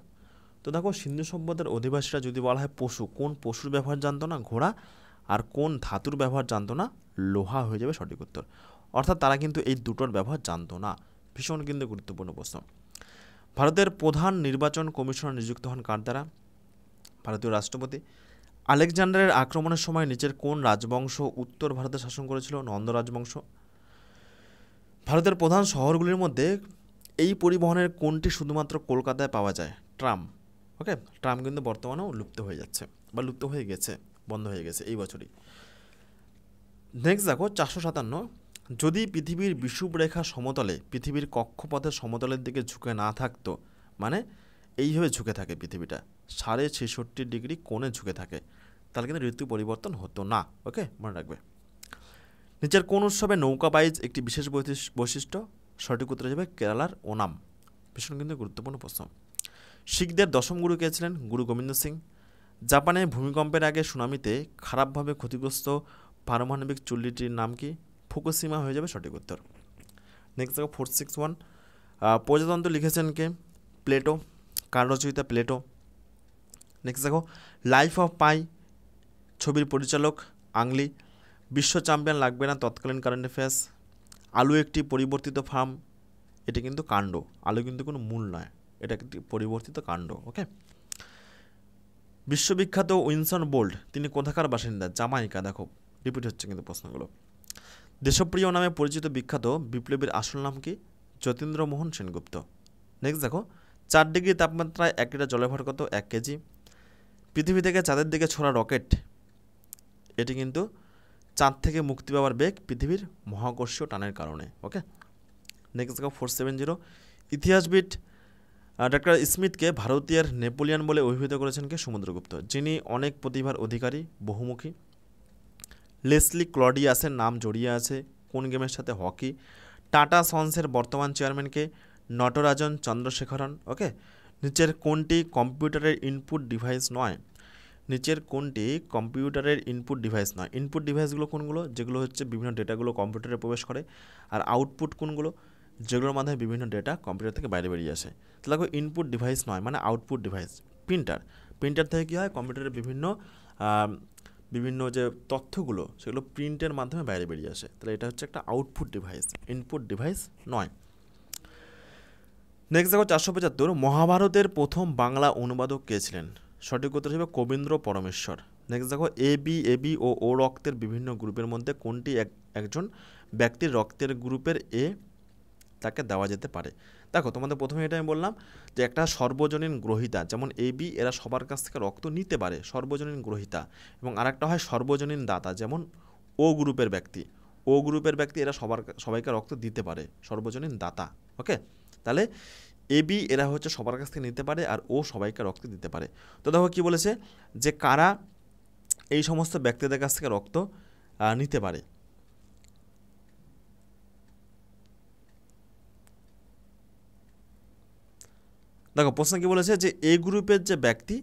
তো দেখো সিন্ধু সভ্যতার অধিবাসীরা যদি বলা হয় পশু, কোন পশুর ব্যবহার জানতো না? ঘোড়া। আর কোন ধাতুর ব্যবহার জানতো না? লোহা হয়ে যাবে সঠিক উত্তর। অর্থাৎ তারা কিন্তু এই দুটোর ব্যবহার জানতো না, ভীষণ কিন্তু গুরুত্বপূর্ণ প্রশ্ন। ভারতের প্রধান নির্বাচন কমিশনার নিযুক্ত হন কার দ্বারা? ভারতীয় রাষ্ট্রপতি। আলেকজান্ডারের আক্রমণের সময় নিচের কোন রাজবংশ উত্তর ভারতে শাসন করেছিল? নন্দ রাজবংশ। ভারতের প্রধান শহরগুলির মধ্যে এই পরিবহনের কোনটি শুধুমাত্র কলকাতায় পাওয়া যায়? ট্রাম। ওকে, ট্রাম কিন্তু বর্তমানেও লুপ্ত হয়ে যাচ্ছে বা লুপ্ত হয়ে গেছে, বন্ধ হয়ে গেছে এই বছরই। নেক্সট দেখো 457, যদি পৃথিবীর বিষুবরেখা সমতলে পৃথিবীর কক্ষপথের সমতলের দিকে ঝুঁকে না থাকতো, মানে এইভাবে ঝুঁকে থাকে পৃথিবীটা 66.5 ডিগ্রি কোণে ঝুঁকে থাকে, তাহলে কিন্তু ঋতু পরিবর্তন হতো না। ওকে, মনে রাখবে। নিচের কোন উৎসবে নৌকা বাইচ একটি বিশেষ বৈশিষ্ট্য? সঠিক উত্তর যাবে কেরালার ওনাম। ভীষণ কিন্তু গুরুত্বপূর্ণ প্রশ্ন। শিখদের দশম গুরু কে ছিলেন? গুরু গোবিন্দ সিং। জাপানে ভূমিকম্পের আগে সুনামিতে খারাপভাবে ক্ষতিগ্রস্ত পারমাণবিক চুল্লিটির নাম কি? ফুকুশিমা হয়ে যাবে সঠিক উত্তর। নেক্সট দেখো 461, প্রজাতন্ত্র লিখেছেন কে? প্লেটো। কার রচয়িতা? প্লেটো। নেক্সট দেখো লাইফ অফ পাই ছবির পরিচালক? আংলি। বিশ্ব চ্যাম্পিয়ন লাগবে না তৎকালীন কারেন্ট অ্যাফেয়ার্স। আলু একটি পরিবর্তিত ফার্ম, এটি কিন্তু কাণ্ড, আলু কিন্তু কোনো মূল নয়, এটা একটি পরিবর্তিত কাণ্ড। ওকে, বিশ্ববিখ্যাত উইনসন বোল্ট তিনি কোথাকার বাসিন্দা? জামাইকা। দেখো রিপিট হচ্ছে কিন্তু প্রশ্নগুলো। দেশপ্রিয় নামে পরিচিত বিখ্যাত বিপ্লবীর আসল নাম কি? যতীন্দ্রমোহন সেনগুপ্ত। নেক্সট দেখো 4 ডিগ্রি তাপমাত্রায় 1 লিটার জলের ভর কত? 1 কেজি। পৃথিবী থেকে চাঁদের দিকে ছোড়া রকেট, এটি কিন্তু চাঁদ থেকে মুক্তি পাওয়ার বেগ পৃথিবীর মহাকর্ষীয় টানের কারণে। ওকে, নেক্সট দেখো 470, ইতিহাসবিদ ডক্টর স্মিথকে ভারতীয় নেপোলিয়ন বলে অভিহিত করেছেন কে? সমুদ্রগুপ্ত, যিনি অনেক প্রতিভার অধিকারী, বহুমুখী। লেসলি ক্লডিয়াসের নাম জড়িয়ে আছে কোন গেমের সাথে? হকি। টাটা সন্সের বর্তমান চেয়ারম্যানকে? নটরাজন চন্দ্রশেখরন। ওকে, নিচের কোনটি কম্পিউটারের ইনপুট ডিভাইস নয়? নিচের কোনটি কম্পিউটারের ইনপুট ডিভাইস নয়? ইনপুট ডিভাইসগুলো কোনগুলো? যেগুলো হচ্ছে বিভিন্ন ডেটাগুলো কম্পিউটারে প্রবেশ করে। আর আউটপুট কোনগুলো? যেগুলোর মাধ্যমে বিভিন্ন ডেটা কম্পিউটার থেকে বাইরে বেরিয়ে আসে। তাহলে দেখো ইনপুট ডিভাইস নয় মানে আউটপুট ডিভাইস। প্রিন্টার থেকে কী হয়? কম্পিউটারের বিভিন্ন যে তথ্যগুলো সেগুলো প্রিন্টের মাধ্যমে বাইরে বেরিয়ে আসে, তাহলে এটা হচ্ছে একটা আউটপুট ডিভাইস, ইনপুট ডিভাইস নয়। নেক্সট দেখো 475, মহাভারতের প্রথম বাংলা অনুবাদক কে ছিলেন? সঠিক উত্তর হিসেবে কবীন্দ্র পরমেশ্বর। নেক্সট দেখো এবি ও ও রক্তের বিভিন্ন গ্রুপের মধ্যে কোনটি একজন ব্যক্তির রক্তের গ্রুপের এ তাকে দেওয়া যেতে পারে? দেখো তোমাদের প্রথমে এটা আমি বললাম যে একটা সর্বজনীন গ্রহীতা, যেমন এবি এরা সবার কাছ থেকে রক্ত নিতে পারে, সর্বজনীন গ্রহীতা। এবং আরেকটা হয় সর্বজনীন দাতা, যেমন ও গ্রুপের ব্যক্তি এরা সবাইকে রক্ত দিতে পারে, সর্বজনীন দাতা। ওকে, তাহলে এবি এরা হচ্ছে সবার কাছ থেকে নিতে পারে আর ও সবাইকে রক্ত দিতে পারে। তো দেখো কী বলেছে যে কারা এই সমস্ত ব্যক্তিদের কাছ থেকে রক্ত নিতে পারে। দেখো প্রশ্ন কী বলেছে যে এ গ্রুপের যে ব্যক্তি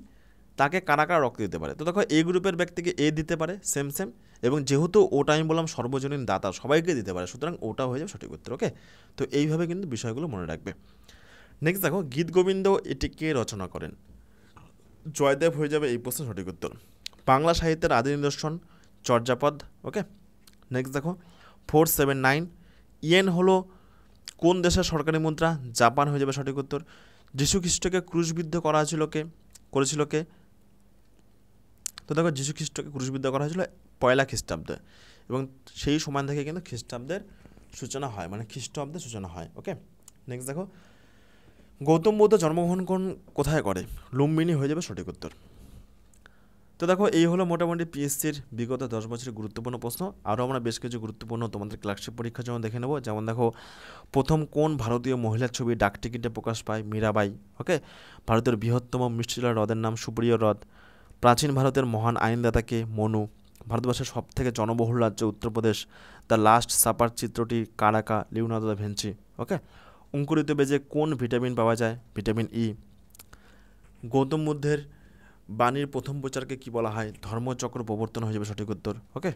তাকে কারা কারা রক্ত দিতে পারে। তো দেখো এ গ্রুপের ব্যক্তিকে এ দিতে পারে, সেম এবং যেহেতু ওটা আমি বললাম সর্বজনীন দাতা, সবাইকে দিতে পারে, সুতরাং ওটা হয়ে যাবে সঠিক উত্তর। ওকে, তো এইভাবে কিন্তু বিষয়গুলো মনে রাখবে। নেক্সট দেখো গীত গোবিন্দ এটি কে রচনা করেন? জয়দেব হয়ে যাবে এই প্রশ্নের সঠিক উত্তর। বাংলা সাহিত্যের আদি নিদর্শন? চর্যাপদ। ওকে, নেক্সট দেখো 479, ইয়েন হলো কোন দেশের সরকারি মুদ্রা? জাপান হয়ে যাবে সঠিক উত্তর। যীশু খ্রিস্টকে ক্রুশবিদ্ধ করেছিল কে? তো দেখো যীশু খ্রিস্টকে ক্রুশবিদ্ধ করা হয়েছিল 1 খ্রিস্টাব্দে, এবং সেই সময় থেকে কিন্তু খ্রিস্টাব্দের সূচনা হয়, মানে খ্রিস্টাব্দের সূচনা হয়। ওকে, নেক্সট দেখো গৌতম বুদ্ধ জন্মগ্রহণ কোথায় করে? লুম্বিনী হয়ে যাবে সঠিক উত্তর। তো দেখো এই হলো মোটামুটি পিএসসির বিগত 10 বছরের গুরুত্বপূর্ণ প্রশ্ন। আরও আমরা বেশ কিছু গুরুত্বপূর্ণ তোমাদের ক্লার্কশিপ পরীক্ষার জন্য দেখে নেব। যেমন দেখো প্রথম কোন ভারতীয় মহিলার ছবি ডাকটিকিটে প্রকাশ পায়? মীরাবাই। ওকে, ভারতের বৃহত্তম মিষ্টিলা হ্রদের নাম সুপ্রিয় হ্রদ। প্রাচীন ভারতের মহান আইনদাতাকে? মনু। ভারতবর্ষের সবথেকে জনবহুল রাজ্য উত্তরপ্রদেশ। দ্য লাস্ট সাপার চিত্রটি কার আঁকা? Leonardo da Vinci. ওকে, অঙ্কুরিত বীজে কোন ভিটামিন পাওয়া যায়? Vitamin E. গৌতম বুদ্ধের বাণীর প্রথম প্রচারকে কি বলা হয়? ধর্মচক্র প্রবর্তন হয়ে যাবে সঠিক উত্তর। ওকে,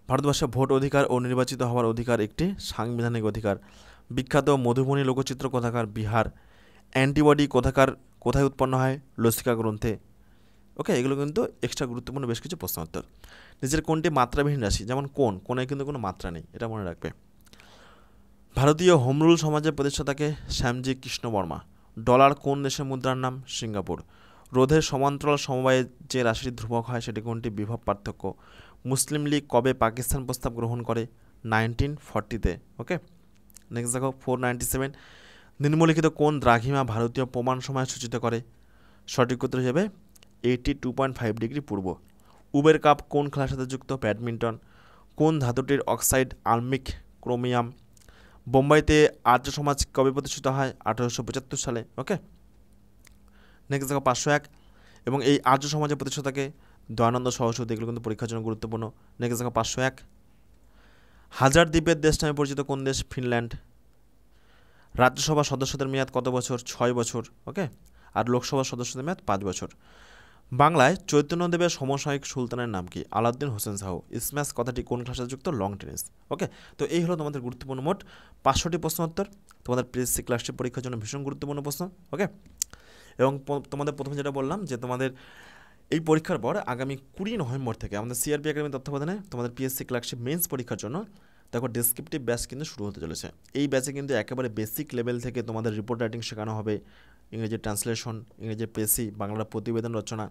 ভারতবর্ষে ভোট অধিকার ও নির্বাচিত হওয়ার অধিকার একটি সাংবিধানিক অধিকার। বিখ্যাত মধুবনী লোকচিত্র কোথাকার? বিহার। অ্যান্টিবডি কোথায় উৎপন্ন হয়? লসিকা গ্রন্থে। ওকে, এগুলো কিন্তু এক্সট্রা গুরুত্বপূর্ণ বেশ কিছু প্রশ্ন উত্তর। নিজের কোনটি মাত্রাবিহীন রাশি? যেমন কোনে কিন্তু কোনো মাত্রা নেই, এটা মনে রাখবে। ভারতীয় হোম রুল সমাজের প্রতিষ্ঠাতাকে? শ্যামজি কৃষ্ণ বর্মা। ডলার কোন দেশের মুদ্রার নাম? সিঙ্গাপুর। রোধের সমান্তরাল সমবায়ে যে রাশিটি ধ্রুবক হয় সেটি কোনটি? বিভব পার্থক্য। মুসলিম লীগ কবে পাকিস্তান প্রস্তাব গ্রহণ করে? 1940-তে। ওকে, নেক্সট দেখো 497, নিম্নলিখিত কোন দ্রাঘিমা ভারতীয় প্রমাণ সময় সূচিত করে? সঠিক উত্তর হিসেবে 82.5 ডিগ্রি পূর্ব। উবের কাপ কোন খেলার সাথে যুক্ত? ব্যাডমিন্টন। কোন ধাতুটির অক্সাইড আলমিক ক্রোমিয়াম? বোম্বাইতে আর্য সমাজ কবে প্রতিষ্ঠিত হয়? 1875 সালে। ওকে, নেক্সট দেখো 501, এবং এই আর্য সমাজের প্রতিষ্ঠাতাকে? দয়ানন্দ সরস্বতী। এগুলো কিন্তু পরীক্ষার জন্য গুরুত্বপূর্ণ। নেক্সট দেখো 501, হাজার দ্বীপের দেশ নামে পরিচিত কোন দেশ? ফিনল্যান্ড। রাজ্যসভা সদস্যদের মেয়াদ কত বছর? 6 বছর। ওকে, আর লোকসভার সদস্যদের মেয়াদ 5 বছর। বাংলায় চৈতন্যদেবের সমসাময়িক সুলতানের নাম কি? আলাউদ্দিন হোসেন শাহ। স্ম্যাশ কথাটি কোন ক্লাসে যুক্ত? Long tennis. ওকে, তো এই হলো তোমাদের গুরুত্বপূর্ণ মোট 500টি প্রশ্ন উত্তর। তোমাদের পিএসসি ক্লাসটি পরীক্ষার জন্য ভীষণ গুরুত্বপূর্ণ প্রশ্ন। ওকে, এবং তোমাদের প্রথমে যেটা বললাম যে তোমাদের এই পরীক্ষার পর আগামী 20 নভেম্বর থেকে আমাদের সিআরপি একাডেমি তত্ত্বাবধানে তোমাদের পিএসসি ক্লার্কশিপ মেন্স পরীক্ষার জন্য দেখো ডেসক্রিপটিভ ব্যাচ কিন্তু শুরু হতে চলেছে। এই ব্যাচে কিন্তু একেবারে বেসিক লেভেল থেকে তোমাদের রিপোর্ট রাইটিং শেখানো হবে, ইংরেজি ট্রান্সলেশন, ইংরেজি পেসি, বাংলা প্রতিবেদন রচনা,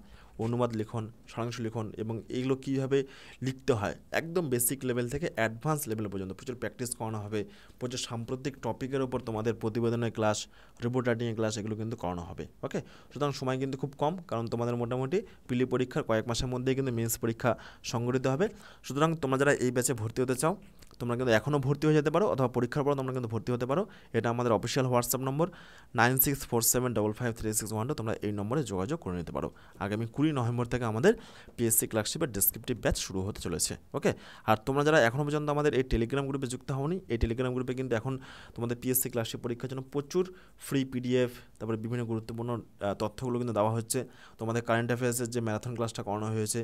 অনুবাদ লিখন, সারাংশ লিখন, এবং এইগুলো কীভাবে লিখতে হয় একদম বেসিক লেভেল থেকে অ্যাডভান্স লেভেল পর্যন্ত প্রচুর প্র্যাকটিস করানো হবে। প্রচুর সাম্প্রতিক টপিকের ওপর তোমাদের প্রতিবেদনের ক্লাস, রিপোর্ট রাইটিংয়ের ক্লাস এগুলো কিন্তু করানো হবে। ওকে, সুতরাং সময় কিন্তু খুব কম, কারণ তোমাদের মোটামুটি পিলি পরীক্ষার কয়েক মাসের মধ্যেই কিন্তু মেন্স পরীক্ষা সংগঠিত হবে। সুতরাং তোমরা যারা এই ব্যাচে ভর্তি হতে চাও তোমরা কিন্তু এখনও ভর্তি হয়ে যেতে পারো, অথবা পরীক্ষার পর তোমরা কিন্তু ভর্তি হতে পারো। এটা আমাদের অফিসিয়াল হোয়াটসঅ্যাপ নম্বর 9647553612। তোমরা এই নম্বরে যোগাযোগ করে নিতে পারো। আগামী 20 নভেম্বর থেকে আমাদের পিএসসি ক্লার্কশিপের ডেসক্রিপটিভ ব্যাচ শুরু হতে চলেছে। ওকে, আর তোমরা যারা এখনও পর্যন্ত আমাদের এই টেলিগ্রাম গ্রুপে যুক্ত হওনি, এই টেলিগ্রাম গ্রুপে কিন্তু এখন তোমাদের পিএসসি ক্লার্কশিপ পরীক্ষার জন্য প্রচুর ফ্রি পিডিএফ, তারপরে বিভিন্ন গুরুত্বপূর্ণ তথ্যগুলো কিন্তু দেওয়া হচ্ছে। তোমাদের কারেন্ট অ্যাফেয়ার্সের যে ম্যারাথন ক্লাসটা করানো হয়েছে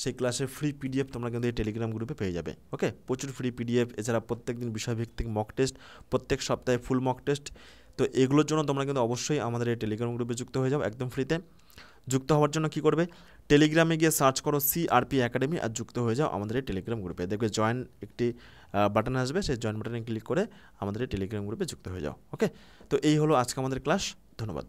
সেই ক্লাসের ফ্রি পিডিএফ তোমরা কিন্তু এই টেলিগ্রাম গ্রুপে পেয়ে যাবে। ওকে, প্রচুর ফ্রি পিডিএফ, এছাড়া প্রত্যেক দিন বিষয়ভিত্তিক মক টেস্ট, প্রত্যেক সপ্তাহে ফুল মক টেস্ট। তো এগুলোর জন্য তোমরা কিন্তু অবশ্যই আমাদের এই টেলিগ্রাম গ্রুপে যুক্ত হয়ে যাও একদম ফ্রিতে। যুক্ত হওয়ার জন্য কি করবে? টেলিগ্রামে গিয়ে সার্চ করো সিআরপি একাডেমি আর যুক্ত হয়ে যাও আমাদের এই টেলিগ্রাম গ্রুপে। দেখবে জয়েন একটি বাটন আসবে, সেই জয়েন বাটনে ক্লিক করে আমাদের এই টেলিগ্রাম গ্রুপে যুক্ত হয়ে যাও। ওকে, তো এই হলো আজকে আমাদের ক্লাস। ধন্যবাদ।